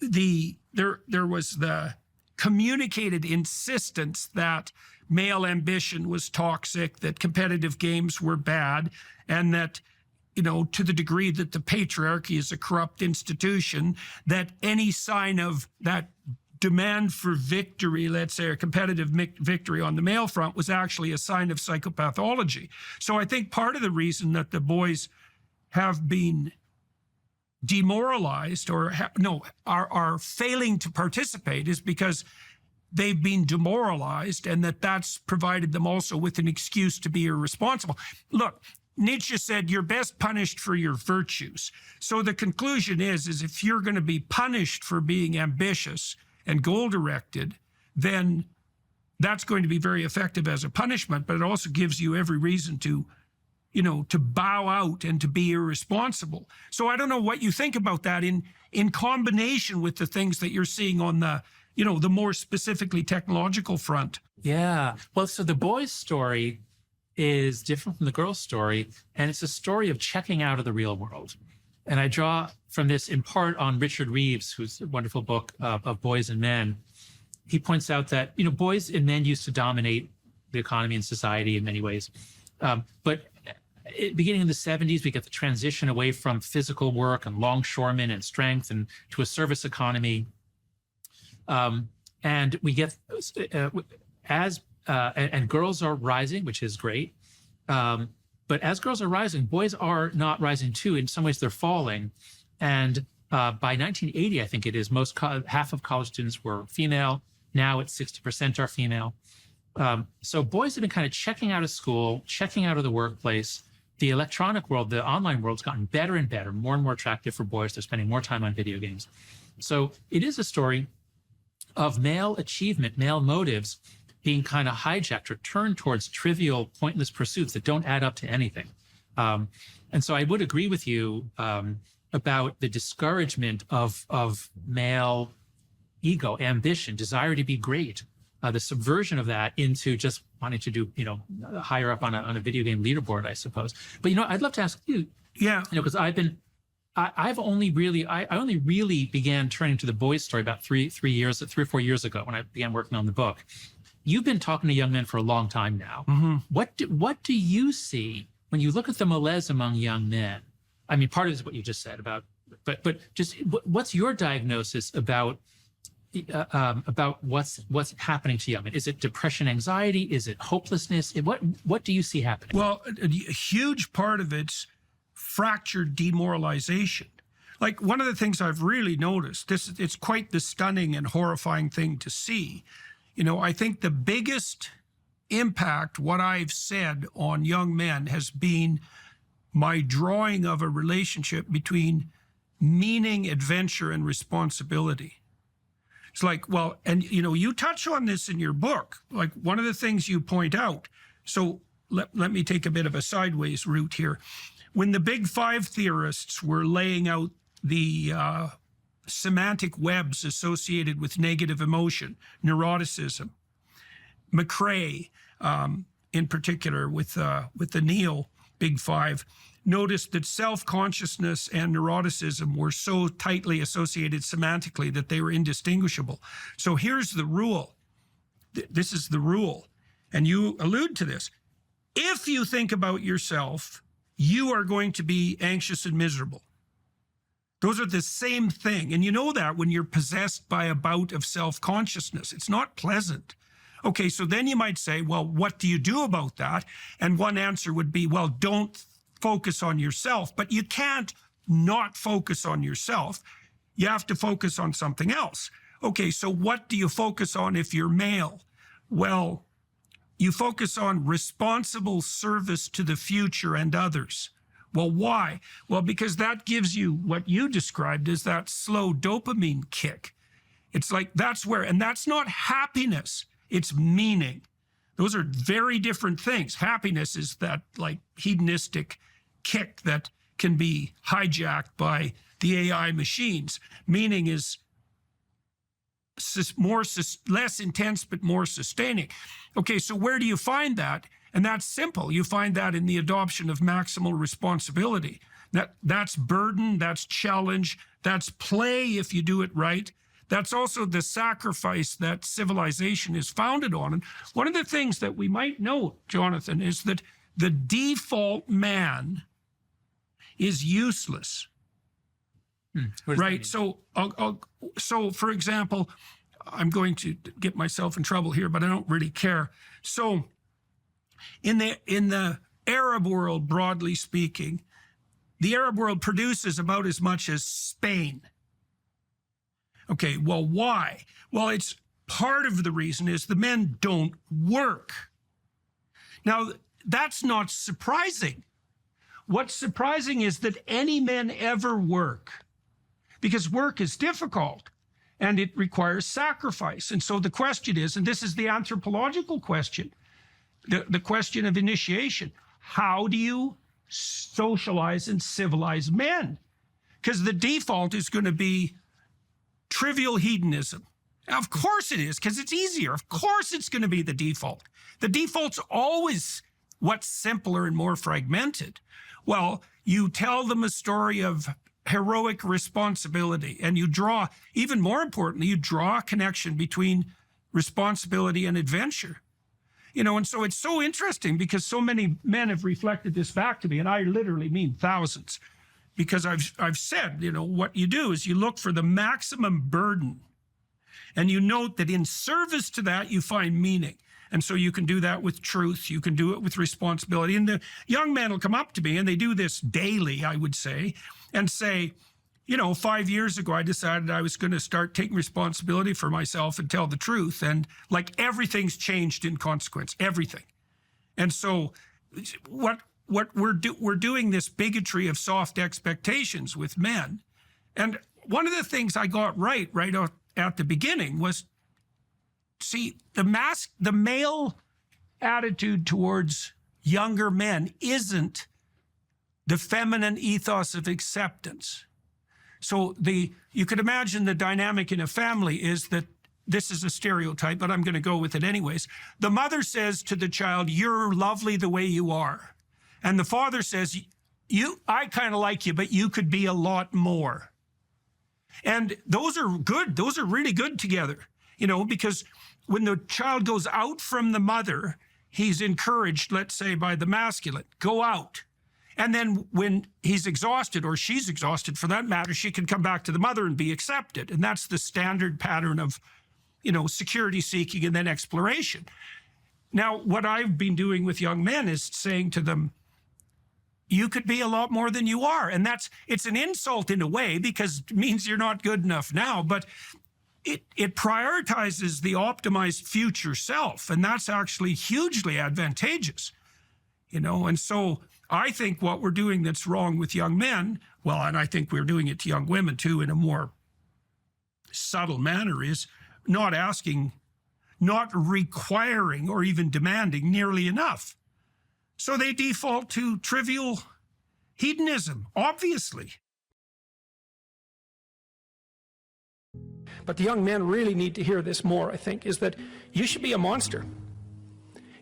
there was the communicated insistence that male ambition was toxic, that competitive games were bad, and that, you know, to the degree that the patriarchy is a corrupt institution, that any sign of that demand for victory, let's say a competitive victory on the male front, was actually a sign of psychopathology. So I think part of the reason that the boys have been demoralized or are failing to participate is because they've been demoralized, and that's provided them also with an excuse to be irresponsible. Look, Nietzsche said, you're best punished for your virtues. So the conclusion is if you're going to be punished for being ambitious and goal-directed, then that's going to be very effective as a punishment, but it also gives you every reason to, you know, to bow out and to be irresponsible. So I don't know what you think about that in combination with the things that you're seeing on the, you know, the more specifically technological front. Yeah. Well, so the boys' story is different from the girl's story, and it's a story of checking out of the real world. And I draw from this in part on Richard Reeves, whose wonderful book of Boys and Men. He points out that, you know, boys and men used to dominate the economy and society in many ways. But beginning in the 70s, we get the transition away from physical work and longshoremen and strength and to a service economy. And we get, and girls are rising, which is great. But as girls are rising, boys are not rising too. In some ways, they're falling. And by 1980, I think it is, half of college students were female. Now it's 60% are female. So boys have been kind of checking out of school, checking out of the workplace. The electronic world, the online world's gotten better and better, more and more attractive for boys. They're spending more time on video games. So it is a story of male achievement, male motives being kind of hijacked or turned towards trivial, pointless pursuits that don't add up to anything. And so I would agree with you about the discouragement of male ego, ambition, desire to be great, the subversion of that into just wanting to do, you know, higher up on a video game leaderboard, I suppose. But, you know, I'd love to ask you, Yeah. you know, because I only really began turning to the boys' story about 3 or 4 years ago when I began working on the book. You've been talking to young men for a long time now. Mm-hmm. What do you see when you look at the malaise among young men? I mean, part of it is what you just said about, but just what's your diagnosis about what's happening to young men? Is it depression, anxiety? Is it hopelessness? What do you see happening? Well, a huge part of it's fractured demoralization. Like, one of the things I've really noticed, it's quite the stunning and horrifying thing to see. You know, I think the biggest impact what I've said on young men has been my drawing of a relationship between meaning, adventure, and responsibility. It's like, well, and you know, you touch on this in your book, like one of the things you point out. So let me take a bit of a sideways route here. When the Big Five theorists were laying out the semantic webs associated with negative emotion, neuroticism, McCrae, in particular with the Neo Big Five, noticed that self-consciousness and neuroticism were so tightly associated semantically that they were indistinguishable. So here's the rule. This is the rule, and you allude to this. If you think about yourself, you are going to be anxious and miserable. Those are the same thing. And you know that when you're possessed by a bout of self-consciousness. It's not pleasant. Okay, so then you might say, well, what do you do about that? And one answer would be, well, don't focus on yourself. But you can't not focus on yourself. You have to focus on something else. Okay, so what do you focus on if you're male? Well, you focus on responsible service to the future and others. Well, why? Well, because that gives you what you described as that slow dopamine kick. It's like that's where, and that's not happiness, it's meaning. Those are very different things. Happiness is that like hedonistic kick that can be hijacked by the AI machines. Meaning is less intense but more sustaining. Okay, so where do you find that? And that's simple. You find that in the adoption of maximal responsibility. That's burden, that's challenge, that's play if you do it right. That's also the sacrifice that civilization is founded on. And one of the things that we might note, Jonathan, is that the default man is useless. Right? So, so for example, I'm going to get myself in trouble here, but I don't really care. So in the Arab world, broadly speaking, the Arab world produces about as much as Spain. Okay, well, why? Well, it's part of the reason is the men don't work. Now, that's not surprising. What's surprising is that any men ever work, because work is difficult and it requires sacrifice. And so the question is, and this is the anthropological question, the question of initiation, how do you socialize and civilize men? Because the default is going to be trivial hedonism. Of course it is, because it's easier. Of course it's going to be the default. The default's always what's simpler and more fragmented? Well, you tell them a story of heroic responsibility, and you draw, even more importantly, you draw a connection between responsibility and adventure. And so it's so interesting because so many men have reflected this back to me, and I literally mean thousands, because I've said, what you do is you look for the maximum burden, and you note that in service to that, you find meaning. And so you can do that with truth. You can do it with responsibility. And the young men will come up to me, and they do this daily, I would say, and say, 5 years ago, I decided I was going to start taking responsibility for myself and tell the truth. And like everything's changed in consequence, everything. And so what we're doing this bigotry of soft expectations with men. And one of the things I got right at the beginning was, see, the male attitude towards younger men isn't the feminine ethos of acceptance. So you could imagine the dynamic in a family is that, this is a stereotype, but I'm going to go with it anyways. The mother says to the child, "You're lovely the way you are." And the father says, "I kind of like you, but you could be a lot more." And those are good. Those are really good together, because when the child goes out from the mother, he's encouraged, let's say, by the masculine, go out. And then when he's exhausted, or she's exhausted for that matter, she can come back to the mother and be accepted. And that's the standard pattern of, security seeking and then exploration. Now, what I've been doing with young men is saying to them, you could be a lot more than you are. And it's an insult in a way, because it means you're not good enough now, but it prioritizes the optimized future self. And that's actually hugely advantageous, and so I think what we're doing that's wrong with young men, well, and I think we're doing it to young women too in a more subtle manner, is not requiring or even demanding nearly enough. So they default to trivial hedonism, obviously. But the young men really need to hear this more, I think, is that you should be a monster.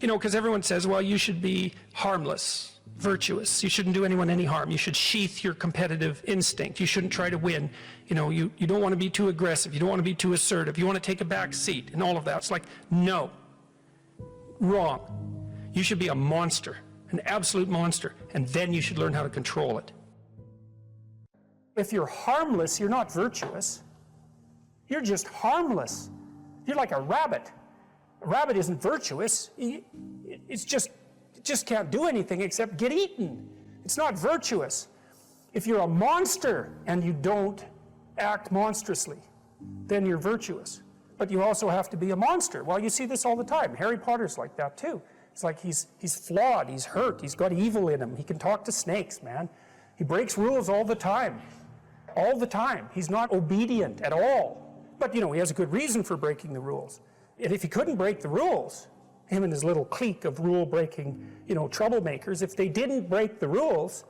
Because everyone says, well, you should be harmless, virtuous. You shouldn't do anyone any harm. You should sheath your competitive instinct. You shouldn't try to win. You don't want to be too aggressive. You don't want to be too assertive. You want to take a back seat and all of that. It's like, no, wrong. You should be a monster, an absolute monster, and then you should learn how to control it. If you're harmless, you're not virtuous. You're just harmless. You're like a rabbit. A rabbit isn't virtuous. It just can't do anything except get eaten. It's not virtuous. If you're a monster and you don't act monstrously, then you're virtuous. But you also have to be a monster. Well, you see this all the time. Harry Potter's like that too. It's like he's flawed, he's hurt, he's got evil in him. He can talk to snakes, man. He breaks rules all the time. All the time. He's not obedient at all. But, he has a good reason for breaking the rules. And if he couldn't break the rules, him and his little clique of rule-breaking, troublemakers, if they didn't break the rules,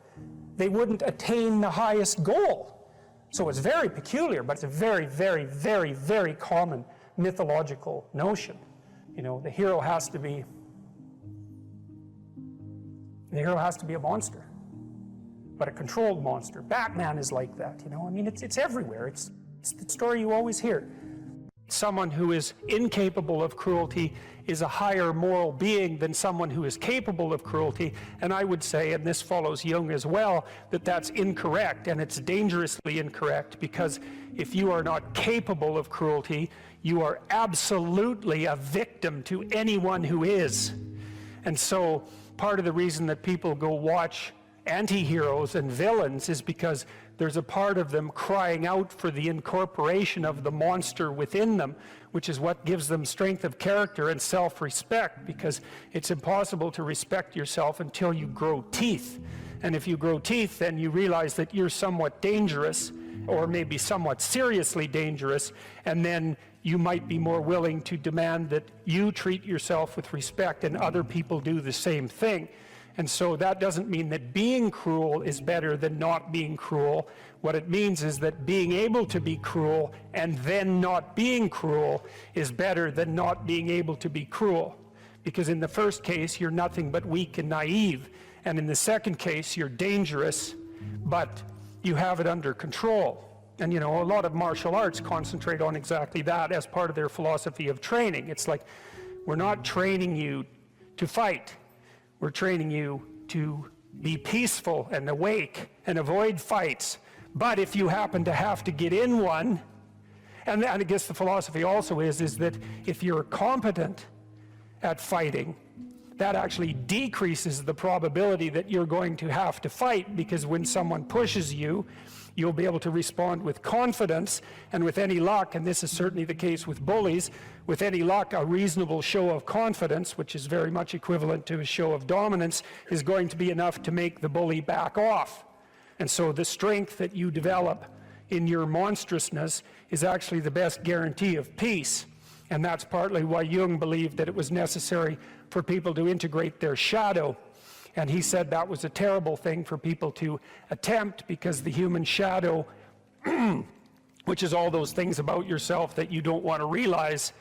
they wouldn't attain the highest goal. So it's very peculiar, but it's a very, very, very, very common mythological notion. The hero has to be a monster, but a controlled monster. Batman is like that, it's everywhere. It's the story you always hear. Someone who is incapable of cruelty is a higher moral being than someone who is capable of cruelty. And I would say, and this follows Jung as well, that that's incorrect, and it's dangerously incorrect, because if you are not capable of cruelty, you are absolutely a victim to anyone who is. And so part of the reason that people go watch anti-heroes and villains is because there's a part of them crying out for the incorporation of the monster within them, which is what gives them strength of character and self-respect, because it's impossible to respect yourself until you grow teeth. And if you grow teeth, then you realize that you're somewhat dangerous, or maybe somewhat seriously dangerous, and then you might be more willing to demand that you treat yourself with respect and other people do the same thing. And so that doesn't mean that being cruel is better than not being cruel. What it means is that being able to be cruel and then not being cruel is better than not being able to be cruel. Because in the first case, you're nothing but weak and naive. And in the second case, you're dangerous, but you have it under control. And you know, a lot of martial arts concentrate on exactly that as part of their philosophy of training. It's like, we're not training you to fight. We're training you to be peaceful and awake and avoid fights. But if you happen to have to get in one, and I guess the philosophy also is that if you're competent at fighting, that actually decreases the probability that you're going to have to fight, because when someone pushes you, you'll be able to respond with confidence, and with any luck, and this is certainly the case with bullies, with any luck, a reasonable show of confidence, which is very much equivalent to a show of dominance, is going to be enough to make the bully back off. And so the strength that you develop in your monstrousness is actually the best guarantee of peace. And that's partly why Jung believed that it was necessary for people to integrate their shadow. And he said that was a terrible thing for people to attempt, because the human shadow, which is all those things about yourself that you don't want to realize,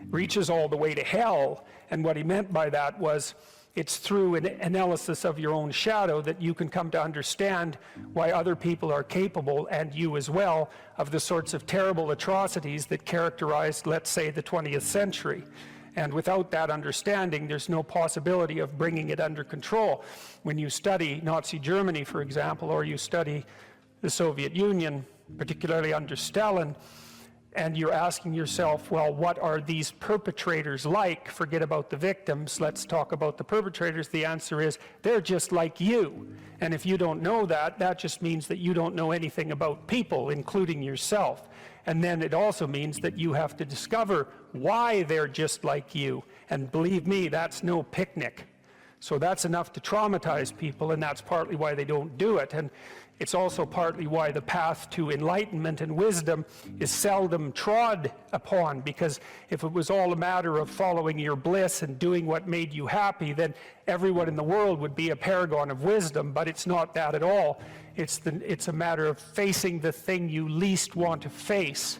reaches all the way to hell. And what he meant by that was, it's through an analysis of your own shadow that you can come to understand why other people are capable, and you as well, of the sorts of terrible atrocities that characterized, let's say, the 20th century. And without that understanding, there's no possibility of bringing it under control. When you study Nazi Germany, for example, or you study the Soviet Union, particularly under Stalin, and you're asking yourself, well, what are these perpetrators like? Forget about the victims, let's talk about the perpetrators. The answer is, they're just like you. And if you don't know that, that just means that you don't know anything about people, including yourself. And then it also means that you have to discover why they're just like you. And believe me, that's no picnic. So that's enough to traumatize people, and that's partly why they don't do it. And it's also partly why the path to enlightenment and wisdom is seldom trod upon, because if it was all a matter of following your bliss and doing what made you happy, then everyone in the world would be a paragon of wisdom. But it's not that at all. It's a matter of facing the thing you least want to face.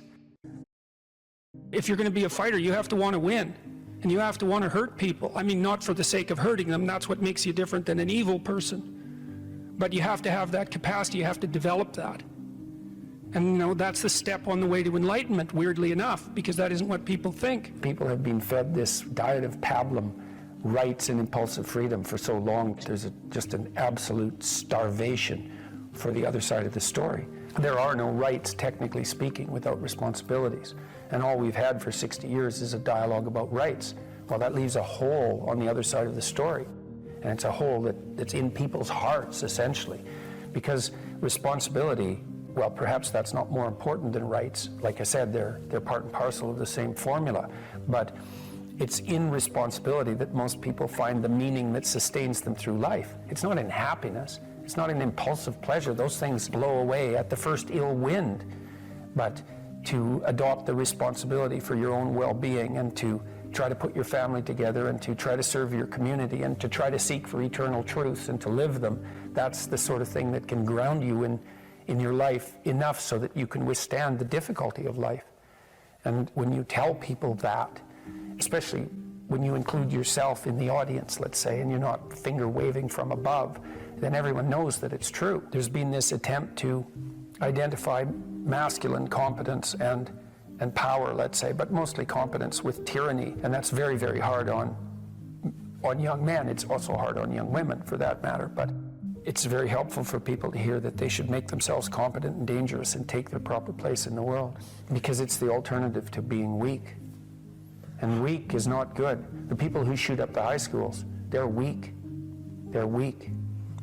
If you're going to be a fighter, you have to want to win. And you have to want to hurt people. I mean, not for the sake of hurting them. That's what makes you different than an evil person. But you have to have that capacity. You have to develop that. And, you know, that's the step on the way to enlightenment, weirdly enough, because that isn't what people think. People have been fed this diet of pablum, rights and impulsive freedom, for so long. There's just an absolute starvation for the other side of the story. There are no rights, technically speaking, without responsibilities. And all we've had for 60 years is a dialogue about rights. Well, that leaves a hole on the other side of the story. And it's a hole that's in people's hearts, essentially. Because responsibility, well, perhaps that's not more important than rights. Like I said, they're part and parcel of the same formula. But it's in responsibility that most people find the meaning that sustains them through life. It's not in happiness. It's not in impulsive pleasure. Those things blow away at the first ill wind. But to adopt the responsibility for your own well-being, and to try to put your family together, and to try to serve your community, and to try to seek for eternal truths and to live them, that's the sort of thing that can ground you in your life enough so that you can withstand the difficulty of life. And when you tell people that, especially when you include yourself in the audience, let's say, and you're not finger waving from above, then everyone knows that it's true. There's been this attempt to identify masculine competence and power, let's say, but mostly competence with tyranny, and that's very, very hard on young men. It's also hard on young women, for that matter, but it's very helpful for people to hear that they should make themselves competent and dangerous and take their proper place in the world, because it's the alternative to being weak. And weak is not good. The people who shoot up the high schools, they're weak. They're weak.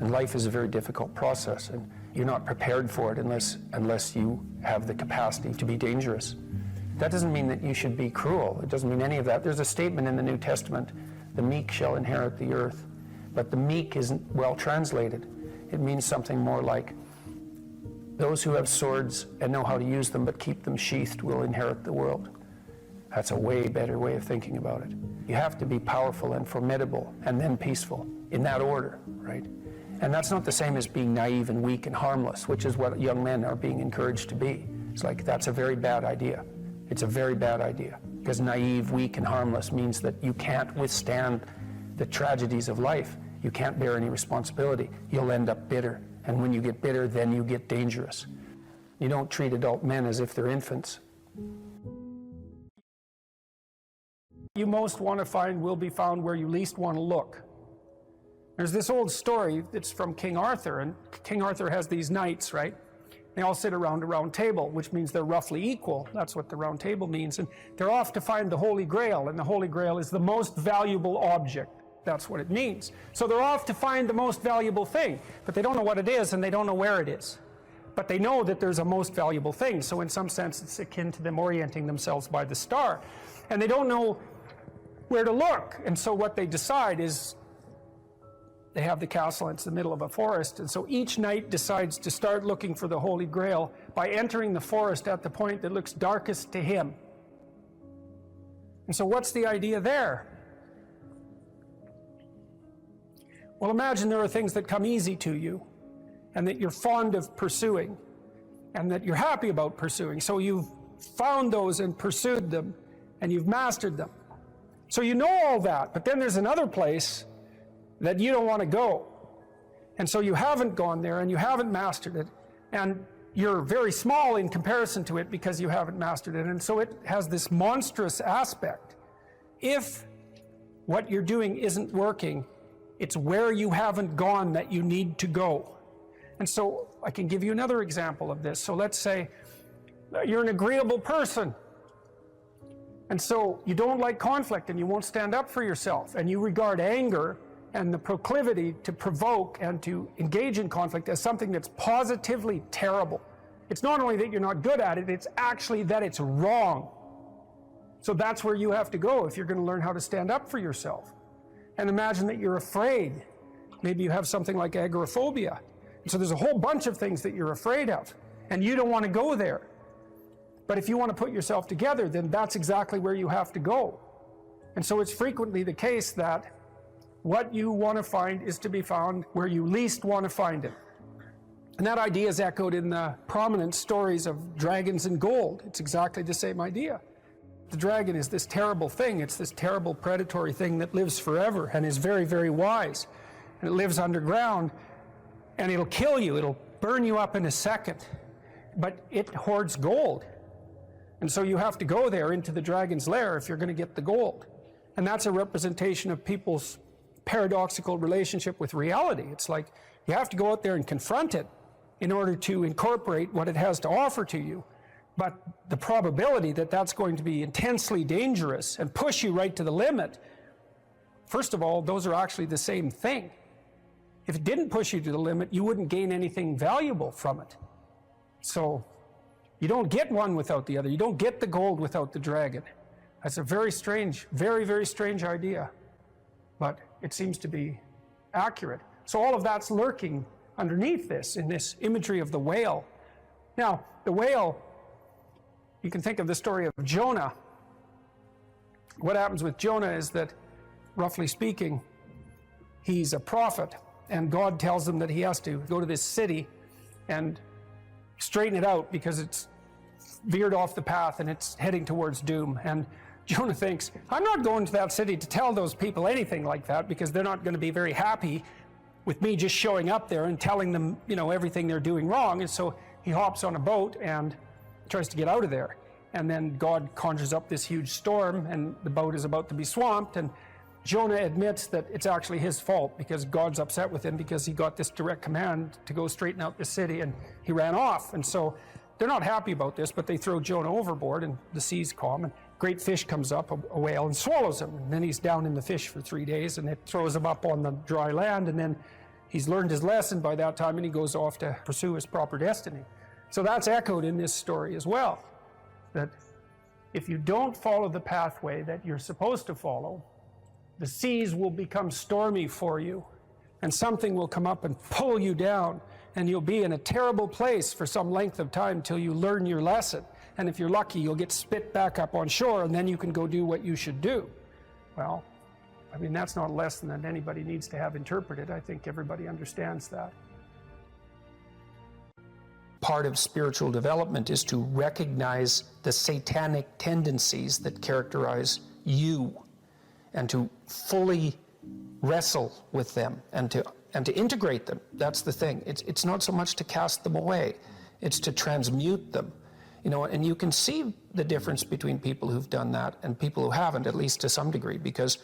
And life is a very difficult process, and you're not prepared for it unless you have the capacity to be dangerous. That doesn't mean that you should be cruel. It doesn't mean any of that. There's a statement in the New Testament, the meek shall inherit the earth. But the meek isn't well translated. It means something more like, those who have swords and know how to use them but keep them sheathed will inherit the world. That's a way better way of thinking about it. You have to be powerful and formidable and then peaceful, in that order, right? And that's not the same as being naive and weak and harmless, which is what young men are being encouraged to be. It's like, that's a very bad idea. It's a very bad idea. Because naive, weak, and harmless means that you can't withstand the tragedies of life. You can't bear any responsibility. You'll end up bitter. And when you get bitter, then you get dangerous. You don't treat adult men as if they're infants. You most want to find will be found where you least want to look. There's this old story that's from King Arthur, and King Arthur has these knights, right? They all sit around a round table, which means they're roughly equal. That's what the round table means. And they're off to find the Holy Grail, and the Holy Grail is the most valuable object. That's what it means. So they're off to find the most valuable thing, but they don't know what it is, and they don't know where it is. But they know that there's a most valuable thing, so in some sense it's akin to them orienting themselves by the star. And they don't know where to look, and so what they decide is they have the castle, and it's the middle of a forest, and so each knight decides to start looking for the Holy Grail by entering the forest at the point that looks darkest to him. And so what's the idea there? Well, imagine there are things that come easy to you, and that you're fond of pursuing, and that you're happy about pursuing. So you've found those and pursued them, and you've mastered them. So you know all that, but then there's another place that you don't want to go. And so you haven't gone there, and you haven't mastered it, and you're very small in comparison to it because you haven't mastered it, and so it has this monstrous aspect. If what you're doing isn't working, it's where you haven't gone that you need to go. And so I can give you another example of this. So let's say you're an agreeable person, and so you don't like conflict, and you won't stand up for yourself, and you regard anger and the proclivity to provoke and to engage in conflict as something that's positively terrible. It's not only that you're not good at it, it's actually that it's wrong. So that's where you have to go if you're going to learn how to stand up for yourself. And imagine that you're afraid. Maybe you have something like agoraphobia. And so there's a whole bunch of things that you're afraid of, and you don't want to go there. But if you want to put yourself together, then that's exactly where you have to go. And so it's frequently the case that what you want to find is to be found where you least want to find it. And that idea is echoed in the prominent stories of dragons and gold. It's exactly the same idea. The dragon is this terrible thing. It's this terrible predatory thing that lives forever and is very, very wise. And it lives underground, and it'll kill you. It'll burn you up in a second. But it hoards gold. And so you have to go there into the dragon's lair if you're going to get the gold. And that's a representation of people's paradoxical relationship with reality. It's like you have to go out there and confront it in order to incorporate what it has to offer to you. But the probability that that's going to be intensely dangerous and push you right to the limit, first of all, those are actually the same thing. If it didn't push you to the limit, you wouldn't gain anything valuable from it. So you don't get one without the other. You don't get the gold without the dragon. That's a very strange, very, very strange idea. But it seems to be accurate. So all of that's lurking underneath this, in this imagery of the whale. Now, the whale, you can think of the story of Jonah. What happens with Jonah is that, roughly speaking, he's a prophet, and God tells him that he has to go to this city and straighten it out because it's veered off the path and it's heading towards doom. And Jonah thinks, I'm not going to that city to tell those people anything like that because they're not going to be very happy with me just showing up there and telling them, everything they're doing wrong. And so he hops on a boat and tries to get out of there. And then God conjures up this huge storm, and the boat is about to be swamped, and Jonah admits that it's actually his fault because God's upset with him because he got this direct command to go straighten out the city, and he ran off. And so they're not happy about this, but they throw Jonah overboard, and the sea's calm, and great fish comes up, a whale, and swallows him. And then he's down in the fish for 3 days, and it throws him up on the dry land, and then he's learned his lesson by that time, and he goes off to pursue his proper destiny. So that's echoed in this story as well, that if you don't follow the pathway that you're supposed to follow, the seas will become stormy for you, and something will come up and pull you down, and you'll be in a terrible place for some length of time till you learn your lesson. And if you're lucky, you'll get spit back up on shore, and then you can go do what you should do. Well, that's not a lesson that anybody needs to have interpreted. I think everybody understands that. part of spiritual development is to recognize the satanic tendencies that characterize you and to fully wrestle with them and to integrate them. That's the thing. It's not so much to cast them away, it's to transmute them. You know, and you can see the difference between people who've done that and people who haven't, at least to some degree, because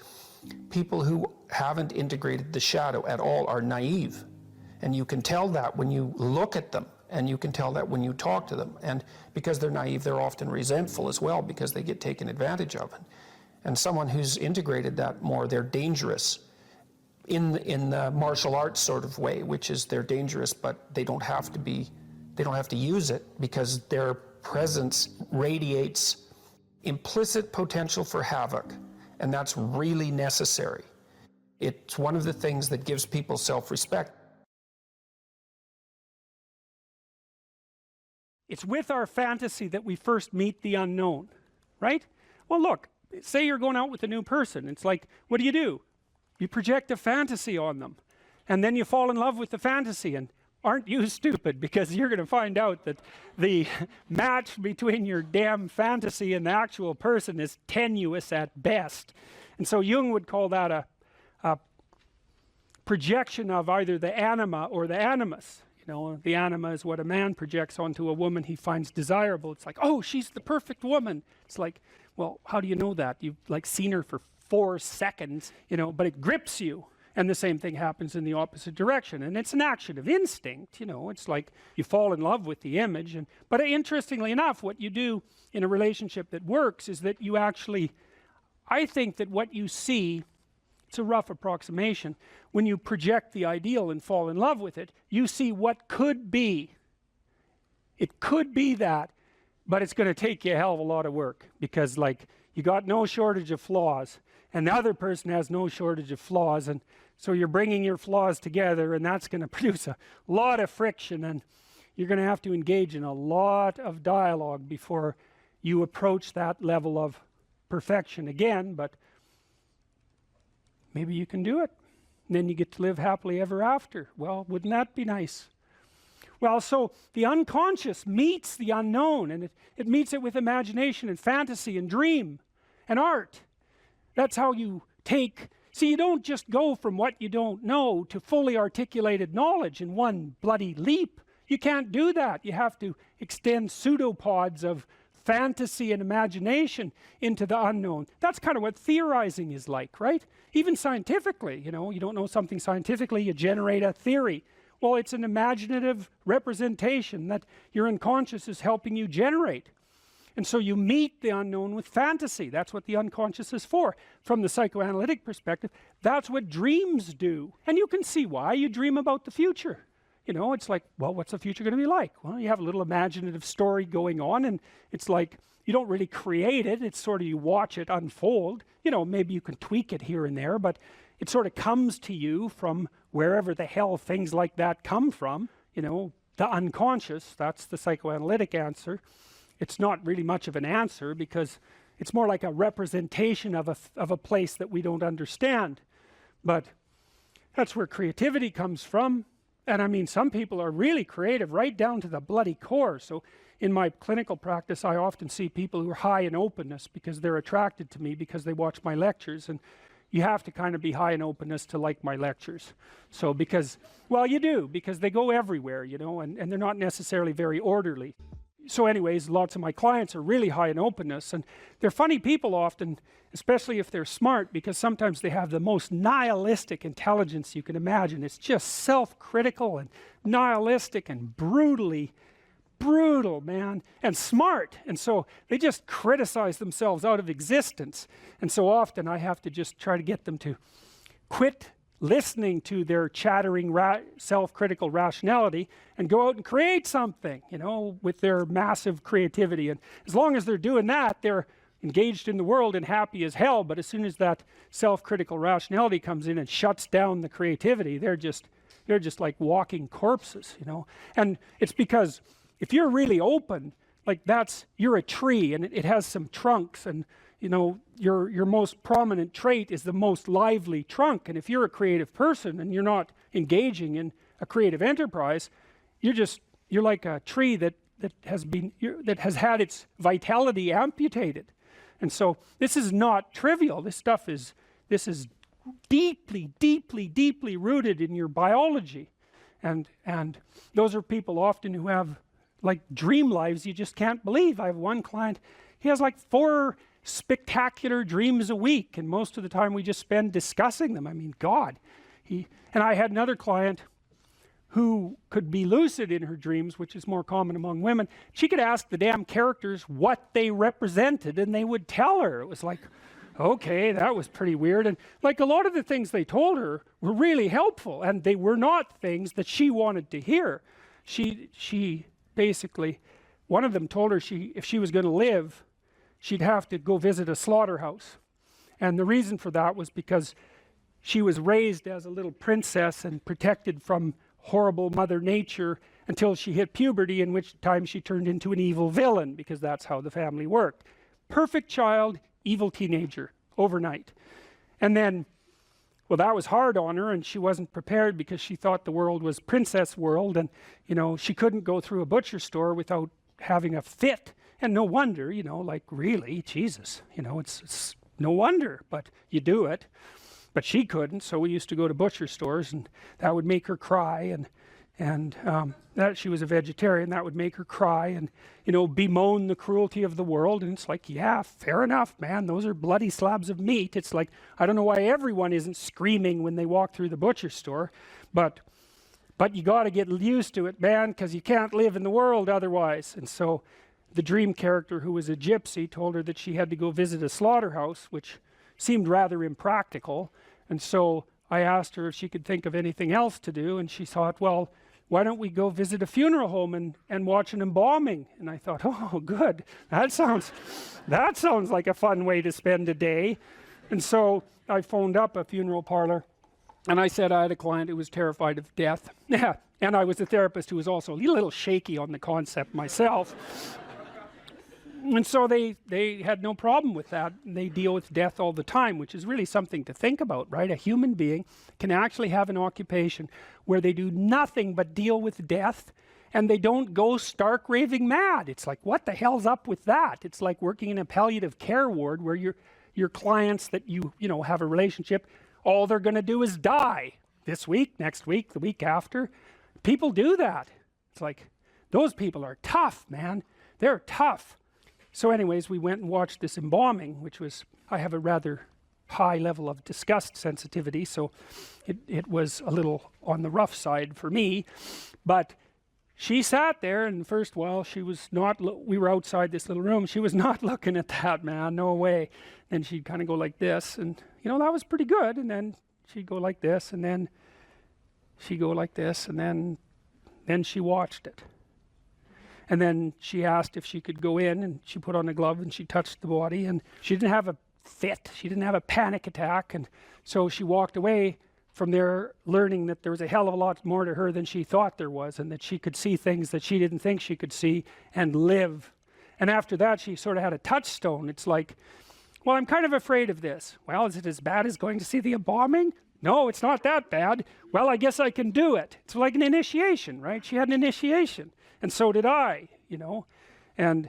people who haven't integrated the shadow at all are naive. And you can tell that when you look at them, and you can tell that when you talk to them. And because they're naive, they're often resentful as well because they get taken advantage of. And someone who's integrated that more, they're dangerous in the martial arts sort of way, which is they're dangerous, but they don't have to use it because their presence radiates implicit potential for havoc, and that's really necessary. It's one of the things that gives people self-respect. It's with our fantasy that we first meet the unknown, right? Well, look, say you're going out with a new person. It's like, what do? You project a fantasy on them, and then you fall in love with the fantasy. And aren't you stupid? Because you're going to find out that the match between your damn fantasy and the actual person is tenuous at best. And so Jung would call that a projection of either the anima or the animus. You know, the anima is what a man projects onto a woman he finds desirable. It's like, oh, she's the perfect woman. It's like, well, how do you know that? You've like seen her for 4 seconds, you know, but it grips you. And the same thing happens in the opposite direction. And it's an action of instinct, you know. It's like you fall in love with the image. But interestingly enough, what you do in a relationship that works is that you actually, I think that what you see, it's a rough approximation, when you project the ideal and fall in love with it, you see what could be. It could be that, but it's going to take you a hell of a lot of work because, like, you got no shortage of flaws, and the other person has no shortage of flaws, and so you're bringing your flaws together, and that's going to produce a lot of friction, and you're going to have to engage in a lot of dialogue before you approach that level of perfection again, but maybe you can do it. And then you get to live happily ever after. Well, wouldn't that be nice? Well, so the unconscious meets the unknown, and it meets it with imagination and fantasy and dream and art. That's how you take, see, you don't just go from what you don't know to fully articulated knowledge in one bloody leap. You can't do that. You have to extend pseudopods of fantasy and imagination into the unknown. That's kind of what theorizing is like, right? Even scientifically, you know, you don't know something scientifically, you generate a theory. Well, it's an imaginative representation that your unconscious is helping you generate. And so you meet the unknown with fantasy. That's what the unconscious is for. From the psychoanalytic perspective, that's what dreams do. And you can see why. You dream about the future. You know, it's like, well, what's the future going to be like? Well, you have a little imaginative story going on, and it's like, you don't really create it. It's sort of, you watch it unfold. You know, maybe you can tweak it here and there, but it sort of comes to you from wherever the hell things like that come from. You know, the unconscious, that's the psychoanalytic answer. It's not really much of an answer because it's more like a representation of a place that we don't understand. But that's where creativity comes from. And I mean, some people are really creative right down to the bloody core. So in my clinical practice, I often see people who are high in openness because they're attracted to me because they watch my lectures. And you have to kind of be high in openness to like my lectures. So because, well, you do, because they go everywhere, you know, and they're not necessarily very orderly. So anyways, lots of my clients are really high in openness, and they're funny people often, especially if they're smart, because sometimes they have the most nihilistic intelligence you can imagine. It's just self-critical and nihilistic and brutally brutal, man, and smart. And so they just criticize themselves out of existence. And so often I have to just try to get them to quit listening to their chattering self-critical rationality and go out and create something, you know, with their massive creativity. And as long as they're doing that, they're engaged in the world and happy as hell. But as soon as that self-critical rationality comes in and shuts down the creativity, they're just like walking corpses, you know. And it's because if you're really open, like you're a tree and it has some trunks, and you know, your most prominent trait is the most lively trunk. And if you're a creative person and you're not engaging in a creative enterprise, you're just you're like a tree that has had its vitality amputated. And so this is not trivial. This is deeply, deeply, deeply rooted in your biology. And those are people often who have like dream lives you just can't believe. I have one client, he has like 4 spectacular dreams a week, and most of the time we just spend discussing them. I mean, God. And I had another client who could be lucid in her dreams, which is more common among women. She could ask the damn characters what they represented, and they would tell her. It was like, okay, that was pretty weird. And like a lot of the things they told her were really helpful, and they were not things that she wanted to hear. She basically, one of them told her if she was going to live, she'd have to go visit a slaughterhouse. And the reason for that was because she was raised as a little princess and protected from horrible Mother Nature until she hit puberty, in which time she turned into an evil villain, because that's how the family worked. Perfect child, evil teenager, overnight. And then, well, that was hard on her, and she wasn't prepared because she thought the world was princess world, and, you know, she couldn't go through a butcher store without having a fit. And no wonder, you know, like, really, Jesus, you know, it's no wonder, but you do it. But she couldn't, so we used to go to butcher stores, and that would make her cry, and that she was a vegetarian, that would make her cry, and, you know, bemoan the cruelty of the world. And it's like, yeah, fair enough, man, those are bloody slabs of meat. It's like, I don't know why everyone isn't screaming when they walk through the butcher store, but you got to get used to it, man, because you can't live in the world otherwise. And so the dream character, who was a gypsy, told her that she had to go visit a slaughterhouse, which seemed rather impractical. And so I asked her if she could think of anything else to do, and she thought, well, why don't we go visit a funeral home and watch an embalming? And I thought, oh, good, that sounds like a fun way to spend a day. And so I phoned up a funeral parlor, and I said I had a client who was terrified of death. Yeah, and I was a therapist who was also a little shaky on the concept myself. And so they had no problem with that. They deal with death all the time, which is really something to think about, right? A human being can actually have an occupation where they do nothing but deal with death, and they don't go stark raving mad. It's like, what the hell's up with that? It's like working in a palliative care ward where your clients that you know have a relationship, all they're going to do is die this week, next week, the week after. People do that. It's like, those people are tough, man. They're tough. So anyways, we went and watched this embalming, which was, I have a rather high level of disgust sensitivity, so it was a little on the rough side for me. But she sat there, and first while she was not, we were outside this little room, she was not looking at that, man, no way. Then she'd kind of go like this, and you know, that was pretty good. And then she'd go like this, and then she'd go like this, and then she watched it. And then she asked if she could go in, and she put on a glove and she touched the body, and she didn't have a fit, she didn't have a panic attack. And so she walked away from there learning that there was a hell of a lot more to her than she thought there was, and that she could see things that she didn't think she could see and live. And after that, she sort of had a touchstone. It's like, well, I'm kind of afraid of this. Well, is it as bad as going to see the embalming? No, it's not that bad. Well, I guess I can do it. It's like an initiation, right? She had an initiation. And so did I, you know. And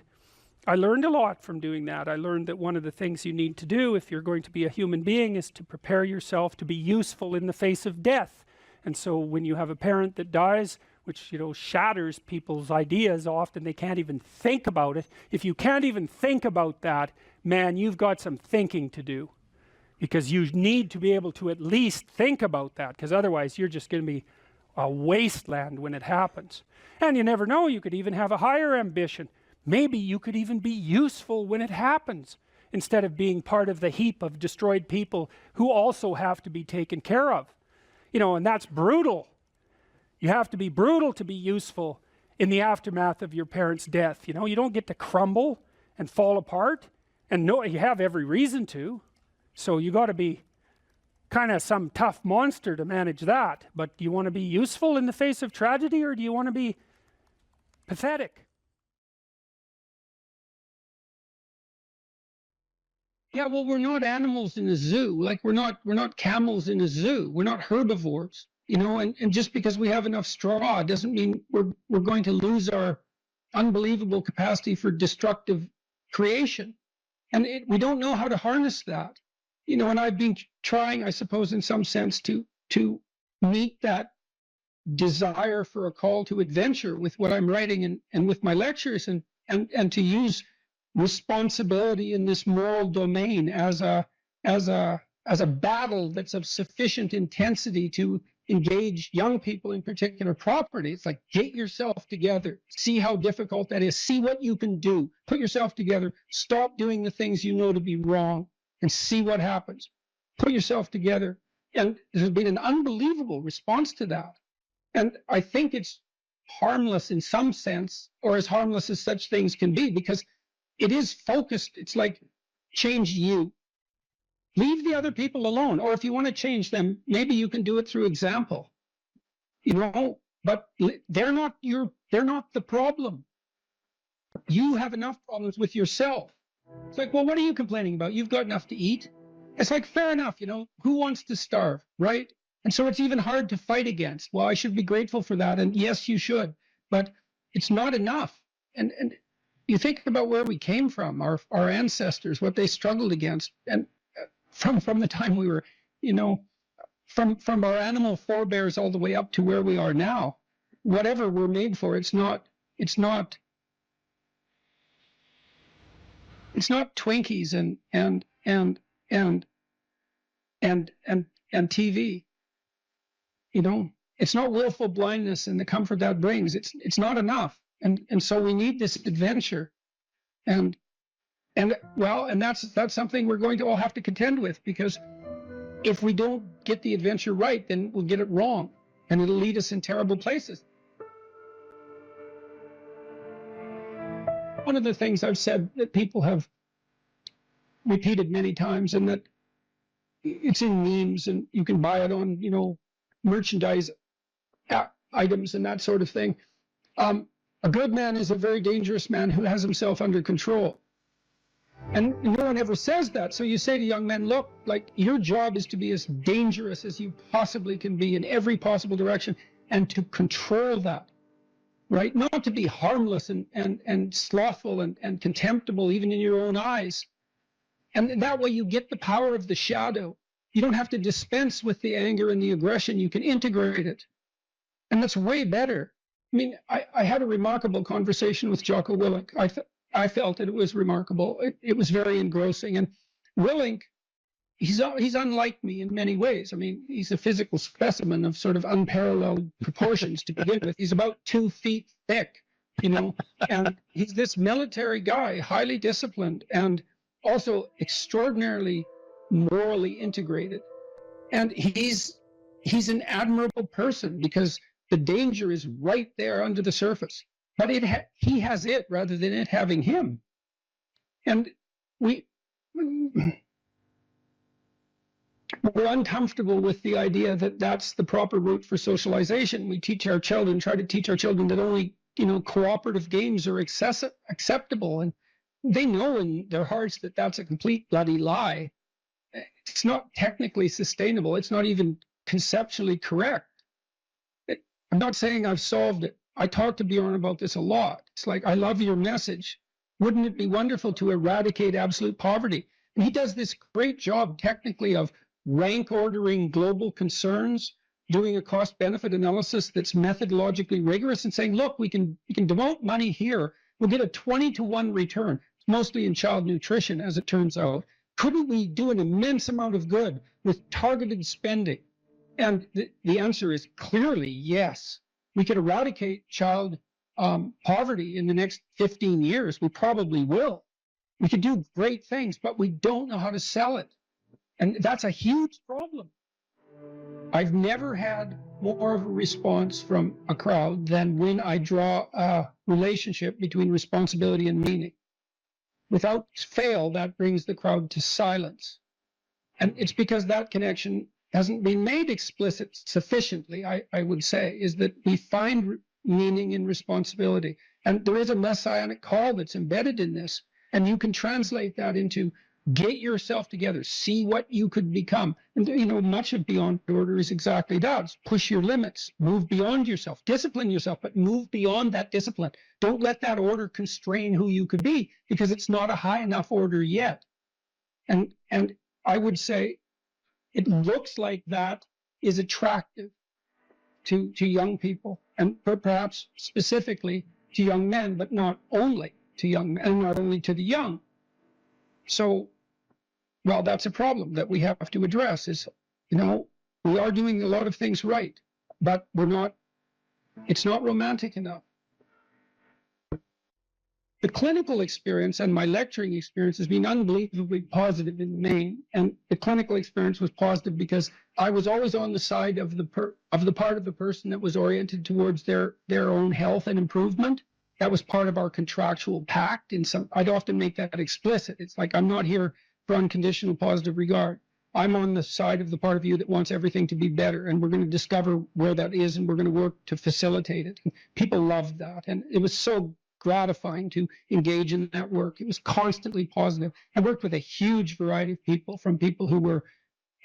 I learned a lot from doing that. I learned that one of the things you need to do if you're going to be a human being is to prepare yourself to be useful in the face of death. And so when you have a parent that dies, which, you know, shatters people's ideas, often they can't even think about it. If you can't even think about that, man, you've got some thinking to do. Because you need to be able to at least think about that, because otherwise you're just going to be a wasteland when it happens. And you never know, you could even have a higher ambition. Maybe you could even be useful when it happens, instead of being part of the heap of destroyed people who also have to be taken care of. You know, and that's brutal. You have to be brutal to be useful in the aftermath of your parents' death. You know, you don't get to crumble and fall apart, and no, you have every reason to. So you got to be kind of some tough monster to manage that. But do you want to be useful in the face of tragedy, or do you want to be pathetic? Yeah, well, we're not animals in a zoo. Like we're not camels in a zoo. We're not herbivores. you know, and just because we have enough straw doesn't mean we're going to lose our unbelievable capacity for destructive creation. And we don't know how to harness that. You know, and I've been trying, I suppose, in some sense, to meet that desire for a call to adventure with what I'm writing and with my lectures, and to use responsibility in this moral domain as a battle that's of sufficient intensity to engage young people in particular property. It's like, get yourself together, see how difficult that is, see what you can do, put yourself together, stop doing the things you know to be wrong, and see what happens. Put yourself together. And there's been an unbelievable response to that. And I think it's harmless in some sense, or as harmless as such things can be, because it is focused. It's like, change you. Leave the other people alone. Or if you want to change them, maybe you can do it through example. You know, but they're not the problem. You have enough problems with yourself. It's like, well, what are you complaining about? You've got enough to eat. It's like, fair enough, you know, who wants to starve, right? And so it's even hard to fight against. Well, I should be grateful for that. And yes, you should, but it's not enough. And you think about where we came from, our ancestors, what they struggled against. And from the time we were, you know, from our animal forebears all the way up to where we are now, whatever we're made for, it's not Twinkies and TV. You know, it's not willful blindness and the comfort that brings. It's not enough. And so we need this adventure. And that's something we're going to all have to contend with, because if we don't get the adventure right, then we'll get it wrong, and it'll lead us in terrible places. One of the things I've said that people have repeated many times, and that it's in memes, and you can buy it on, you know, merchandise items and that sort of thing. A good man is a very dangerous man who has himself under control. And no one ever says that. So you say to young men, look, like, your job is to be as dangerous as you possibly can be in every possible direction, and to control that, right? Not to be harmless and slothful and contemptible even in your own eyes. And that way you get the power of the shadow. You don't have to dispense with the anger and the aggression. You can integrate it. And that's way better. I mean, I had a remarkable conversation with Jocko Willink. I felt that it was remarkable. It was very engrossing. And Willink, he's unlike me in many ways. I mean, he's a physical specimen of sort of unparalleled proportions to begin with. He's about 2 feet thick, you know, and he's this military guy, highly disciplined, and also extraordinarily morally integrated. And he's an admirable person, because the danger is right there under the surface. But he has it rather than it having him. And we're uncomfortable with the idea that that's the proper route for socialization. We try to teach our children that only, you know, cooperative games are acceptable. And they know in their hearts that that's a complete bloody lie. It's not technically sustainable. It's not even conceptually correct. I'm not saying I've solved it. I talk to Bjorn about this a lot. It's like, I love your message. Wouldn't it be wonderful to eradicate absolute poverty? And he does this great job technically of rank ordering global concerns, doing a cost-benefit analysis that's methodologically rigorous, and saying, look, we can devote money here. We'll get a 20-to-1 return, mostly in child nutrition, as it turns out. Couldn't we do an immense amount of good with targeted spending? And the answer is clearly yes. We could eradicate child poverty in the next 15 years. We probably will. We could do great things, but we don't know how to sell it. And that's a huge problem. I've never had more of a response from a crowd than when I draw a relationship between responsibility and meaning. Without fail, that brings the crowd to silence. And it's because that connection hasn't been made explicit sufficiently, I would say, is that we find meaning in responsibility. And there is a messianic call that's embedded in this. And you can translate that into Get yourself together. See what you could become. And, you know, much of Beyond Order is exactly that. It's push your limits. Move beyond yourself. Discipline yourself, but move beyond that discipline. Don't let that order constrain who you could be, because it's not a high enough order yet. And I would say it looks like that is attractive to young people, and perhaps specifically to young men, but not only to young men, and not only to the young. So, well, that's a problem that we have to address is, you know, we are doing a lot of things right, but it's not romantic enough. The clinical experience and my lecturing experience has been unbelievably positive in the main. And the clinical experience was positive because I was always on the side of the part of the person that was oriented towards their own health and improvement. That was part of our contractual pact. I'd often make that explicit. It's like, I'm not here for unconditional positive regard. I'm on the side of the part of you that wants everything to be better, and we're going to discover where that is, and we're going to work to facilitate it. And people loved that, and it was so gratifying to engage in that work. It was constantly positive. I worked with a huge variety of people, from people who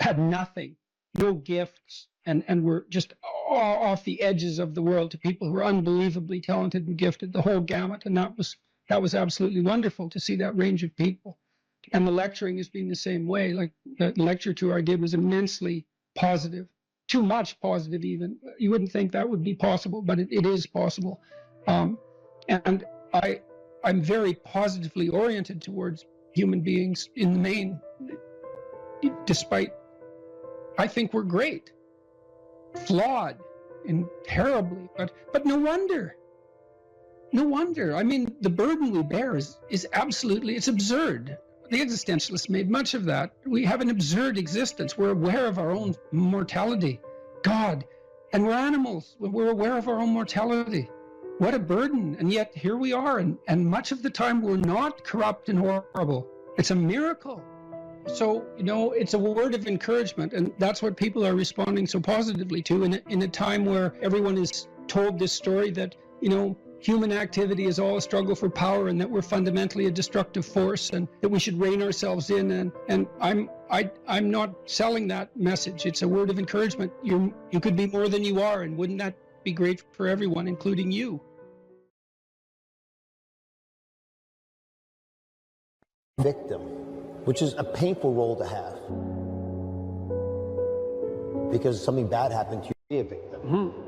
had nothing, no gifts, and were just off the edges of the world, to people who were unbelievably talented and gifted, the whole gamut. And that was absolutely wonderful to see that range of people. And the lecturing has been the same way. Like the lecture tour I did was immensely positive, too much positive even. You wouldn't think that would be possible, but it is possible. And I'm very positively oriented towards human beings in the main, despite, I think we're great, flawed and terribly, but no wonder. No wonder. I mean, the burden we bear is absolutely, it's absurd. The existentialists made much of that. We have an absurd existence. We're aware of our own mortality. God, and we're animals. We're aware of our own mortality. What a burden. And yet here we are, and much of the time we're not corrupt and horrible. It's a miracle. So, you know, it's a word of encouragement, and that's what people are responding so positively to in a time where everyone is told this story that, you know, human activity is all a struggle for power, and that we're fundamentally a destructive force, and that we should rein ourselves in. And I'm not selling that message. It's a word of encouragement. You could be more than you are, and wouldn't that be great for everyone, including you? Victim, which is a painful role to have, because something bad happened to you, be a victim. Mm-hmm.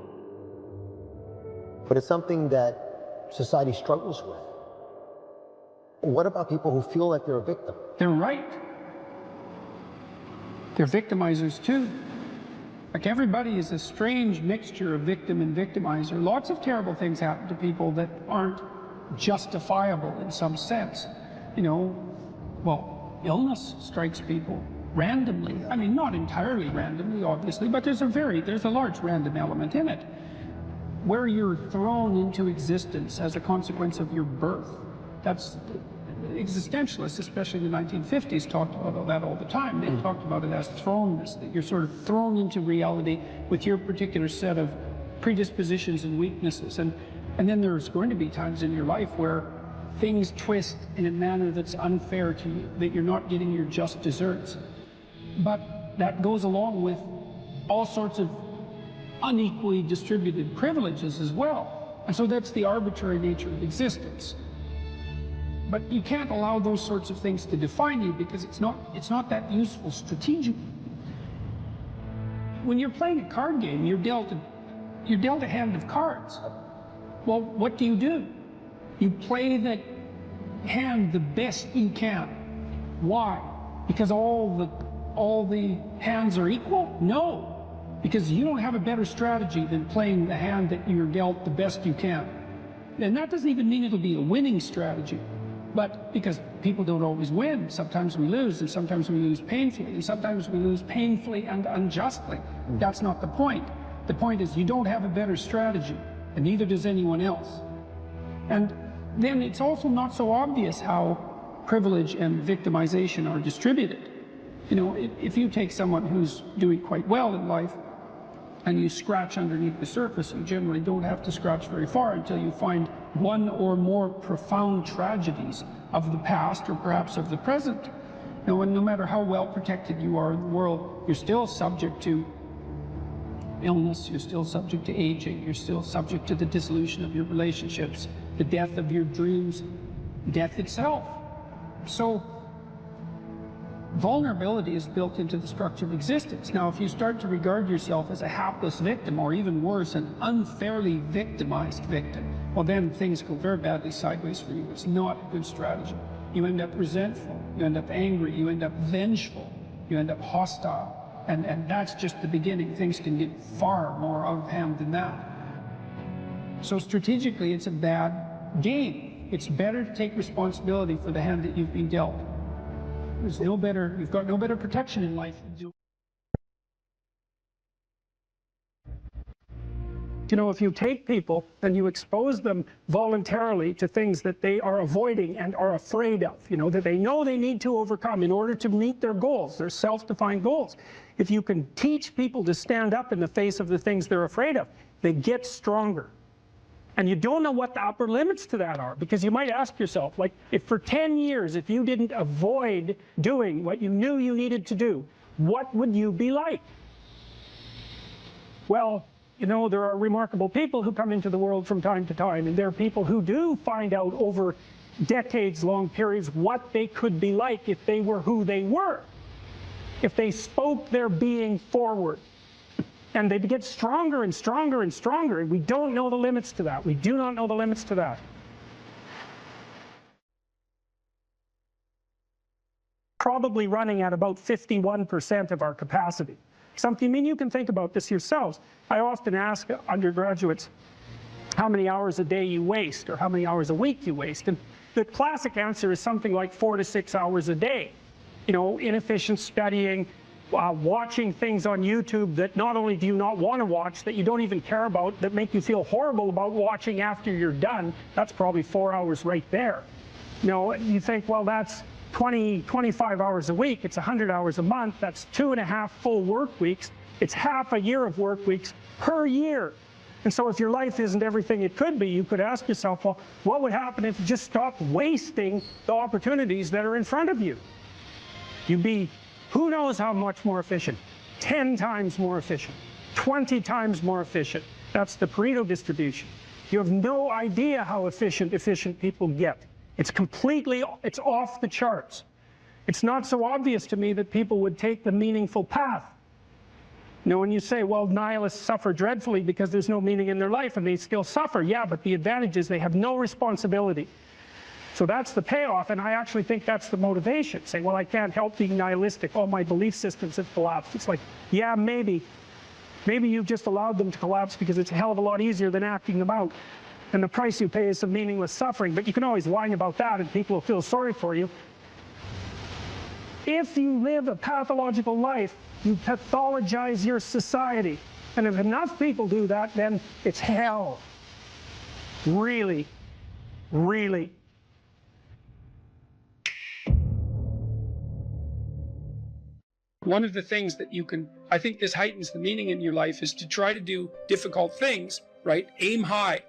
But it's something that society struggles with. What about people who feel like they're a victim? They're right. They're victimizers too. Like, everybody is a strange mixture of victim and victimizer. Lots of terrible things happen to people that aren't justifiable in some sense. You know, well, illness strikes people randomly. I mean, not entirely randomly, obviously, but there's a large random element in it, where you're thrown into existence as a consequence of your birth. That's existentialists, especially in the 1950s, talked about that all the time. They talked about it as thrownness, that you're sort of thrown into reality with your particular set of predispositions and weaknesses. And then there's going to be times in your life where things twist in a manner that's unfair to you, that you're not getting your just desserts. But that goes along with all sorts of unequally distributed privileges as well. And so that's the arbitrary nature of existence. But you can't allow those sorts of things to define you, because it's not that useful strategically. When you're playing a card game, you're dealt a hand of cards. Well, what do? You play the hand the best you can. Why? Because all the hands are equal? No. Because you don't have a better strategy than playing the hand that you're dealt the best you can. And that doesn't even mean it'll be a winning strategy. But because people don't always win, sometimes we lose, and sometimes we lose painfully, and sometimes we lose painfully and unjustly. That's not the point. The point is, you don't have a better strategy, and neither does anyone else. And then it's also not so obvious how privilege and victimization are distributed. You know, if you take someone who's doing quite well in life, and you scratch underneath the surface, you generally don't have to scratch very far until you find one or more profound tragedies of the past, or perhaps of the present. No matter how well protected you are in the world, you're still subject to illness, you're still subject to aging, you're still subject to the dissolution of your relationships, the death of your dreams, death itself. So vulnerability is built into the structure of existence. Now, if you start to regard yourself as a hapless victim, or even worse, an unfairly victimized victim, well, then things go very badly sideways for you. It's not a good strategy. You end up resentful, you end up angry, you end up vengeful, you end up hostile. And that's just the beginning. Things can get far more out of hand than that. So strategically, it's a bad game. It's better to take responsibility for the hand that you've been dealt. There's no better, you've got no better protection in life than do. You know, if you take people and you expose them voluntarily to things that they are avoiding and are afraid of, you know, that they know they need to overcome in order to meet their goals, their self-defined goals. If you can teach people to stand up in the face of the things they're afraid of, they get stronger. And you don't know what the upper limits to that are, because you might ask yourself, like, if for 10 years, if you didn't avoid doing what you knew you needed to do, what would you be like? Well, you know, there are remarkable people who come into the world from time to time, and there are people who do find out over decades-long periods what they could be like if they were who they were, if they spoke their being forward. And they get stronger and stronger and stronger, and we don't know the limits to that. We do not know the limits to that. Probably running at about 51% of our capacity. Something, I mean, you can think about this yourselves. I often ask undergraduates how many hours a day you waste, or how many hours a week you waste. And the classic answer is something like 4 to 6 hours a day. You know, inefficient studying, watching things on YouTube that not only do you not want to watch, that you don't even care about, that make you feel horrible about watching after you're done. That's probably 4 hours right there. You know, you think, well, that's 25 hours a week, it's 100 hours a month, that's 2.5 full work weeks, it's half a year of work weeks per year. And so if your life isn't everything it could be, you could ask yourself, well, what would happen if you just stopped wasting the opportunities that are in front of you? You'd be, who knows how much more efficient? 10 times more efficient, 20 times more efficient. That's the Pareto distribution. You have no idea how efficient people get. It's completely, it's off the charts. It's not so obvious to me that people would take the meaningful path. You know, when you say, well, nihilists suffer dreadfully because there's no meaning in their life, and they still suffer. Yeah, but the advantage is they have no responsibility. So that's the payoff, and I actually think that's the motivation. Say, well, I can't help being nihilistic. All my belief systems have collapsed. It's like, yeah, maybe. Maybe you've just allowed them to collapse because it's a hell of a lot easier than acting them out. And the price you pay is some meaningless suffering, but you can always whine about that and people will feel sorry for you. If you live a pathological life, you pathologize your society. And if enough people do that, then it's hell. Really, really. One of the things that you can, I think this heightens the meaning in your life, is to try to do difficult things, right? Aim high.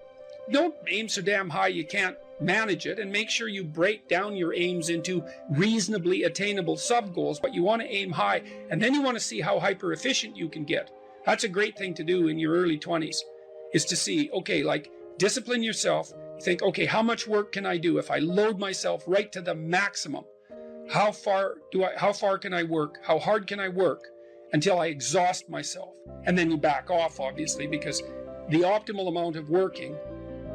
Don't aim so damn high you can't manage it, and make sure you break down your aims into reasonably attainable sub-goals, but you want to aim high, and then you want to see how hyper efficient you can get. That's a great thing to do in your early 20s, is to see, okay, like, discipline yourself. You think, okay, how much work can I do if I load myself right to the maximum? How far can I work? How hard can I work until I exhaust myself? And then you back off, obviously, because the optimal amount of working,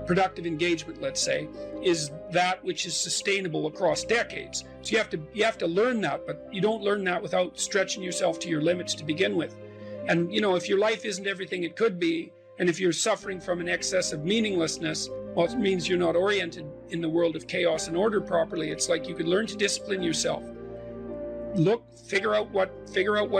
productive engagement, let's say, is that which is sustainable across decades. So you have to learn that, but you don't learn that without stretching yourself to your limits to begin with. And you know, if your life isn't everything it could be, and if you're suffering from an excess of meaninglessness, well, it means you're not oriented in the world of chaos and order properly. It's like you could learn to discipline yourself. Figure out what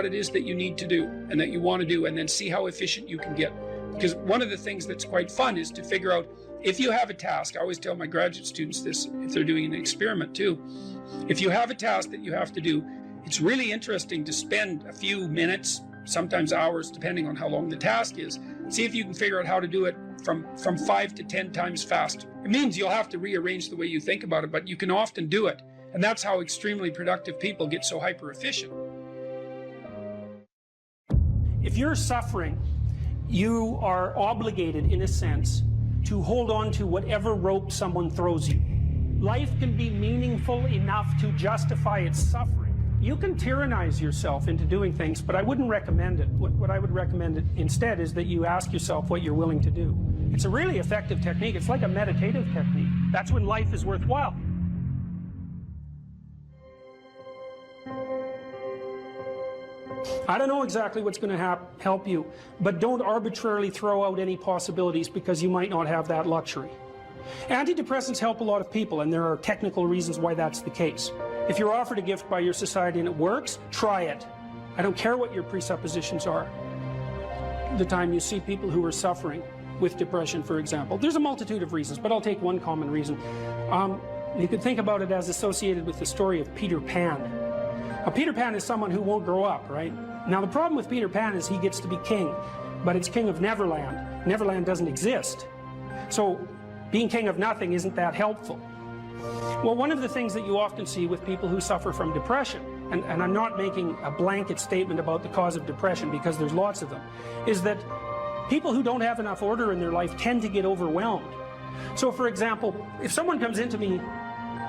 it is that you need to do and that you want to do, and then see how efficient you can get. Because one of the things that's quite fun is to figure out, if you have a task, I always tell my graduate students this if they're doing an experiment too. If you have a task that you have to do, it's really interesting to spend a few minutes, sometimes hours, depending on how long the task is. See if you can figure out how to do it from 5 to 10 times faster. It means you'll have to rearrange the way you think about it, but you can often do it. And that's how extremely productive people get so hyper efficient. If you're suffering, you are obligated, in a sense, to hold on to whatever rope someone throws you. Life can be meaningful enough to justify its suffering. You can tyrannize yourself into doing things, but I wouldn't recommend it. What I would recommend instead is that you ask yourself what you're willing to do. It's a really effective technique. It's like a meditative technique. That's when life is worthwhile. I don't know exactly what's going to help you, but don't arbitrarily throw out any possibilities because you might not have that luxury. Antidepressants help a lot of people, and there are technical reasons why that's the case. If you're offered a gift by your society and it works, try it. I don't care what your presuppositions are. The time you see people who are suffering with depression, for example, there's a multitude of reasons, but I'll take one common reason. You could think about it as associated with the story of Peter Pan. Now, Peter Pan is someone who won't grow up, right? Now, the problem with Peter Pan is he gets to be king, but it's king of Neverland. Neverland doesn't exist. So being king of nothing isn't that helpful. Well, one of the things that you often see with people who suffer from depression, and I'm not making a blanket statement about the cause of depression because there's lots of them, is that people who don't have enough order in their life tend to get overwhelmed. So, for example, if someone comes into me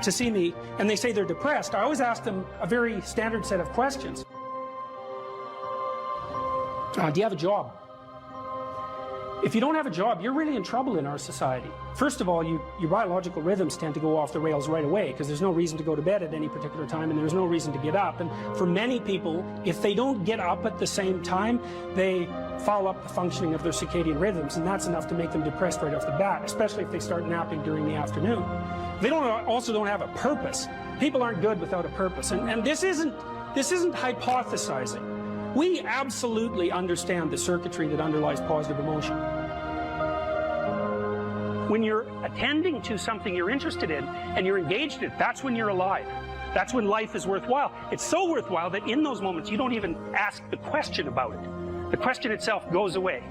to see me and they say they're depressed, I always ask them a very standard set of questions. Do you have a job? If you don't have a job, you're really in trouble in our society. First of all, your biological rhythms tend to go off the rails right away because there's no reason to go to bed at any particular time and there's no reason to get up. And for many people, if they don't get up at the same time, they foul up the functioning of their circadian rhythms, and that's enough to make them depressed right off the bat, especially if they start napping during the afternoon. They also don't have a purpose. People aren't good without a purpose, and this isn't hypothesizing. We absolutely understand the circuitry that underlies positive emotion. When you're attending to something you're interested in and you're engaged in it, that's when you're alive. That's when life is worthwhile. It's so worthwhile that in those moments you don't even ask the question about it. The question itself goes away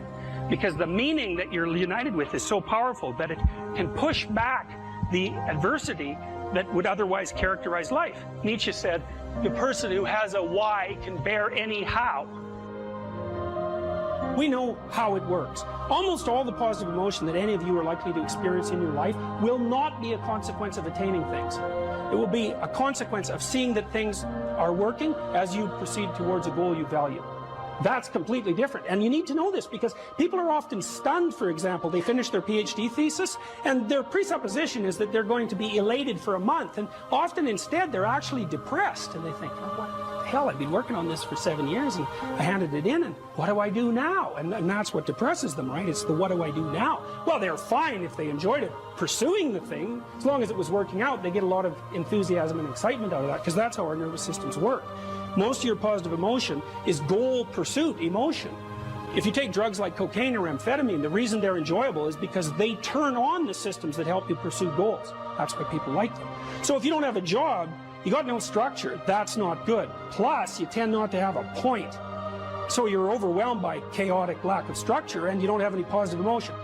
because the meaning that you're united with is so powerful that it can push back the adversity that would otherwise characterize life. Nietzsche said, the person who has a why can bear any how. We know how it works. Almost all the positive emotion that any of you are likely to experience in your life will not be a consequence of attaining things. It will be a consequence of seeing that things are working as you proceed towards a goal you value. That's completely different. And you need to know this because people are often stunned, for example. They finish their PhD thesis and their presupposition is that they're going to be elated for a month. And often instead they're actually depressed. And they think, oh, what the hell, I've been working on this for 7 years and I handed it in and what do I do now? And that's what depresses them, right? It's the what do I do now? Well, they're fine if they enjoyed it, pursuing the thing. As long as it was working out, they get a lot of enthusiasm and excitement out of that because that's how our nervous systems work. Most of your positive emotion is goal pursuit emotion. If you take drugs like cocaine or amphetamine, the reason they're enjoyable is because they turn on the systems that help you pursue goals. That's why people like them. So if you don't have a job, you got no structure, that's not good. Plus, you tend not to have a point. So you're overwhelmed by chaotic lack of structure and you don't have any positive emotion.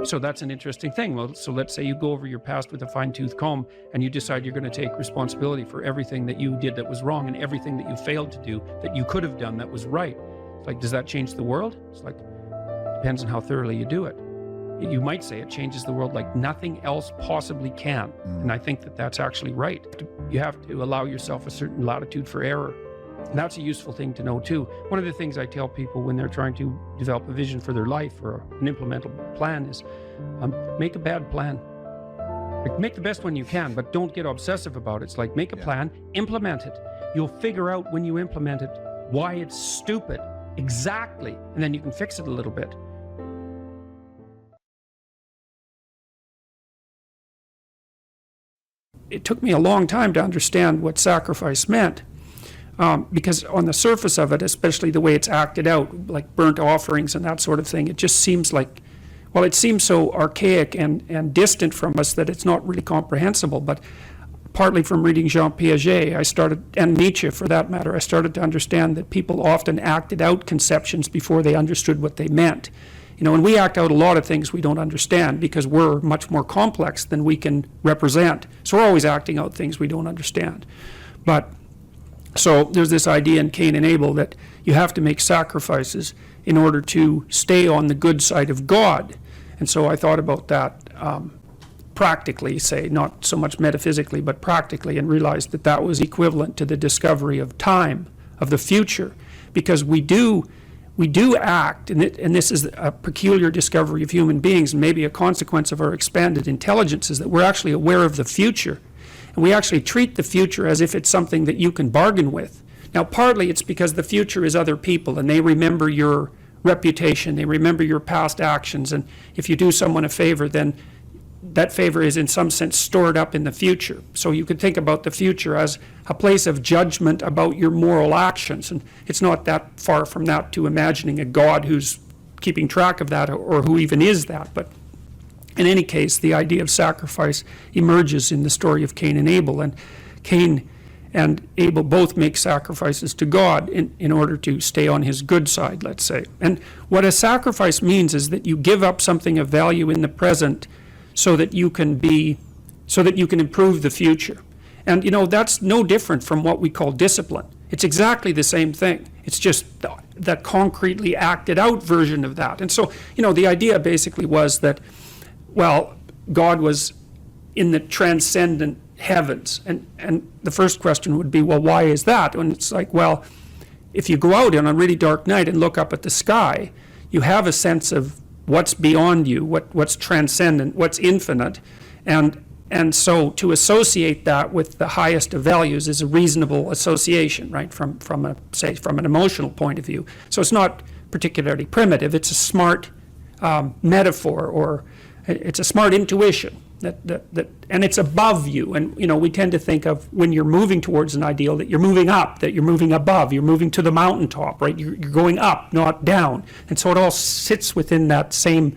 So that's an interesting thing. Well, so let's say you go over your past with a fine-tooth comb and you decide you're going to take responsibility for everything that you did that was wrong and everything that you failed to do that you could have done that was right. It's like, does that change the world? It's like, depends on how thoroughly you do it. You might say it changes the world like nothing else possibly can. And I think that that's actually right. You have to allow yourself a certain latitude for error. And that's a useful thing to know too. One of the things I tell people when they're trying to develop a vision for their life or an implementable plan is make a bad plan. Like, make the best one you can, but don't get obsessive about it. It's like, make a plan, implement it. You'll figure out when you implement it why it's stupid, exactly, and then you can fix it a little bit. It took me a long time to understand what sacrifice meant. Because on the surface of it, especially the way it's acted out, like burnt offerings and that sort of thing, it just seems like, well, it seems so archaic and distant from us that it's not really comprehensible. But partly from reading Jean Piaget, and Nietzsche for that matter, I started to understand that people often acted out conceptions before they understood what they meant. You know, and we act out a lot of things we don't understand because we're much more complex than we can represent. So we're always acting out things we don't understand. But so there's this idea in Cain and Abel that you have to make sacrifices in order to stay on the good side of God. And so I thought about that practically, say, not so much metaphysically, but practically, and realized that that was equivalent to the discovery of time, of the future, because we do act, and this is a peculiar discovery of human beings, and maybe a consequence of our expanded intelligence, is that we're actually aware of the future, and we actually treat the future as if it's something that you can bargain with. Now, partly it's because the future is other people, and they remember your reputation, they remember your past actions, and if you do someone a favor, then that favor is in some sense stored up in the future. So you could think about the future as a place of judgment about your moral actions, and it's not that far from that to imagining a God who's keeping track of that, or who even is that. But in any case, the idea of sacrifice emerges in the story of Cain and Abel, and Cain and Abel both make sacrifices to God in order to stay on his good side, let's say. And what a sacrifice means is that you give up something of value in the present so that you can improve the future. And you know, that's no different from what we call discipline. It's exactly the same thing. It's just the concretely acted out version of that. And so, you know, the idea basically was that, well, God was in the transcendent heavens. And the first question would be, well, why is that? And it's like, well, if you go out on a really dark night and look up at the sky, you have a sense of what's beyond you, what's transcendent, what's infinite, and so to associate that with the highest of values is a reasonable association, right? From an emotional point of view. So it's not particularly primitive. It's a smart metaphor, or it's a smart intuition and it's above you. And you know, we tend to think of when you're moving towards an ideal that you're moving up, that you're moving above, you're moving to the mountaintop, right? You're going up, not down. And so it all sits within that same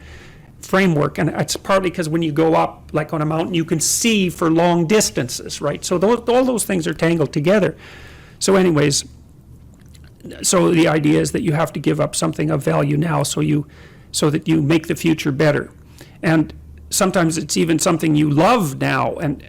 framework. And it's partly because when you go up, like on a mountain, you can see for long distances, right? So all those things are tangled together. So anyways, so the idea is that you have to give up something of value now so that you make the future better. And sometimes it's even something you love now, and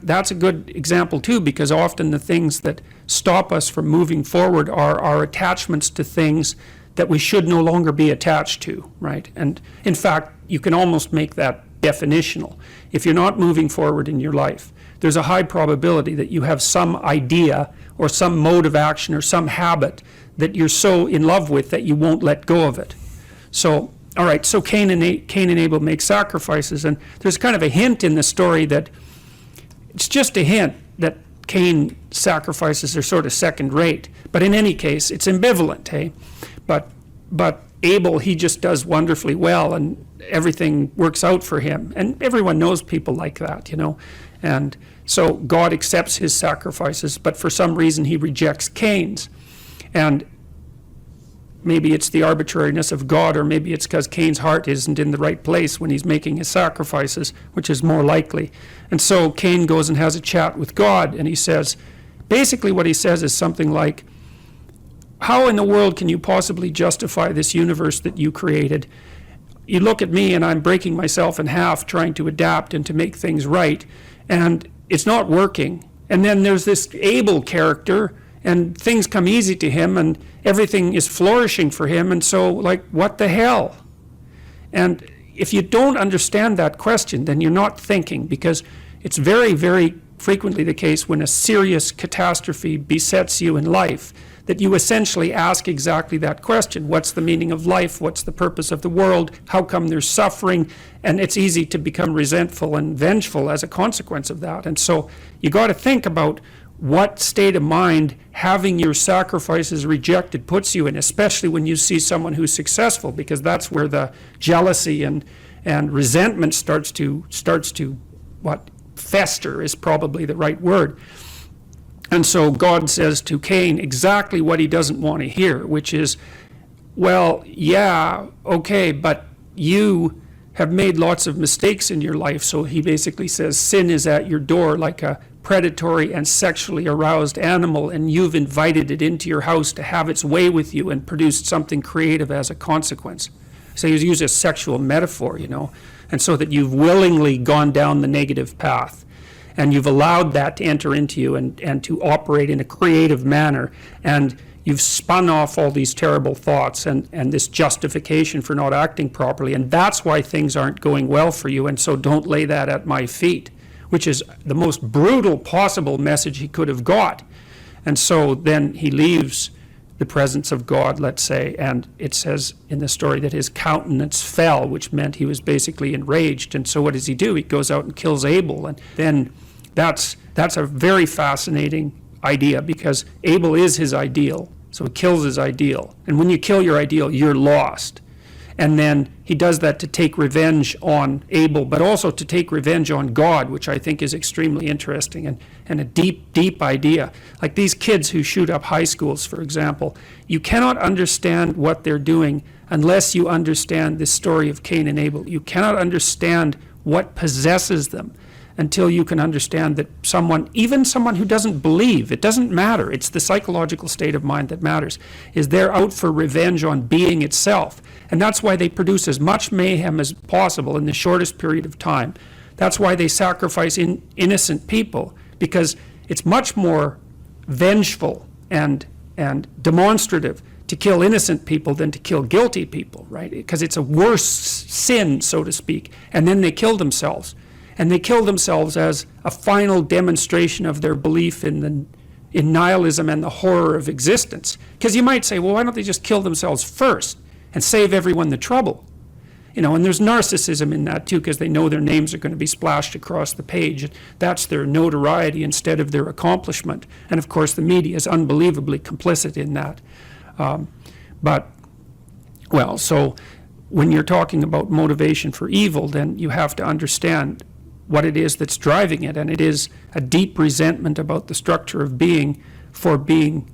that's a good example too, because often the things that stop us from moving forward are our attachments to things that we should no longer be attached to, right? And in fact, you can almost make that definitional. If you're not moving forward in your life, there's a high probability that you have some idea or some mode of action or some habit that you're so in love with that you won't let go of it. So all right, so Cain and Abel make sacrifices, and there's kind of a hint in the story that it's just a hint that Cain's sacrifices are sort of second rate. But in any case, it's ambivalent, hey? But Abel, he just does wonderfully well, and everything works out for him. And everyone knows people like that, you know. And so God accepts his sacrifices, but for some reason he rejects Cain's. And maybe it's the arbitrariness of God, or maybe it's because Cain's heart isn't in the right place when he's making his sacrifices, which is more likely. And so Cain goes and has a chat with God, and he says, basically what he says is something like, how in the world can you possibly justify this universe that you created? You look at me and I'm breaking myself in half trying to adapt and to make things right, and it's not working. And then there's this Abel character, and things come easy to him, and everything is flourishing for him, and so, like, what the hell? And if you don't understand that question, then you're not thinking, because it's very, very frequently the case when a serious catastrophe besets you in life, that you essentially ask exactly that question. What's the meaning of life? What's the purpose of the world? How come there's suffering? And it's easy to become resentful and vengeful as a consequence of that. And so you got to think about what state of mind having your sacrifices rejected puts you in, especially when you see someone who's successful, because that's where the jealousy and resentment starts to fester is probably the right word. And so God says to Cain exactly what he doesn't want to hear, which is, well, yeah, okay, but you have made lots of mistakes in your life. So he basically says sin is at your door like a predatory and sexually aroused animal, and you've invited it into your house to have its way with you and produced something creative as a consequence. So he used a sexual metaphor, you know, and so that you've willingly gone down the negative path, and you've allowed that to enter into you and to operate in a creative manner, and you've spun off all these terrible thoughts and this justification for not acting properly, and that's why things aren't going well for you, and so don't lay that at my feet, which is the most brutal possible message he could have got. And so then he leaves the presence of God, let's say, and it says in the story that his countenance fell, which meant he was basically enraged. And so what does he do? He goes out and kills Abel, and then that's a very fascinating idea, because Abel is his ideal, so he kills his ideal. And when you kill your ideal, you're lost. And then he does that to take revenge on Abel, but also to take revenge on God, which I think is extremely interesting and a deep, deep idea. Like these kids who shoot up high schools, for example, you cannot understand what they're doing unless you understand the story of Cain and Abel. You cannot understand what possesses them until you can understand that someone, even someone who doesn't believe, it doesn't matter, it's the psychological state of mind that matters, is they're out for revenge on being itself. And that's why they produce as much mayhem as possible in the shortest period of time. That's why they sacrifice innocent people, because it's much more vengeful and demonstrative to kill innocent people than to kill guilty people, right? Because it's a worse sin, so to speak. And then they kill themselves. And they kill themselves as a final demonstration of their belief in nihilism and the horror of existence. Because you might say, well, why don't they just kill themselves first and save everyone the trouble? You know, and there's narcissism in that too, because they know their names are going to be splashed across the page. And that's their notoriety instead of their accomplishment. And of course, the media is unbelievably complicit in that. So when you're talking about motivation for evil, then you have to understand what it is that's driving it, and it is a deep resentment about the structure of being, for being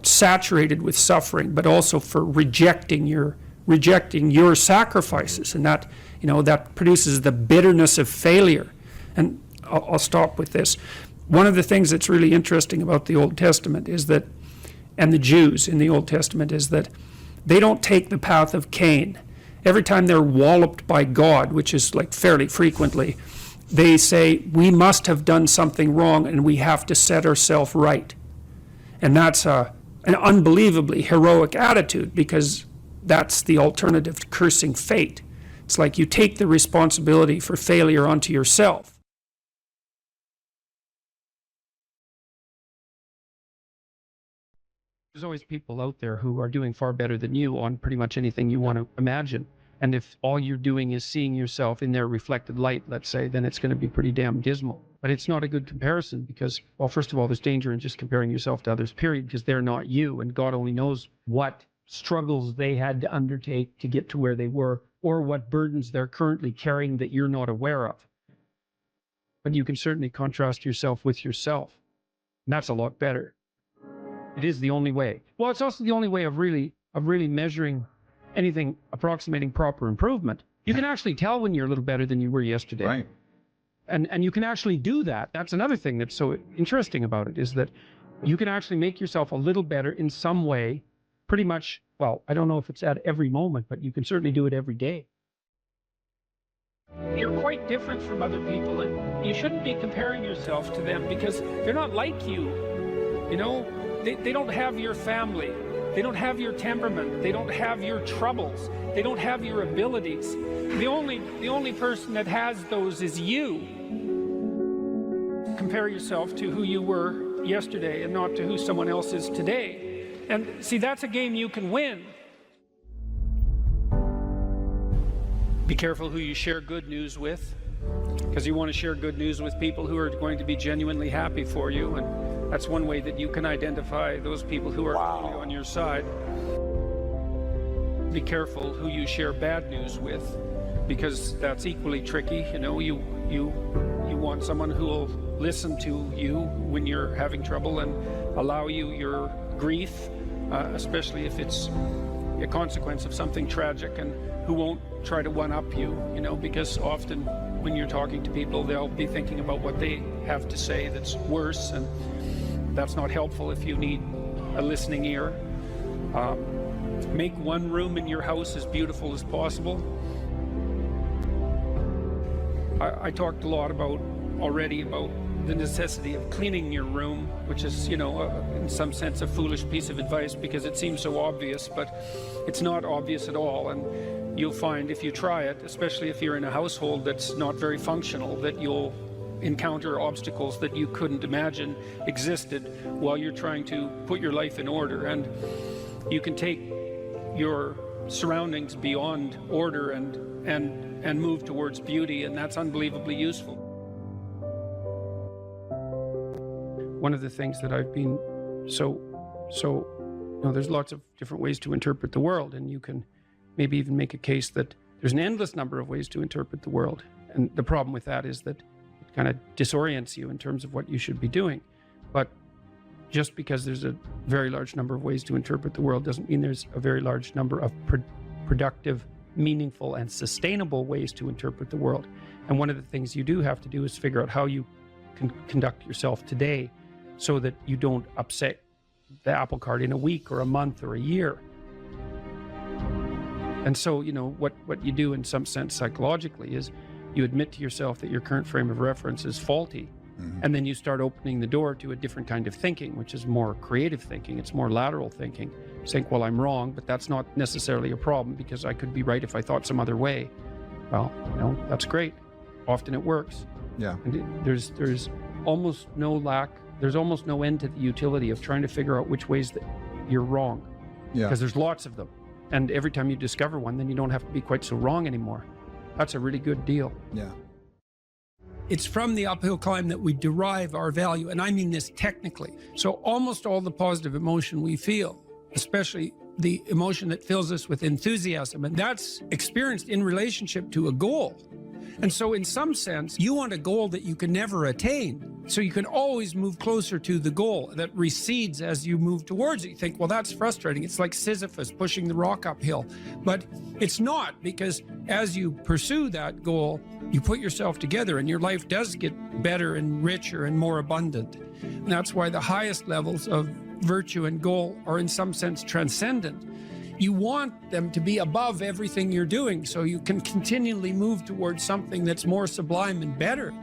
saturated with suffering, but also for rejecting your sacrifices, and that, you know, that produces the bitterness of failure. And I'll stop with this. One of the things that's really interesting about the Old Testament is that, and the Jews in the Old Testament, is that they don't take the path of Cain. Every time they're walloped by God, which is like fairly frequently, they say, we must have done something wrong and we have to set ourselves right. And that's an unbelievably heroic attitude, because that's the alternative to cursing fate. It's like you take the responsibility for failure onto yourself. There's always people out there who are doing far better than you on pretty much anything you want to imagine. And if all you're doing is seeing yourself in their reflected light, let's say, then it's going to be pretty damn dismal. But it's not a good comparison because, well, first of all, there's danger in just comparing yourself to others, period, because they're not you. And God only knows what struggles they had to undertake to get to where they were, or what burdens they're currently carrying that you're not aware of. But you can certainly contrast yourself with yourself. And that's a lot better. It is the only way. Well, it's also the only way of really measuring anything approximating proper improvement. You can actually tell when you're a little better than you were yesterday. Right. And you can actually do that. That's another thing that's so interesting about it, is that you can actually make yourself a little better in some way, pretty much, well, I don't know if it's at every moment, but you can certainly do it every day. You're quite different from other people, and you shouldn't be comparing yourself to them because they're not like you. You know, they don't have your family. They don't have your temperament. They don't have your troubles. They don't have your abilities. The only person that has those is you. Compare yourself to who you were yesterday and not to who someone else is today. And see, that's a game you can win. Be careful who you share good news with, because you want to share good news with people who are going to be genuinely happy for you, and that's one way that you can identify those people who are really on your side. Be careful who you share bad news with, because that's equally tricky. You know, you want someone who will listen to you when you're having trouble and allow you your grief, especially if it's a consequence of something tragic, and who won't try to one-up you, you know, because often when you're talking to people, they'll be thinking about what they have to say that's worse, and that's not helpful if you need a listening ear. Make one room in your house as beautiful as possible. I talked a lot already about the necessity of cleaning your room, which is, in some sense a foolish piece of advice because it seems so obvious, but it's not obvious at all. And you'll find if you try it, especially if you're in a household that's not very functional, that you'll encounter obstacles that you couldn't imagine existed while you're trying to put your life in order. And you can take your surroundings beyond order and move towards beauty, and that's unbelievably useful. One of the things that I've been there's lots of different ways to interpret the world, and you can maybe even make a case that there's an endless number of ways to interpret the world. And the problem with that is that it kind of disorients you in terms of what you should be doing. But just because there's a very large number of ways to interpret the world doesn't mean there's a very large number of productive, meaningful, and sustainable ways to interpret the world. And one of the things you do have to do is figure out how you can conduct yourself today so that you don't upset the apple cart in a week or a month or a year. And so, what you do in some sense psychologically is you admit to yourself that your current frame of reference is faulty. And then you start opening the door to a different kind of thinking, which is more creative thinking. It's more lateral thinking. Saying, well, I'm wrong, but that's not necessarily a problem because I could be right if I thought some other way. Well, that's great. Often it works. Yeah. And there's almost no end to the utility of trying to figure out which ways that you're wrong. Yeah. Because there's lots of them. And every time you discover one, then you don't have to be quite so wrong anymore. That's a really good deal. Yeah. It's from the uphill climb that we derive our value, and I mean this technically. So almost all the positive emotion we feel, especially the emotion that fills us with enthusiasm, and that's experienced in relationship to a goal. And so in some sense, you want a goal that you can never attain. So you can always move closer to the goal that recedes as you move towards it. You think, well, that's frustrating. It's like Sisyphus pushing the rock uphill. But it's not, because as you pursue that goal, you put yourself together and your life does get better and richer and more abundant. And that's why the highest levels of virtue and goal are in some sense transcendent. You want them to be above everything you're doing so you can continually move towards something that's more sublime and better.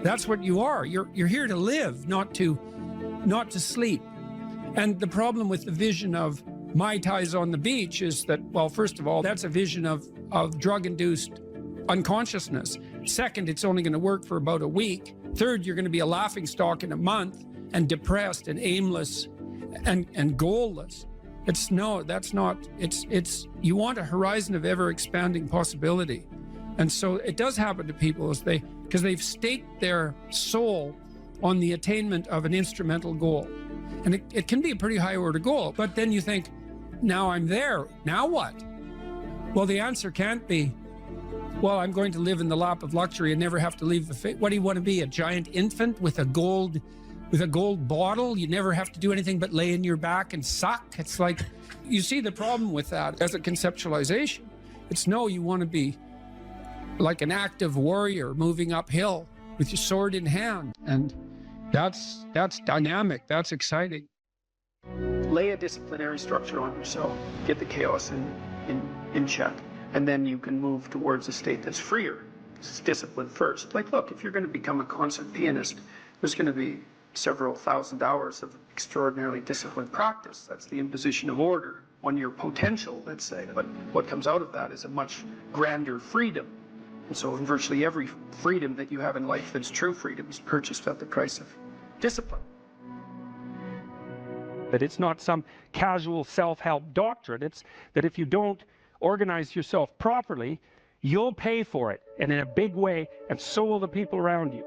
That's what you are. You're here to live, not to sleep. And the problem with the vision of Mai Tais on the beach is that, well, first of all, that's a vision of drug-induced unconsciousness. Second, it's only going to work for about a week. Third, you're going to be a laughingstock in a month and depressed and aimless and goalless. You want a horizon of ever-expanding possibility. And so it does happen to people because they've staked their soul on the attainment of an instrumental goal. And it can be a pretty high order goal, but then you think, now I'm there, now what? Well, the answer can't be, well, I'm going to live in the lap of luxury and never have to leave the face. What do you want to be, a giant infant with a gold bottle? You never have to do anything but lay in your back and suck. It's like, you see the problem with that as a conceptualization. It's no, you want to be like an active warrior moving uphill with your sword in hand. And that's dynamic, that's exciting. Lay a disciplinary structure on yourself. Get the chaos in check. And then you can move towards a state that's freer. It's discipline first. Like, look, if you're going to become a concert pianist, there's going to be several thousand hours of extraordinarily disciplined practice. That's the imposition of order on your potential, let's say. But what comes out of that is a much grander freedom. And so in virtually every freedom that you have in life that's true freedom is purchased at the price of discipline. That it's not some casual self-help doctrine. It's that if you don't organize yourself properly, you'll pay for it, and in a big way, and so will the people around you.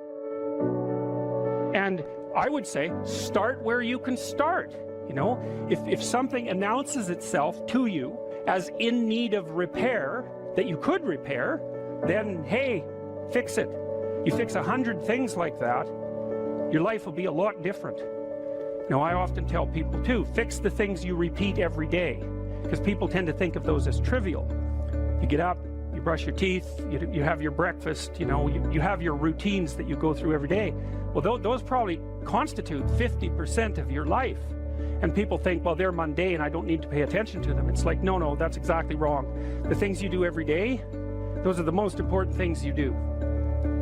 And I would say, start where you can start. If something announces itself to you as in need of repair, that you could repair, then hey, fix it. You fix 100 things like that, your life will be a lot different. I often tell people too, fix the things you repeat every day, because people tend to think of those as trivial. You get up, you brush your teeth, you have your breakfast, you have your routines that you go through every day. Well, those probably constitute 50% of your life. And people think, well, they're mundane, I don't need to pay attention to them. It's like, no, that's exactly wrong. The things you do every day, those are the most important things you do,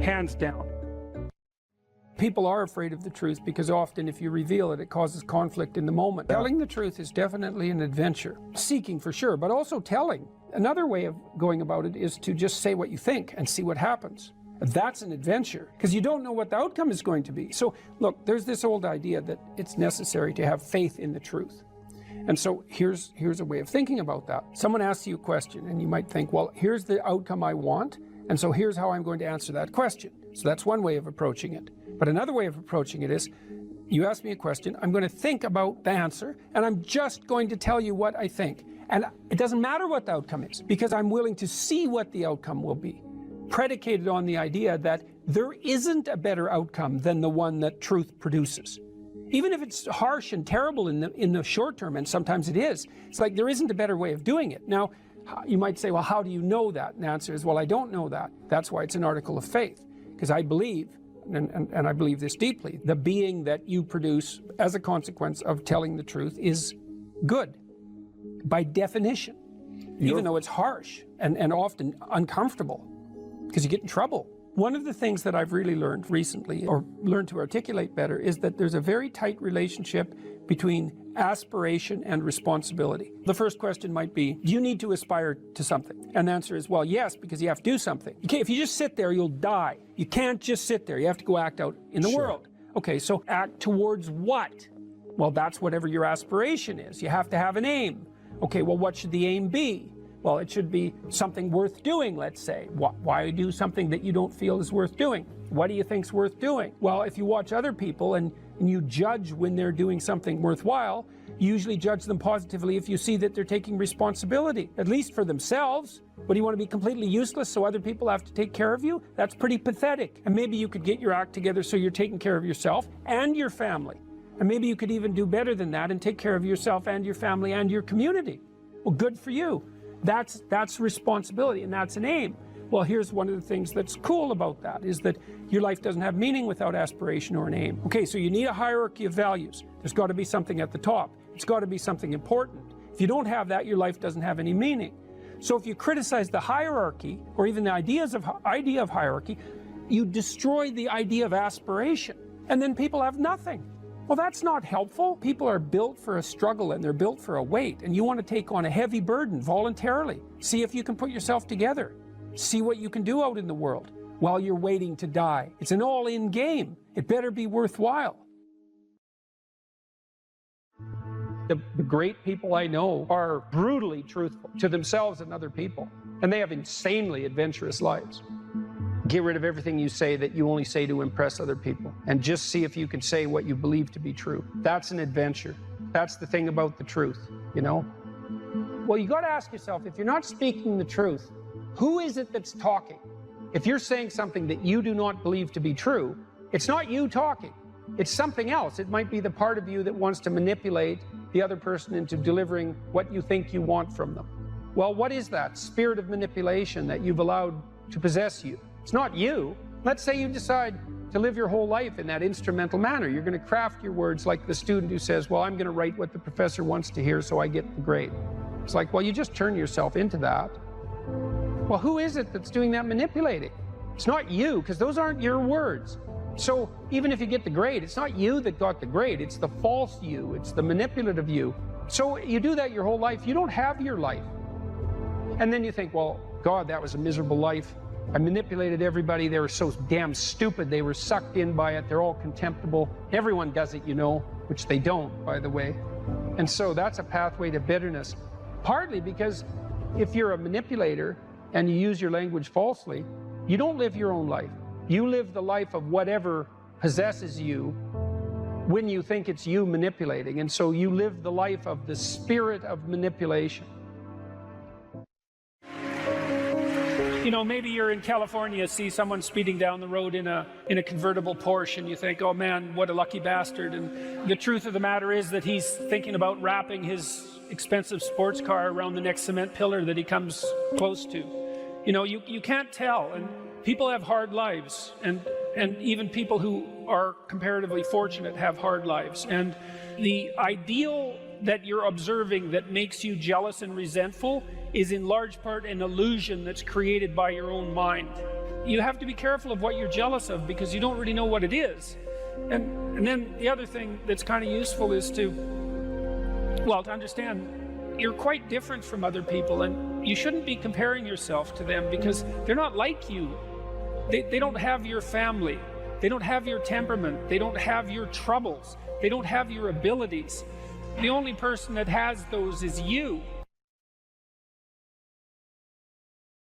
hands down. People are afraid of the truth because often if you reveal it, it causes conflict in the moment. Telling the truth is definitely an adventure. Seeking for sure, but also telling. Another way of going about it is to just say what you think and see what happens. That's an adventure, because you don't know what the outcome is going to be. So look, there's this old idea that it's necessary to have faith in the truth. And so here's a way of thinking about that. Someone asks you a question and you might think, well, here's the outcome I want, and so here's how I'm going to answer that question. So that's one way of approaching it. But another way of approaching it is, you ask me a question, I'm going to think about the answer, and I'm just going to tell you what I think. And it doesn't matter what the outcome is, because I'm willing to see what the outcome will be, predicated on the idea that there isn't a better outcome than the one that truth produces. Even if it's harsh and terrible in the short term, and sometimes it is, it's like there isn't a better way of doing it. Now, you might say, well, how do you know that? And the answer is, well, I don't know that. That's why it's an article of faith, because I believe, and I believe this deeply, the being that you produce as a consequence of telling the truth is good, by definition, even though it's harsh and often uncomfortable, because you get in trouble. One of the things that I've really learned recently, or learned to articulate better, is that there's a very tight relationship between aspiration and responsibility. The first question might be, do you need to aspire to something? And the answer is, well, yes, because you have to do something. Okay, if you just sit there, you'll die. You can't just sit there. You have to go act out in the world. Okay, so act towards what? Well, that's whatever your aspiration is. You have to have an aim. Okay, well, what should the aim be? Well, it should be something worth doing, let's say. Why do something that you don't feel is worth doing? What do you think's worth doing? Well, if you watch other people and you judge when they're doing something worthwhile, you usually judge them positively if you see that they're taking responsibility, at least for themselves. What, do you want to be completely useless so other people have to take care of you? That's pretty pathetic. And maybe you could get your act together so you're taking care of yourself and your family. And maybe you could even do better than that and take care of yourself and your family and your community. Well, good for you. That's responsibility, and that's an aim. Well, here's one of the things that's cool about that, is that your life doesn't have meaning without aspiration or an aim. Okay, so you need a hierarchy of values. There's got to be something at the top. It's got to be something important. If you don't have that, your life doesn't have any meaning. So if you criticize the hierarchy, or even the idea of hierarchy, you destroy the idea of aspiration, and then people have nothing. Well, that's not helpful. People are built for a struggle and they're built for a weight, and you want to take on a heavy burden voluntarily. See if you can put yourself together. See what you can do out in the world while you're waiting to die. It's an all-in game. It better be worthwhile. The great people I know are brutally truthful to themselves and other people, and they have insanely adventurous lives. Get rid of everything you say that you only say to impress other people, and just see if you can say what you believe to be true. That's an adventure. That's the thing about the truth, you know? Well, you got to ask yourself, if you're not speaking the truth, who is it that's talking? If you're saying something that you do not believe to be true, it's not you talking. It's something else. It might be the part of you that wants to manipulate the other person into delivering what you think you want from them. Well, what is that spirit of manipulation that you've allowed to possess you? It's not you. Let's say you decide to live your whole life in that instrumental manner. You're going to craft your words like the student who says, well, I'm going to write what the professor wants to hear so I get the grade. It's like, well, you just turn yourself into that. Well, who is it that's doing that manipulating? It's not you, because those aren't your words. So even if you get the grade, it's not you that got the grade. It's the false you. It's the manipulative you. So you do that your whole life. You don't have your life. And then you think, well, God, that was a miserable life. I manipulated everybody. They were so damn stupid. They were sucked in by it. They're all contemptible. Everyone does it, you know, which they don't, by the way. And so that's a pathway to bitterness. Partly because if you're a manipulator and you use your language falsely, you don't live your own life. You live the life of whatever possesses you when you think it's you manipulating. And so you live the life of the spirit of manipulation. You know, maybe you're in California, see someone speeding down the road in a convertible Porsche, and you think, oh man, what a lucky bastard. And the truth of the matter is that he's thinking about wrapping his expensive sports car around the next cement pillar that he comes close to. You know, you can't tell, and people have hard lives, and And even people who are comparatively fortunate have hard lives. And the ideal that you're observing that makes you jealous and resentful is in large part an illusion that's created by your own mind. You have to be careful of what you're jealous of because you don't really know what it is. And then the other thing that's kind of useful is to understand you're quite different from other people, and you shouldn't be comparing yourself to them because they're not like you. They don't have your family. They don't have your temperament. They don't have your troubles. They don't have your abilities. The only person that has those is you.